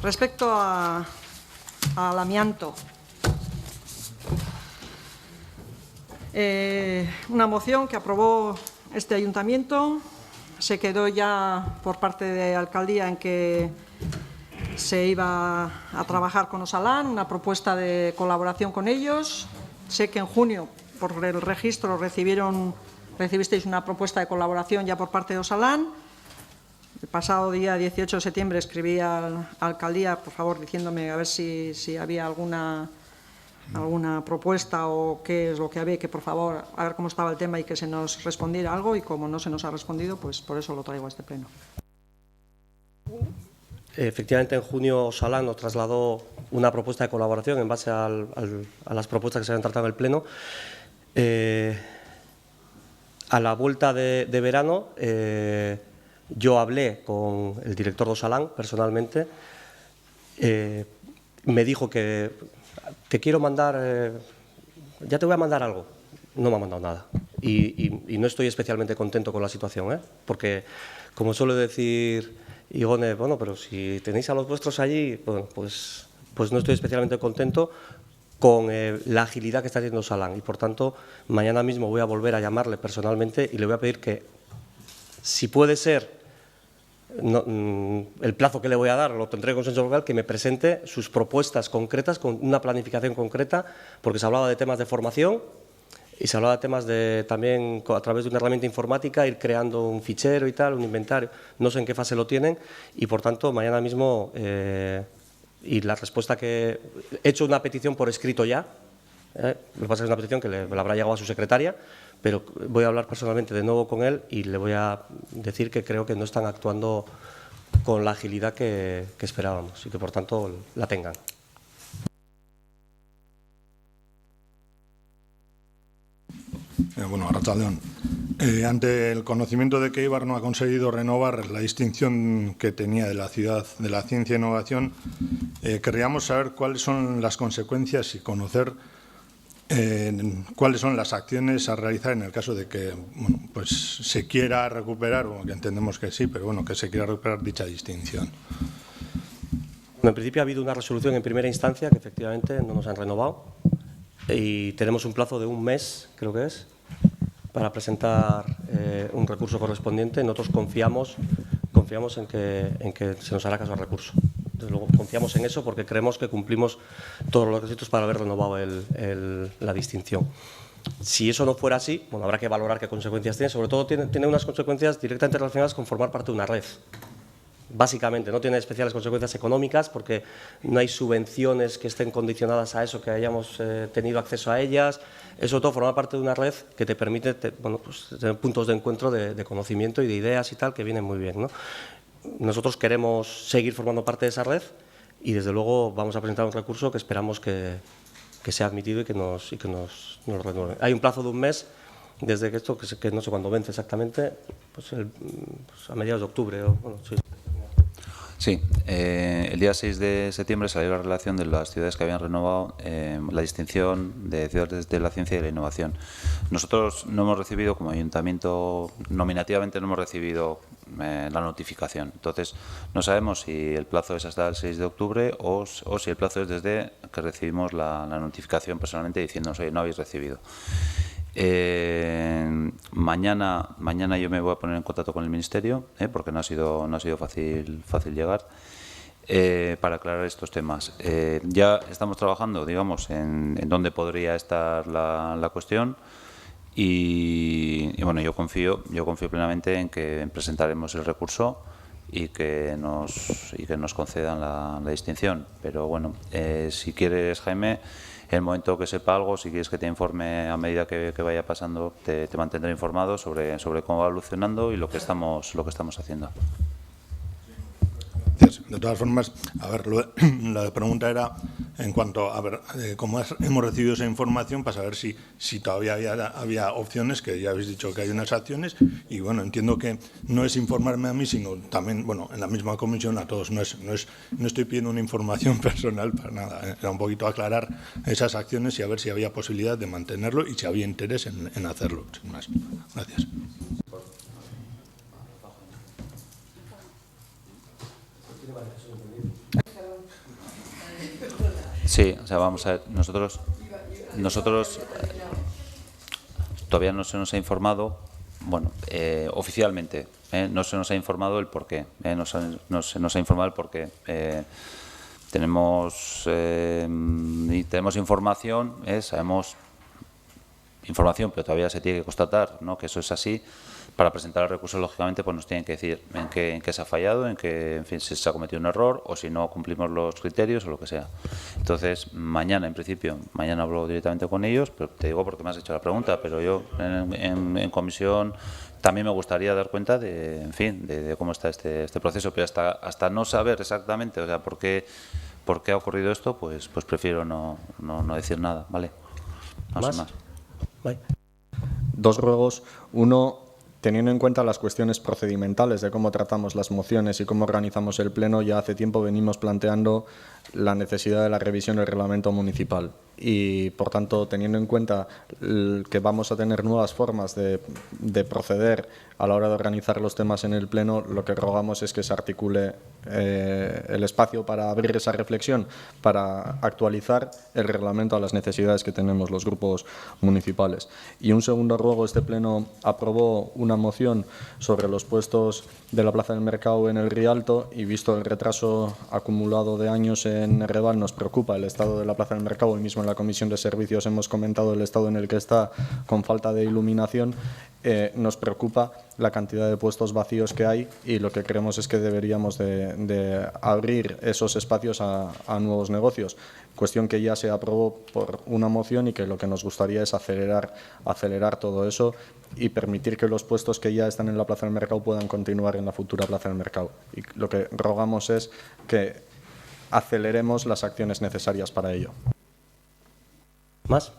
respecto al amianto. Una moción que aprobó este ayuntamiento, se quedó ya por parte de la alcaldía en que se iba a trabajar con Osalan, una propuesta de colaboración con ellos. Sé que en junio, por el registro, recibisteis una propuesta de colaboración ya por parte de Osalan. El pasado día 18 de septiembre escribí a la alcaldía, por favor, diciéndome a ver si había alguna propuesta o qué es lo que había, que por favor, a ver cómo estaba el tema y que se nos respondiera algo, y como no se nos ha respondido, pues por eso lo traigo a este pleno. Efectivamente, en junio Osalan nos trasladó una propuesta de colaboración en base a las propuestas que se habían tratado en el pleno. A la vuelta de verano, yo hablé con el director de Osalan personalmente, me dijo que te quiero mandar, ya te voy a mandar algo. No me ha mandado nada y no estoy especialmente contento con la situación, porque, como suele decir Igone, bueno, pero si tenéis a los vuestros allí, bueno, pues no estoy especialmente contento con la agilidad que está teniendo Osalan, y por tanto mañana mismo voy a volver a llamarle personalmente y le voy a pedir que, si puede ser, el plazo que le voy a dar lo tendré consenso local, que me presente sus propuestas concretas con una planificación concreta, porque se hablaba de temas de formación y se hablaba de temas de también a través de una herramienta informática ir creando un fichero y tal, un inventario. No sé en qué fase lo tienen y por tanto mañana mismo y la respuesta que he hecho una petición por escrito ya. Lo que pasa es que es una petición que le habrá llegado a su secretaria, pero voy a hablar personalmente de nuevo con él y le voy a decir que creo que no están actuando con la agilidad que esperábamos y que por tanto la tengan. Bueno, Arratsaldeon. Ante el conocimiento de que Eibar no ha conseguido renovar la distinción que tenía de la ciudad de la ciencia e innovación, querríamos saber cuáles son las consecuencias y conocer ¿Cuáles son las acciones a realizar en el caso de que pues se quiera recuperar, o que entendemos que sí, pero bueno, que se quiera recuperar dicha distinción? En principio ha habido una resolución en primera instancia que efectivamente no nos han renovado y tenemos un plazo de un mes, creo que es, para presentar un recurso correspondiente. Nosotros confiamos en que se nos hará caso al recurso. Desde luego, confiamos en eso porque creemos que cumplimos todos los requisitos para haber renovado la distinción. Si eso no fuera así, bueno, habrá que valorar qué consecuencias tiene. Sobre todo tiene unas consecuencias directamente relacionadas con formar parte de una red. Básicamente, no tiene especiales consecuencias económicas porque no hay subvenciones que estén condicionadas a eso, que hayamos tenido acceso a ellas. Es sobre todo formar parte de una red que te permite pues, tener puntos de encuentro de conocimiento y de ideas y tal, que vienen muy bien, ¿no? Nosotros queremos seguir formando parte de esa red y, desde luego, vamos a presentar un recurso que esperamos que sea admitido y que nos renueven. Hay un plazo de un mes desde que esto, que no sé cuándo vence exactamente, pues a mediados de octubre. Sí. Sí, el día 6 de septiembre salió la relación de las ciudades que habían renovado la distinción de ciudades de la ciencia y la innovación. Nosotros no hemos recibido, como ayuntamiento, nominativamente no hemos recibido la notificación. Entonces, no sabemos si el plazo es hasta el 6 de octubre o si el plazo es desde que recibimos la notificación personalmente diciéndonos, oye, no habéis recibido. Mañana yo me voy a poner en contacto con el Ministerio, porque no ha sido fácil llegar, para aclarar estos temas. Ya estamos trabajando, digamos, en dónde podría estar la cuestión y bueno, yo confío plenamente en que presentaremos el recurso y que nos concedan la distinción. Pero bueno, si quieres, Jaime, en el momento que sepa algo, si quieres que te informe a medida que vaya pasando, te mantendré informado sobre cómo va evolucionando y lo que estamos haciendo. De todas formas, a ver, la pregunta era en cuanto a ver cómo hemos recibido esa información para saber si todavía había opciones, que ya habéis dicho que hay unas acciones, y bueno, entiendo que no es informarme a mí, sino también, bueno, en la misma comisión a todos. No estoy pidiendo una información personal para nada, era un poquito aclarar esas acciones y a ver si había posibilidad de mantenerlo y si había interés en hacerlo, sin más. Gracias. Sí, o sea, vamos a ver, nosotros todavía no se nos ha informado, bueno, oficialmente, no se nos ha informado el porqué, no se nos ha informado el porqué. Tenemos información, sabemos información, pero todavía se tiene que constatar, ¿no?, que eso es así. Para presentar el recurso, lógicamente, pues nos tienen que decir en qué se ha fallado, en que, en fin, si se ha cometido un error o si no cumplimos los criterios o lo que sea. Entonces, mañana, en principio, mañana hablo directamente con ellos, pero te digo porque me has hecho la pregunta, pero yo en comisión también me gustaría dar cuenta de, en fin, de cómo está este proceso, pero hasta no saber exactamente, o sea, por qué ha ocurrido esto, pues prefiero no decir nada, ¿vale? Más. Bye. Dos ruegos. Uno, teniendo en cuenta las cuestiones procedimentales de cómo tratamos las mociones y cómo organizamos el Pleno, ya hace tiempo venimos planteando la necesidad de la revisión del reglamento municipal. Y, por tanto, teniendo en cuenta que vamos a tener nuevas formas de proceder a la hora de organizar los temas en el Pleno, lo que rogamos es que se articule el espacio para abrir esa reflexión, para actualizar el reglamento a las necesidades que tenemos los grupos municipales. Y un segundo ruego, este Pleno aprobó una moción sobre los puestos de la Plaza del Mercado en el Rialto y, visto el retraso acumulado de años en Erreval, nos preocupa el estado de la Plaza del Mercado. Hoy mismo en la Comisión de Servicios hemos comentado el estado en el que está, con falta de iluminación. Nos preocupa la cantidad de puestos vacíos que hay y lo que creemos es que deberíamos de abrir esos espacios a nuevos negocios, cuestión que ya se aprobó por una moción y que lo que nos gustaría es acelerar todo eso y permitir que los puestos que ya están en la Plaza del Mercado puedan continuar en la futura Plaza del Mercado. Y lo que rogamos es que aceleremos las acciones necesarias para ello. ¿Más?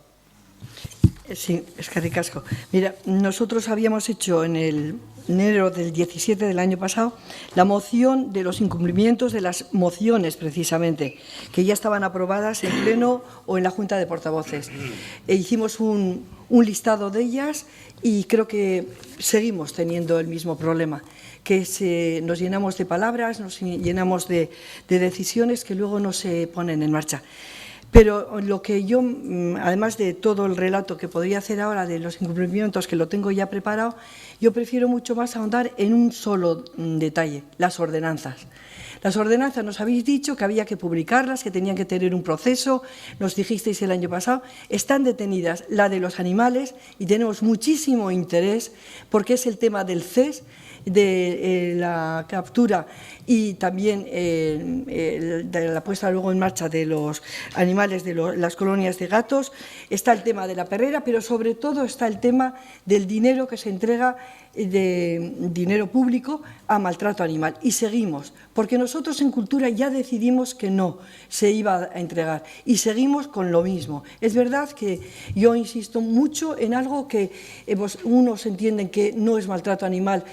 Sí, es que ricasco. Mira, nosotros habíamos hecho en enero del 17 del año pasado, la moción de los incumplimientos de las mociones, precisamente, que ya estaban aprobadas en pleno o en la Junta de Portavoces. Hicimos un listado de ellas y creo que seguimos teniendo el mismo problema, que nos llenamos de palabras, nos llenamos de decisiones que luego no se ponen en marcha. Pero lo que yo, además de todo el relato que podría hacer ahora de los incumplimientos, que lo tengo ya preparado, yo prefiero mucho más ahondar en un solo detalle, las ordenanzas. Las ordenanzas nos habéis dicho que había que publicarlas, que tenían que tener un proceso, nos dijisteis el año pasado, están detenidas la de los animales y tenemos muchísimo interés porque es el tema del CES, de la captura y también de la puesta luego en marcha de los animales de las colonias de gatos, está el tema de la perrera, pero sobre todo está el tema del dinero que se entrega, de dinero público a maltrato animal. Y seguimos, porque nosotros en Cultura ya decidimos que no se iba a entregar y seguimos con lo mismo. Es verdad que yo insisto mucho en algo que unos entienden que no es maltrato animal,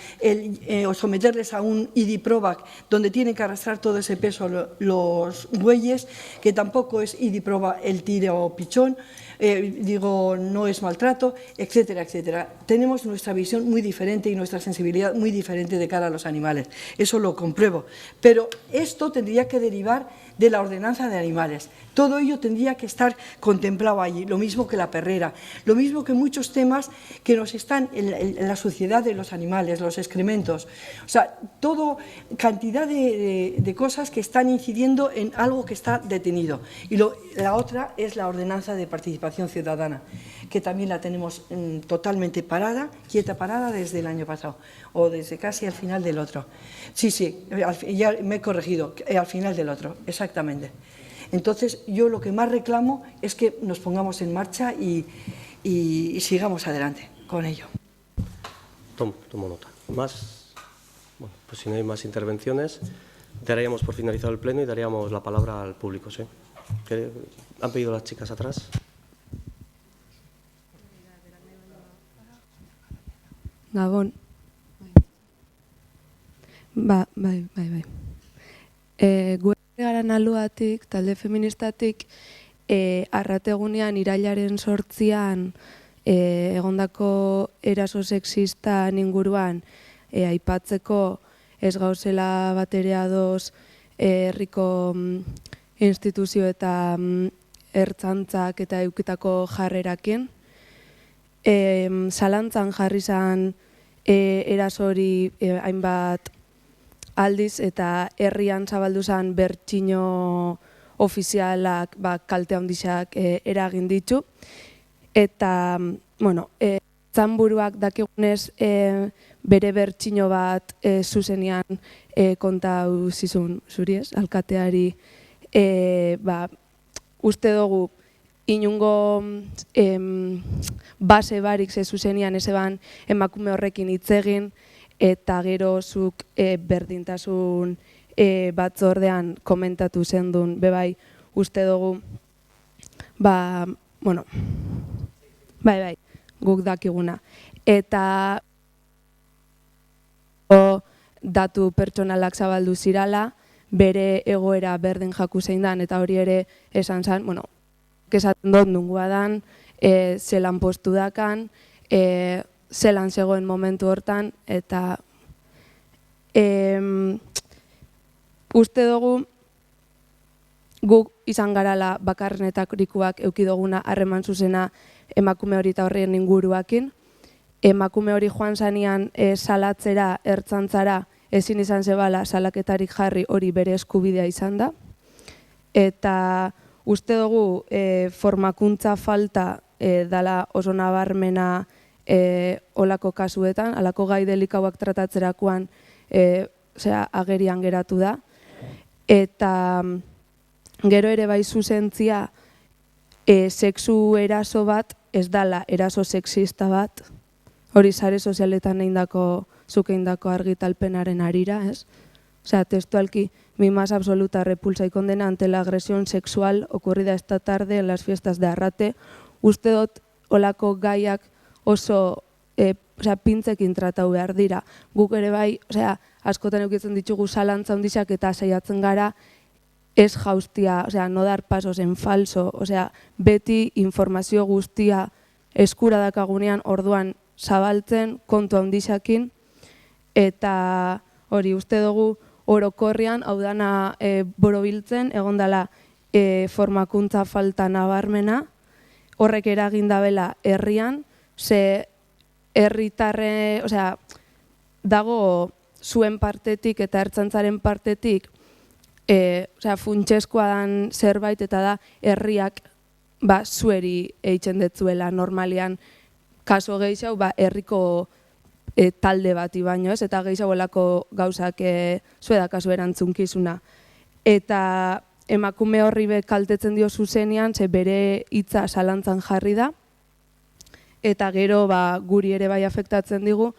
o someterles a un IDIPROVAC donde tienen que arrastrar todo ese peso los bueyes, que tampoco es IDIPROVA el tiro pichón, no es maltrato, etcétera, etcétera. Tenemos nuestra visión muy diferente y nuestra sensibilidad muy diferente de cara a los animales. Eso lo compruebo. Pero esto tendría que derivar de la ordenanza de animales. Todo ello tendría que estar contemplado allí, lo mismo que la perrera, lo mismo que muchos temas que nos están en la suciedad de los animales, los excrementos. O sea, cantidad de cosas que están incidiendo en algo que está detenido. Y la otra es la ordenanza de participación ciudadana, que también la tenemos totalmente quieta parada desde el año pasado, o desde casi al final del otro. Sí, ya me he corregido, al final del otro, exactamente. Entonces, yo lo que más reclamo es que nos pongamos en marcha y sigamos adelante con ello. Tomo nota. Más, bueno, pues si no hay más intervenciones, daríamos por finalizado el pleno y daríamos la palabra al público. ¿Sí? ¿Han pedido las chicas atrás? Gabon. Bai. Gure garan aluatik, talde feministatik, arrategunean irailaren 8an egondako eraso sexistan inguruan aipatzeko ez gauzela batere ados herriko instituzio eta ertzantzak eta eukitako jarrerakin. Zalantzan jarri zan erasori hainbat aldiz eta herrian zabaldu zen bertsino ofizialak kalte handixak eragin ditu. Eta, zanburuak dakigunez bere bertsino bat zuzenean kontatu zizun zuri ez, alkateari uste dugu inungo base barik ze zuzenean ezeban emakume horrekin hitz egin eta gero zuk berdintasun batzordean komentatu zendun bebai uste dugu bai, guk dakiguna. Eta datu pertsonalak zabaldu zirala, bere egoera berdin jaku zein dan, eta hori ere esan zen, esaten dut nungua dan, zelan postu dakan, zelan zegoen momentu hortan, eta uste dugu guk izan garala bakarrenetarikoak eukidoguna harreman zuzena emakume hori eta horrien inguruakin. Emakume hori joan zanean salatzera, ertzantzara, ezin izan zebala salaketarik jarri hori bere eskubidea izan da. Eta uste dugu formakuntza falta dala oso nabarmena olako kasuetan, alako gai delikauak tratatzerakoan agerian geratu da. Eta gero ere bai zuzentzia sexu eraso bat ez dala eraso sexista bat, hori sare sozialetan zuk eindako argitalpenaren arira, ez? Osea, testualki, mi más absoluta repulsa y condena ante la agresión sexual ocurrida esta tarde en las fiestas de Arrate. Uste dut olako gaiak oso pintzekin tratau behar dira. Guk ere bai, askotan eukitzen ditugu zalantza handixak eta saiatzen gara ez jaustia, no dar pasos en falso, beti informazio guztia eskura dakagunean orduan zabaltzen kontu handixakin, eta hori uste dugu orokorrian hau dana borobiltzen, egon dela formakuntza falta nabarmena, horrek eragin dabela herrian, ze herritarre, dago zuen partetik eta ertzaintzaren partetik funtsezkoa dan zerbait eta da herriak zueri eitzen detzuela normalian kaso gehiago herriko talde bati baino ez, eta gehiagoelako gauzak zueda kasu erantzunkizuna. Eta emakume horri kaltetzen dio zuzenean, ze bere hitza zalantzan jarri da, eta gero guri ere bai afektatzen digu,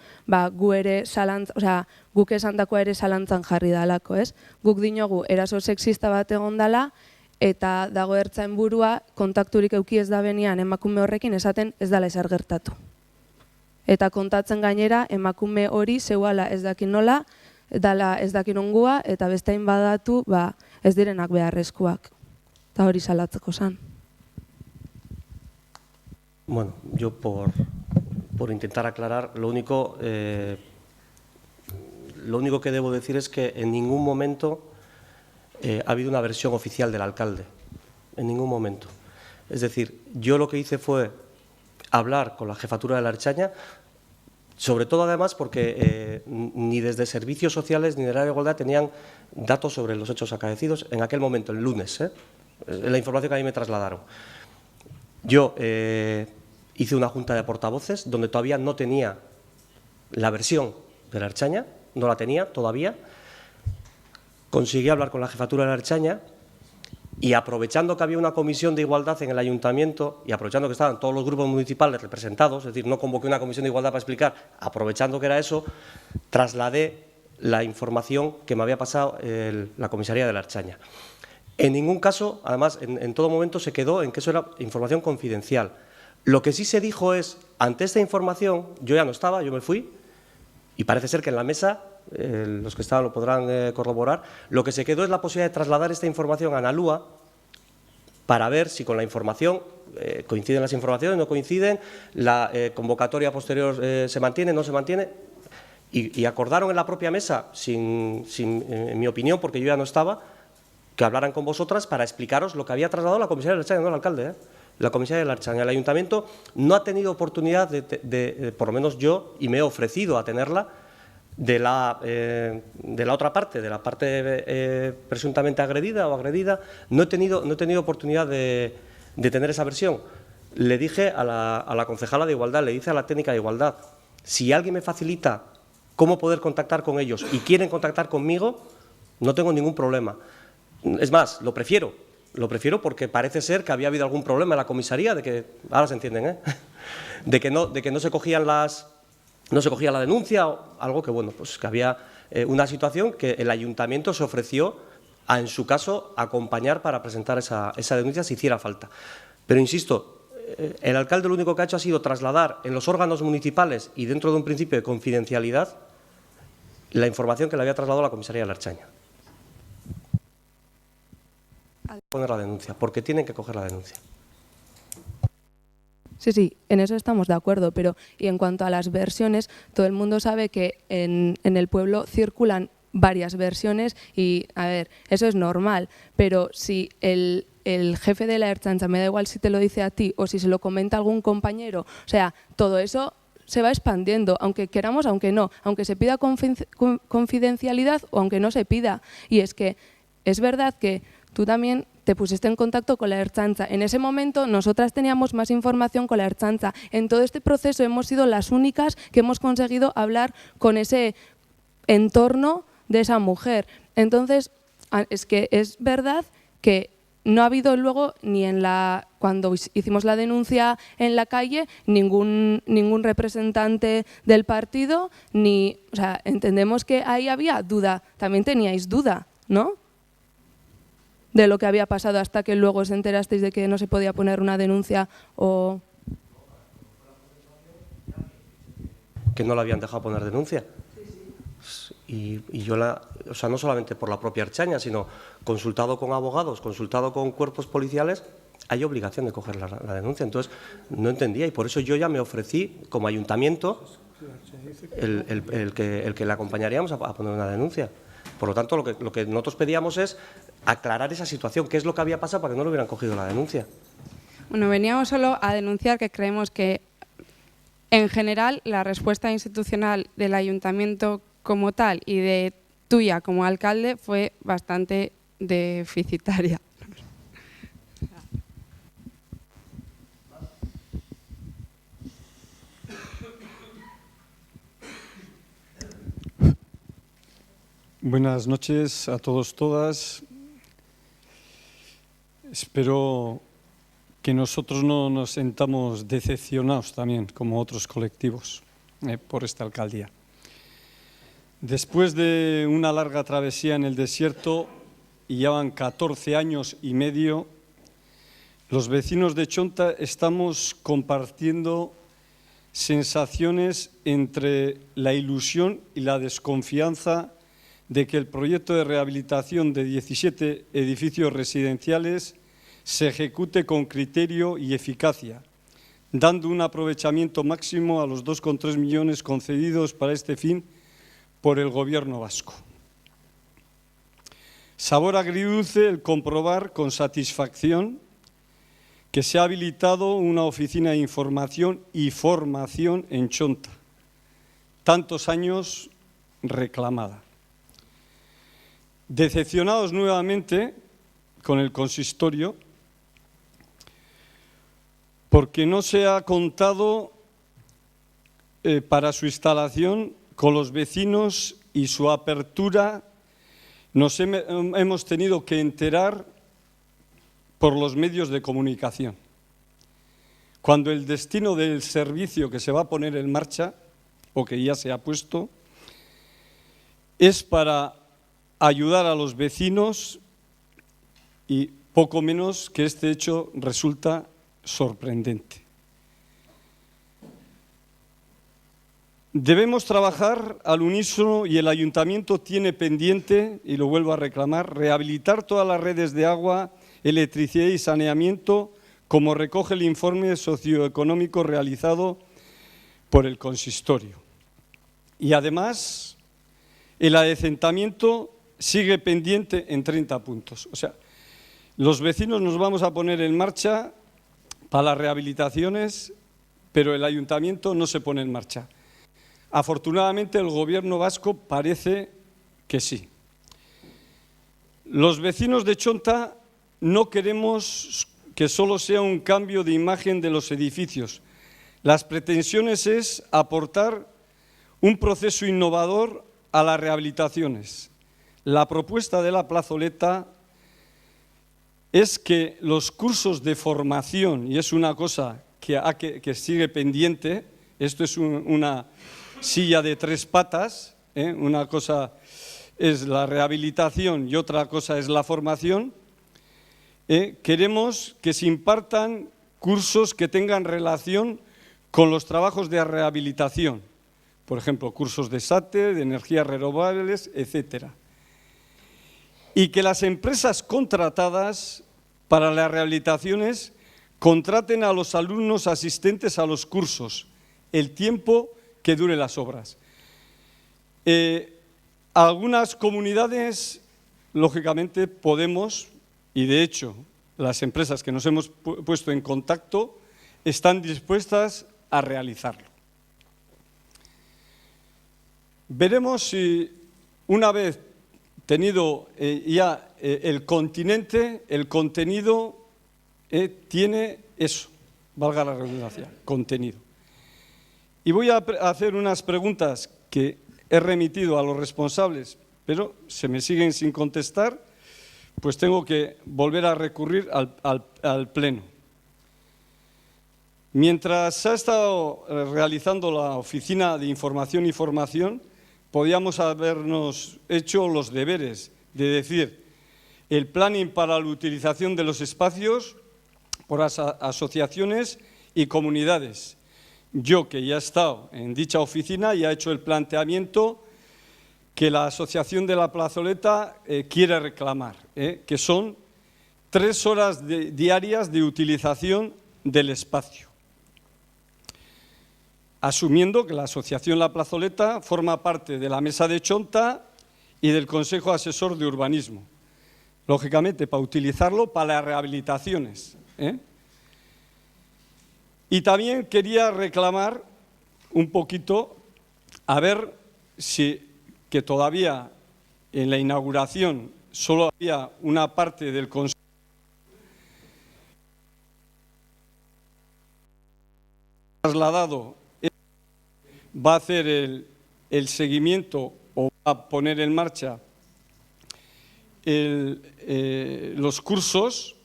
guk esandakoa ere zalantzan jarri dalako, ez? Guk dinogu eraso sexista bat egon dela, eta dago ertzain burua kontakturik euki ez da benean emakume horrekin esaten ez dela ezer gertatu. Eta kontatzen gainera emakume hori zeuala ez dakin nola, dala ez dakin ongua, eta bestain badatu ez direnak beharrezkoak. Eta hori salatzeko zan. Bueno, yo por intentar aclarar, lo único que debo decir es que en ningún momento ha habido una versión oficial del alcalde, en ningún momento. Es decir, yo lo que hice fue hablar con la jefatura de la Ertzaintza, sobre todo además porque ni desde servicios sociales ni del área de igualdad tenían datos sobre los hechos acaecidos en aquel momento, el lunes, la información que a mí me trasladaron. Yo hice una junta de portavoces donde todavía no tenía la versión de la Ertzaintza, no la tenía todavía. Conseguí hablar con la jefatura de la Ertzaintza y aprovechando que había una comisión de igualdad en el ayuntamiento y aprovechando que estaban todos los grupos municipales representados, es decir, no convoqué una comisión de igualdad para explicar, aprovechando que era eso, trasladé la información que me había pasado la comisaría de la Ertzaintza. En ningún caso, además, en todo momento se quedó en que eso era información confidencial. Lo que sí se dijo es, ante esta información, yo ya no estaba, yo me fui, y parece ser que en la mesa, los que estaban lo podrán corroborar, lo que se quedó es la posibilidad de trasladar esta información a Nalúa para ver si con la información coinciden las informaciones, no coinciden, la convocatoria posterior se mantiene, no se mantiene, y acordaron en la propia mesa, en mi opinión, porque yo ya no estaba, que hablaran con vosotras para explicaros lo que había trasladado la comisaría de la Ertzaintza, no el alcalde, la comisaría de la Ertzaintza. El ayuntamiento no ha tenido oportunidad de, por lo menos yo, y me he ofrecido a tenerla, de la otra parte, de la parte presuntamente agredida o agredida, no he tenido oportunidad de tener esa versión. Le dije a la concejala de Igualdad, le dije a la técnica de Igualdad, si alguien me facilita cómo poder contactar con ellos y quieren contactar conmigo, no tengo ningún problema. Es más, lo prefiero porque parece ser que había habido algún problema en la comisaría, de que, ahora se entienden, de que no se cogía la denuncia, o algo que, bueno, pues que había una situación que el ayuntamiento se ofreció a, en su caso, acompañar para presentar esa denuncia si hiciera falta. Pero insisto, el alcalde lo único que ha hecho ha sido trasladar en los órganos municipales y dentro de un principio de confidencialidad la información que le había trasladado la comisaría de la Ertzaintza. Poner la denuncia, porque tienen que coger la denuncia. Sí, en eso estamos de acuerdo, pero y en cuanto a las versiones, todo el mundo sabe que en el pueblo circulan varias versiones y, a ver, eso es normal, pero si el jefe de la Ertzaintza, me da igual si te lo dice a ti o si se lo comenta algún compañero, o sea, todo eso se va expandiendo, aunque queramos, aunque no, aunque se pida confidencialidad o aunque no se pida. Y es que es verdad que tú también te pusiste en contacto con la Ertzaintza. En ese momento nosotras teníamos más información con la Ertzaintza. En todo este proceso hemos sido las únicas que hemos conseguido hablar con ese entorno de esa mujer. Entonces, es que es verdad que no ha habido luego ni cuando hicimos la denuncia en la calle ningún representante del partido, o sea, entendemos que ahí había duda, también teníais duda, ¿no?, de lo que había pasado hasta que luego os enterasteis de que no se podía poner una denuncia o... que no le habían dejado poner denuncia. Y yo, o sea, no solamente por la propia Ertzaintza, sino consultado con abogados, consultado con cuerpos policiales, hay obligación de coger la denuncia. Entonces, no entendía y por eso yo ya me ofrecí como ayuntamiento el que le acompañaríamos a poner una denuncia. Por lo tanto, lo que nosotros pedíamos es aclarar esa situación, qué es lo que había pasado para que no le hubieran cogido la denuncia. Bueno, veníamos solo a denunciar que creemos que, en general, la respuesta institucional del ayuntamiento como tal y de tuya como alcalde fue bastante deficitaria. Buenas noches a todos, todas. Espero que nosotros no nos sentamos decepcionados también, como otros colectivos, por esta alcaldía. Después de una larga travesía en el desierto, y ya van 14 años y medio, los vecinos de Chonta estamos compartiendo sensaciones entre la ilusión y la desconfianza de que el proyecto de rehabilitación de 17 edificios residenciales se ejecute con criterio y eficacia, dando un aprovechamiento máximo a los 2,3 millones concedidos para este fin por el Gobierno vasco. Sabor agridulce el comprobar con satisfacción que se ha habilitado una oficina de información y formación en Chonta, tantos años reclamada. Decepcionados nuevamente con el consistorio, porque no se ha contado para su instalación con los vecinos y su apertura nos hemos tenido que enterar por los medios de comunicación. Cuando el destino del servicio que se va a poner en marcha, o que ya se ha puesto, es para ayudar a los vecinos y poco menos que este hecho resulta sorprendente. Debemos trabajar al unísono y el ayuntamiento tiene pendiente, y lo vuelvo a reclamar, rehabilitar todas las redes de agua, electricidad y saneamiento, como recoge el informe socioeconómico realizado por el consistorio. Y además, el adecentamiento sigue pendiente en 30 puntos. O sea, los vecinos nos vamos a poner en marcha para las rehabilitaciones, pero el ayuntamiento no se pone en marcha. Afortunadamente, el Gobierno vasco parece que sí. Los vecinos de Chonta no queremos que solo sea un cambio de imagen de los edificios. Las pretensiones es aportar un proceso innovador a las rehabilitaciones. La propuesta de la plazoleta es que los cursos de formación, y es una cosa que sigue pendiente, esto es una silla de 3 patas, una cosa es la rehabilitación y otra cosa es la formación. Queremos que se impartan cursos que tengan relación con los trabajos de rehabilitación, por ejemplo, cursos de SATE, de energías renovables, etcétera. Y que las empresas contratadas para las rehabilitaciones contraten a los alumnos asistentes a los cursos, el tiempo que dure las obras. Algunas comunidades, lógicamente, podemos, y de hecho las empresas que nos hemos puesto en contacto, están dispuestas a realizarlo. Veremos si, una vez tenido ya el continente, el contenido tiene eso, valga la redundancia, contenido. Y voy a hacer unas preguntas que he remitido a los responsables, pero se me siguen sin contestar, pues tengo que volver a recurrir al Pleno. Mientras se ha estado realizando la Oficina de Información y Formación, podíamos habernos hecho los deberes de decir el planning para la utilización de los espacios por asociaciones y comunidades, yo que ya he estado en dicha oficina ya he hecho el planteamiento que la Asociación de la Plazoleta quiere reclamar, que son 3 horas diarias de utilización del espacio, asumiendo que la Asociación La Plazoleta forma parte de la Mesa de Chonta y del Consejo Asesor de Urbanismo, lógicamente para utilizarlo para las rehabilitaciones. Y también quería reclamar un poquito, a ver si que todavía en la inauguración solo había una parte del Consejo trasladado, va a hacer el seguimiento o va a poner en marcha los cursos,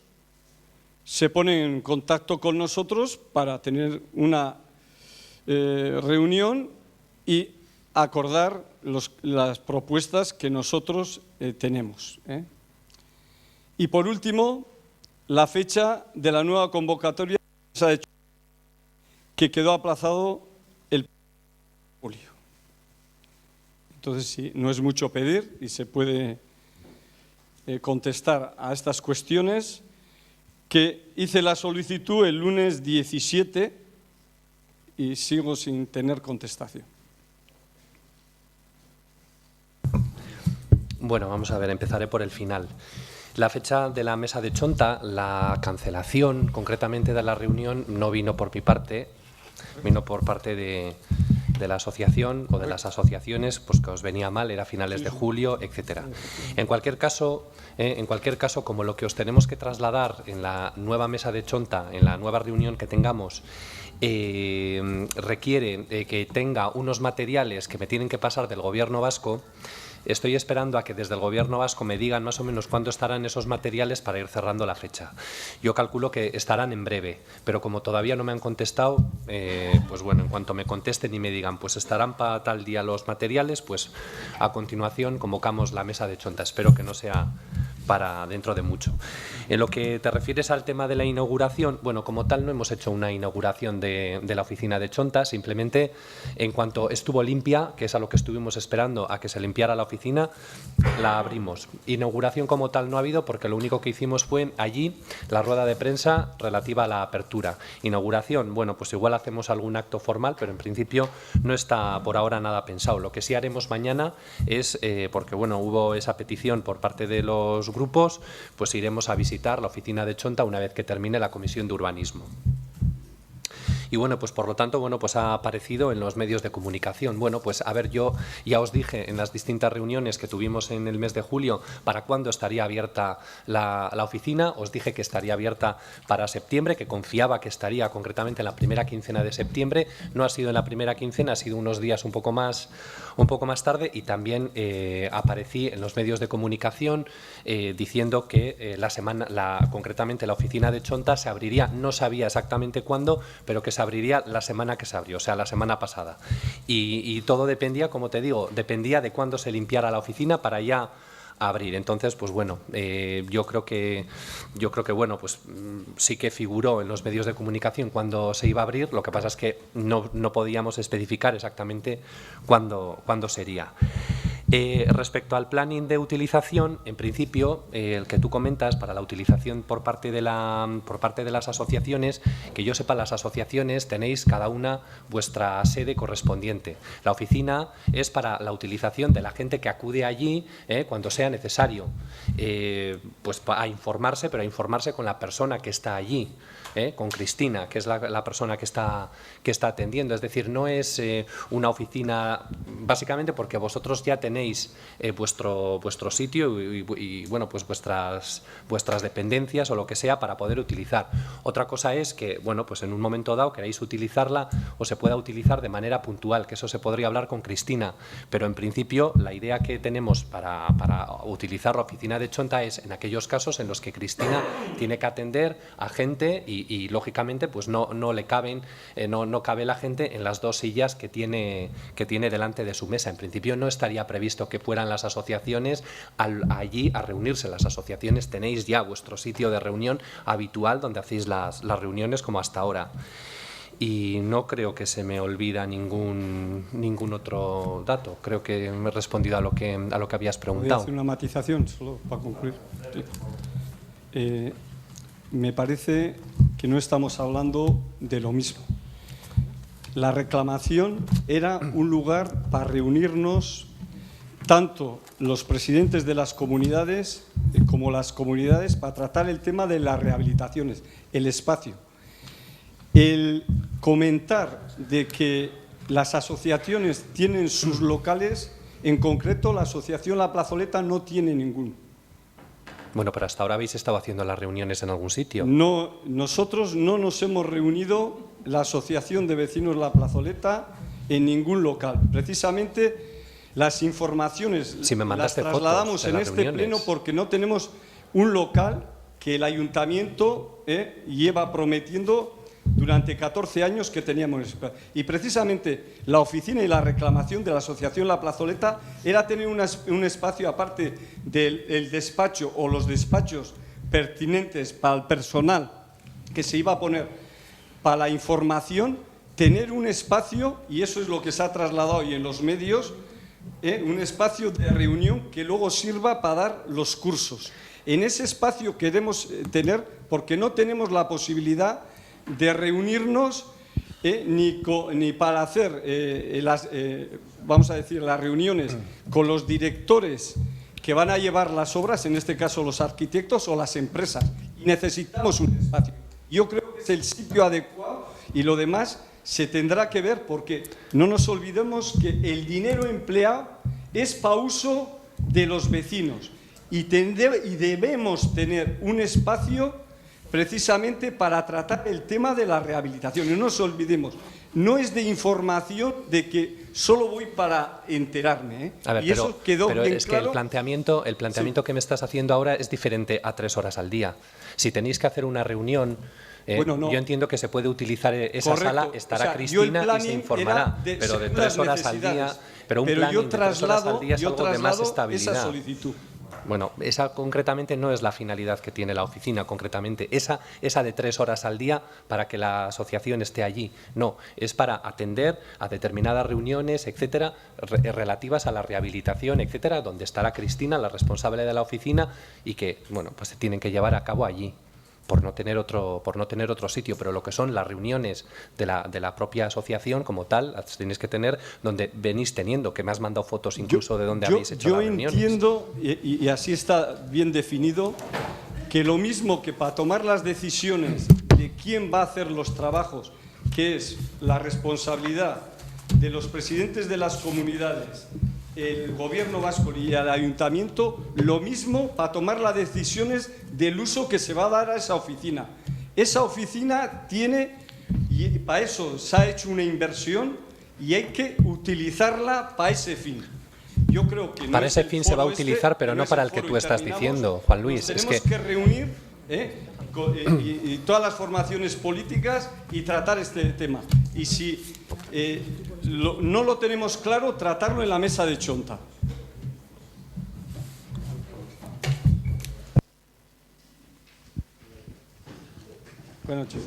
se ponen en contacto con nosotros para tener una reunión y acordar las propuestas que nosotros tenemos. Y por último, la fecha de la nueva convocatoria se ha hecho, que quedó aplazado el julio. Entonces, sí, no es mucho pedir y se puede contestar a estas cuestiones, que hice la solicitud el lunes 17 y sigo sin tener contestación. Bueno, vamos a ver, empezaré por el final. La fecha de la mesa de Chonta, la cancelación concretamente de la reunión no vino por mi parte, vino por parte de la asociación o de las asociaciones, pues que os venía mal, era finales de julio, etcétera. En cualquier caso, como lo que os tenemos que trasladar en la nueva mesa de Chonta, en la nueva reunión que tengamos, requiere que tenga unos materiales que me tienen que pasar del Gobierno vasco. Estoy esperando a que desde el Gobierno vasco me digan más o menos cuándo estarán esos materiales para ir cerrando la fecha. Yo calculo que estarán en breve, pero como todavía no me han contestado, pues bueno, en cuanto me contesten y me digan pues estarán para tal día los materiales, pues a continuación convocamos la mesa de Chonta. Espero que no sea para dentro de mucho. En lo que te refieres al tema de la inauguración, bueno, como tal no hemos hecho una inauguración de la oficina de Chonta, simplemente en cuanto estuvo limpia, que es a lo que estuvimos esperando, a que se limpiara la oficina, la abrimos. Inauguración como tal no ha habido porque lo único que hicimos fue allí la rueda de prensa relativa a la apertura. Inauguración, bueno, pues igual hacemos algún acto formal, pero en principio no está por ahora nada pensado. Lo que sí haremos mañana es, porque bueno, hubo esa petición por parte de los grupos, pues iremos a visitar la oficina de Chonta una vez que termine la Comisión de Urbanismo. Y bueno, pues por lo tanto, bueno, pues ha aparecido en los medios de comunicación. Bueno, pues a ver, yo ya os dije en las distintas reuniones que tuvimos en el mes de julio para cuándo estaría abierta la oficina. Os dije que estaría abierta para septiembre, que confiaba que estaría concretamente en la primera quincena de septiembre. No ha sido en la primera quincena, ha sido unos días un poco más tarde, y también aparecí en los medios de comunicación diciendo que concretamente la oficina de Chonta se abriría, no sabía exactamente cuándo, pero que se abriría la semana que se abrió, o sea, la semana pasada. Y todo dependía, como te digo, dependía de cuándo se limpiara la oficina para ya abrir. Entonces, pues bueno, yo creo que bueno, pues sí que figuró en los medios de comunicación cuando se iba a abrir. Lo que pasa es que no podíamos especificar exactamente cuándo sería. Respecto al planning de utilización, en principio, el que tú comentas para la utilización por parte de las asociaciones, que yo sepa, las asociaciones tenéis cada una vuestra sede correspondiente. La oficina es para la utilización de la gente que acude allí cuando sea necesario, pues a informarse, pero a informarse con la persona que está allí. Con Cristina, que es la persona que está atendiendo. Es decir, no es una oficina, básicamente porque vosotros ya tenéis vuestro sitio y bueno, pues vuestras dependencias o lo que sea para poder utilizar. Otra cosa es que, bueno, pues en un momento dado queréis utilizarla o se pueda utilizar de manera puntual, que eso se podría hablar con Cristina, pero en principio la idea que tenemos para utilizar la oficina de Chonta es en aquellos casos en los que Cristina tiene que atender a gente y lógicamente pues no cabe la gente en las 2 sillas que tiene delante de su mesa. En principio no estaría previsto que fueran las asociaciones allí a reunirse. Las asociaciones tenéis ya vuestro sitio de reunión habitual donde hacéis las reuniones como hasta ahora. y no creo que se me olvida ningún otro dato. Creo que me he respondido a lo que habías preguntado. Voy a hacer una matización, solo para concluir. Me parece que no estamos hablando de lo mismo. La reclamación era un lugar para reunirnos tanto los presidentes de las comunidades como las comunidades para tratar el tema de las rehabilitaciones, el espacio. El comentar de que las asociaciones tienen sus locales, en concreto la asociación La Plazoleta no tiene ninguno. Bueno, pero hasta ahora habéis estado haciendo las reuniones en algún sitio. No, nosotros no nos hemos reunido, la Asociación de Vecinos La Plazoleta, en ningún local. Precisamente las informaciones las trasladamos en este pleno porque no tenemos un local que el ayuntamiento lleva prometiendo durante 14 años que teníamos. Y precisamente la oficina y la reclamación de la Asociación La Plazoleta era tener un espacio aparte del despacho o los despachos pertinentes para el personal que se iba a poner para la información, tener un espacio, y eso es lo que se ha trasladado hoy en los medios, un espacio de reunión que luego sirva para dar los cursos. En ese espacio queremos tener, porque no tenemos la posibilidad de reunirnos ni para hacer vamos a decir, las reuniones con los directores que van a llevar las obras, en este caso los arquitectos o las empresas. Y necesitamos un espacio. Yo creo que es el sitio adecuado y lo demás se tendrá que ver, porque no nos olvidemos que el dinero empleado es para uso de los vecinos y debemos tener un espacio precisamente para tratar el tema de la rehabilitación. Y no nos olvidemos, no es de información de que solo voy para enterarme. A ver, y eso quedó pero bien es claro. Que el planteamiento que me estás haciendo ahora es diferente a 3 horas al día. Si tenéis que hacer una reunión, bueno, no. yo entiendo que se puede utilizar esa Correcto. sala, estará O sea, Cristina y se informará, pero de 3 horas al día, pero un planning de 3 horas al día es algo de más estabilidad. Esa solicitud. Bueno, esa concretamente no es la finalidad que tiene la oficina, concretamente esa de 3 horas al día para que la asociación esté allí. No, es para atender a determinadas reuniones, etcétera, relativas a la rehabilitación, etcétera, donde estará Cristina, la responsable de la oficina, y que, bueno, pues se tienen que llevar a cabo allí, por no tener otro sitio, pero lo que son las reuniones de la propia asociación como tal, las tenéis que tener donde venís teniendo, que me has mandado fotos incluso de donde habéis hecho las reuniones. Yo entiendo, y así está bien definido, que lo mismo que para tomar las decisiones de quién va a hacer los trabajos, que es la responsabilidad de los presidentes de las comunidades, el gobierno vasco y el ayuntamiento, lo mismo para tomar las decisiones del uso que se va a dar a esa oficina. Esa oficina tiene, y para eso se ha hecho una inversión y hay que utilizarla para ese fin. Yo creo que no para es ese el fin se va a utilizar, pero no para el que tú estás diciendo, Juan Luis. Tenemos que reunir y todas las formaciones políticas y tratar este tema. Y si no lo tenemos claro, tratarlo en la mesa de Chonta. Buenas noches.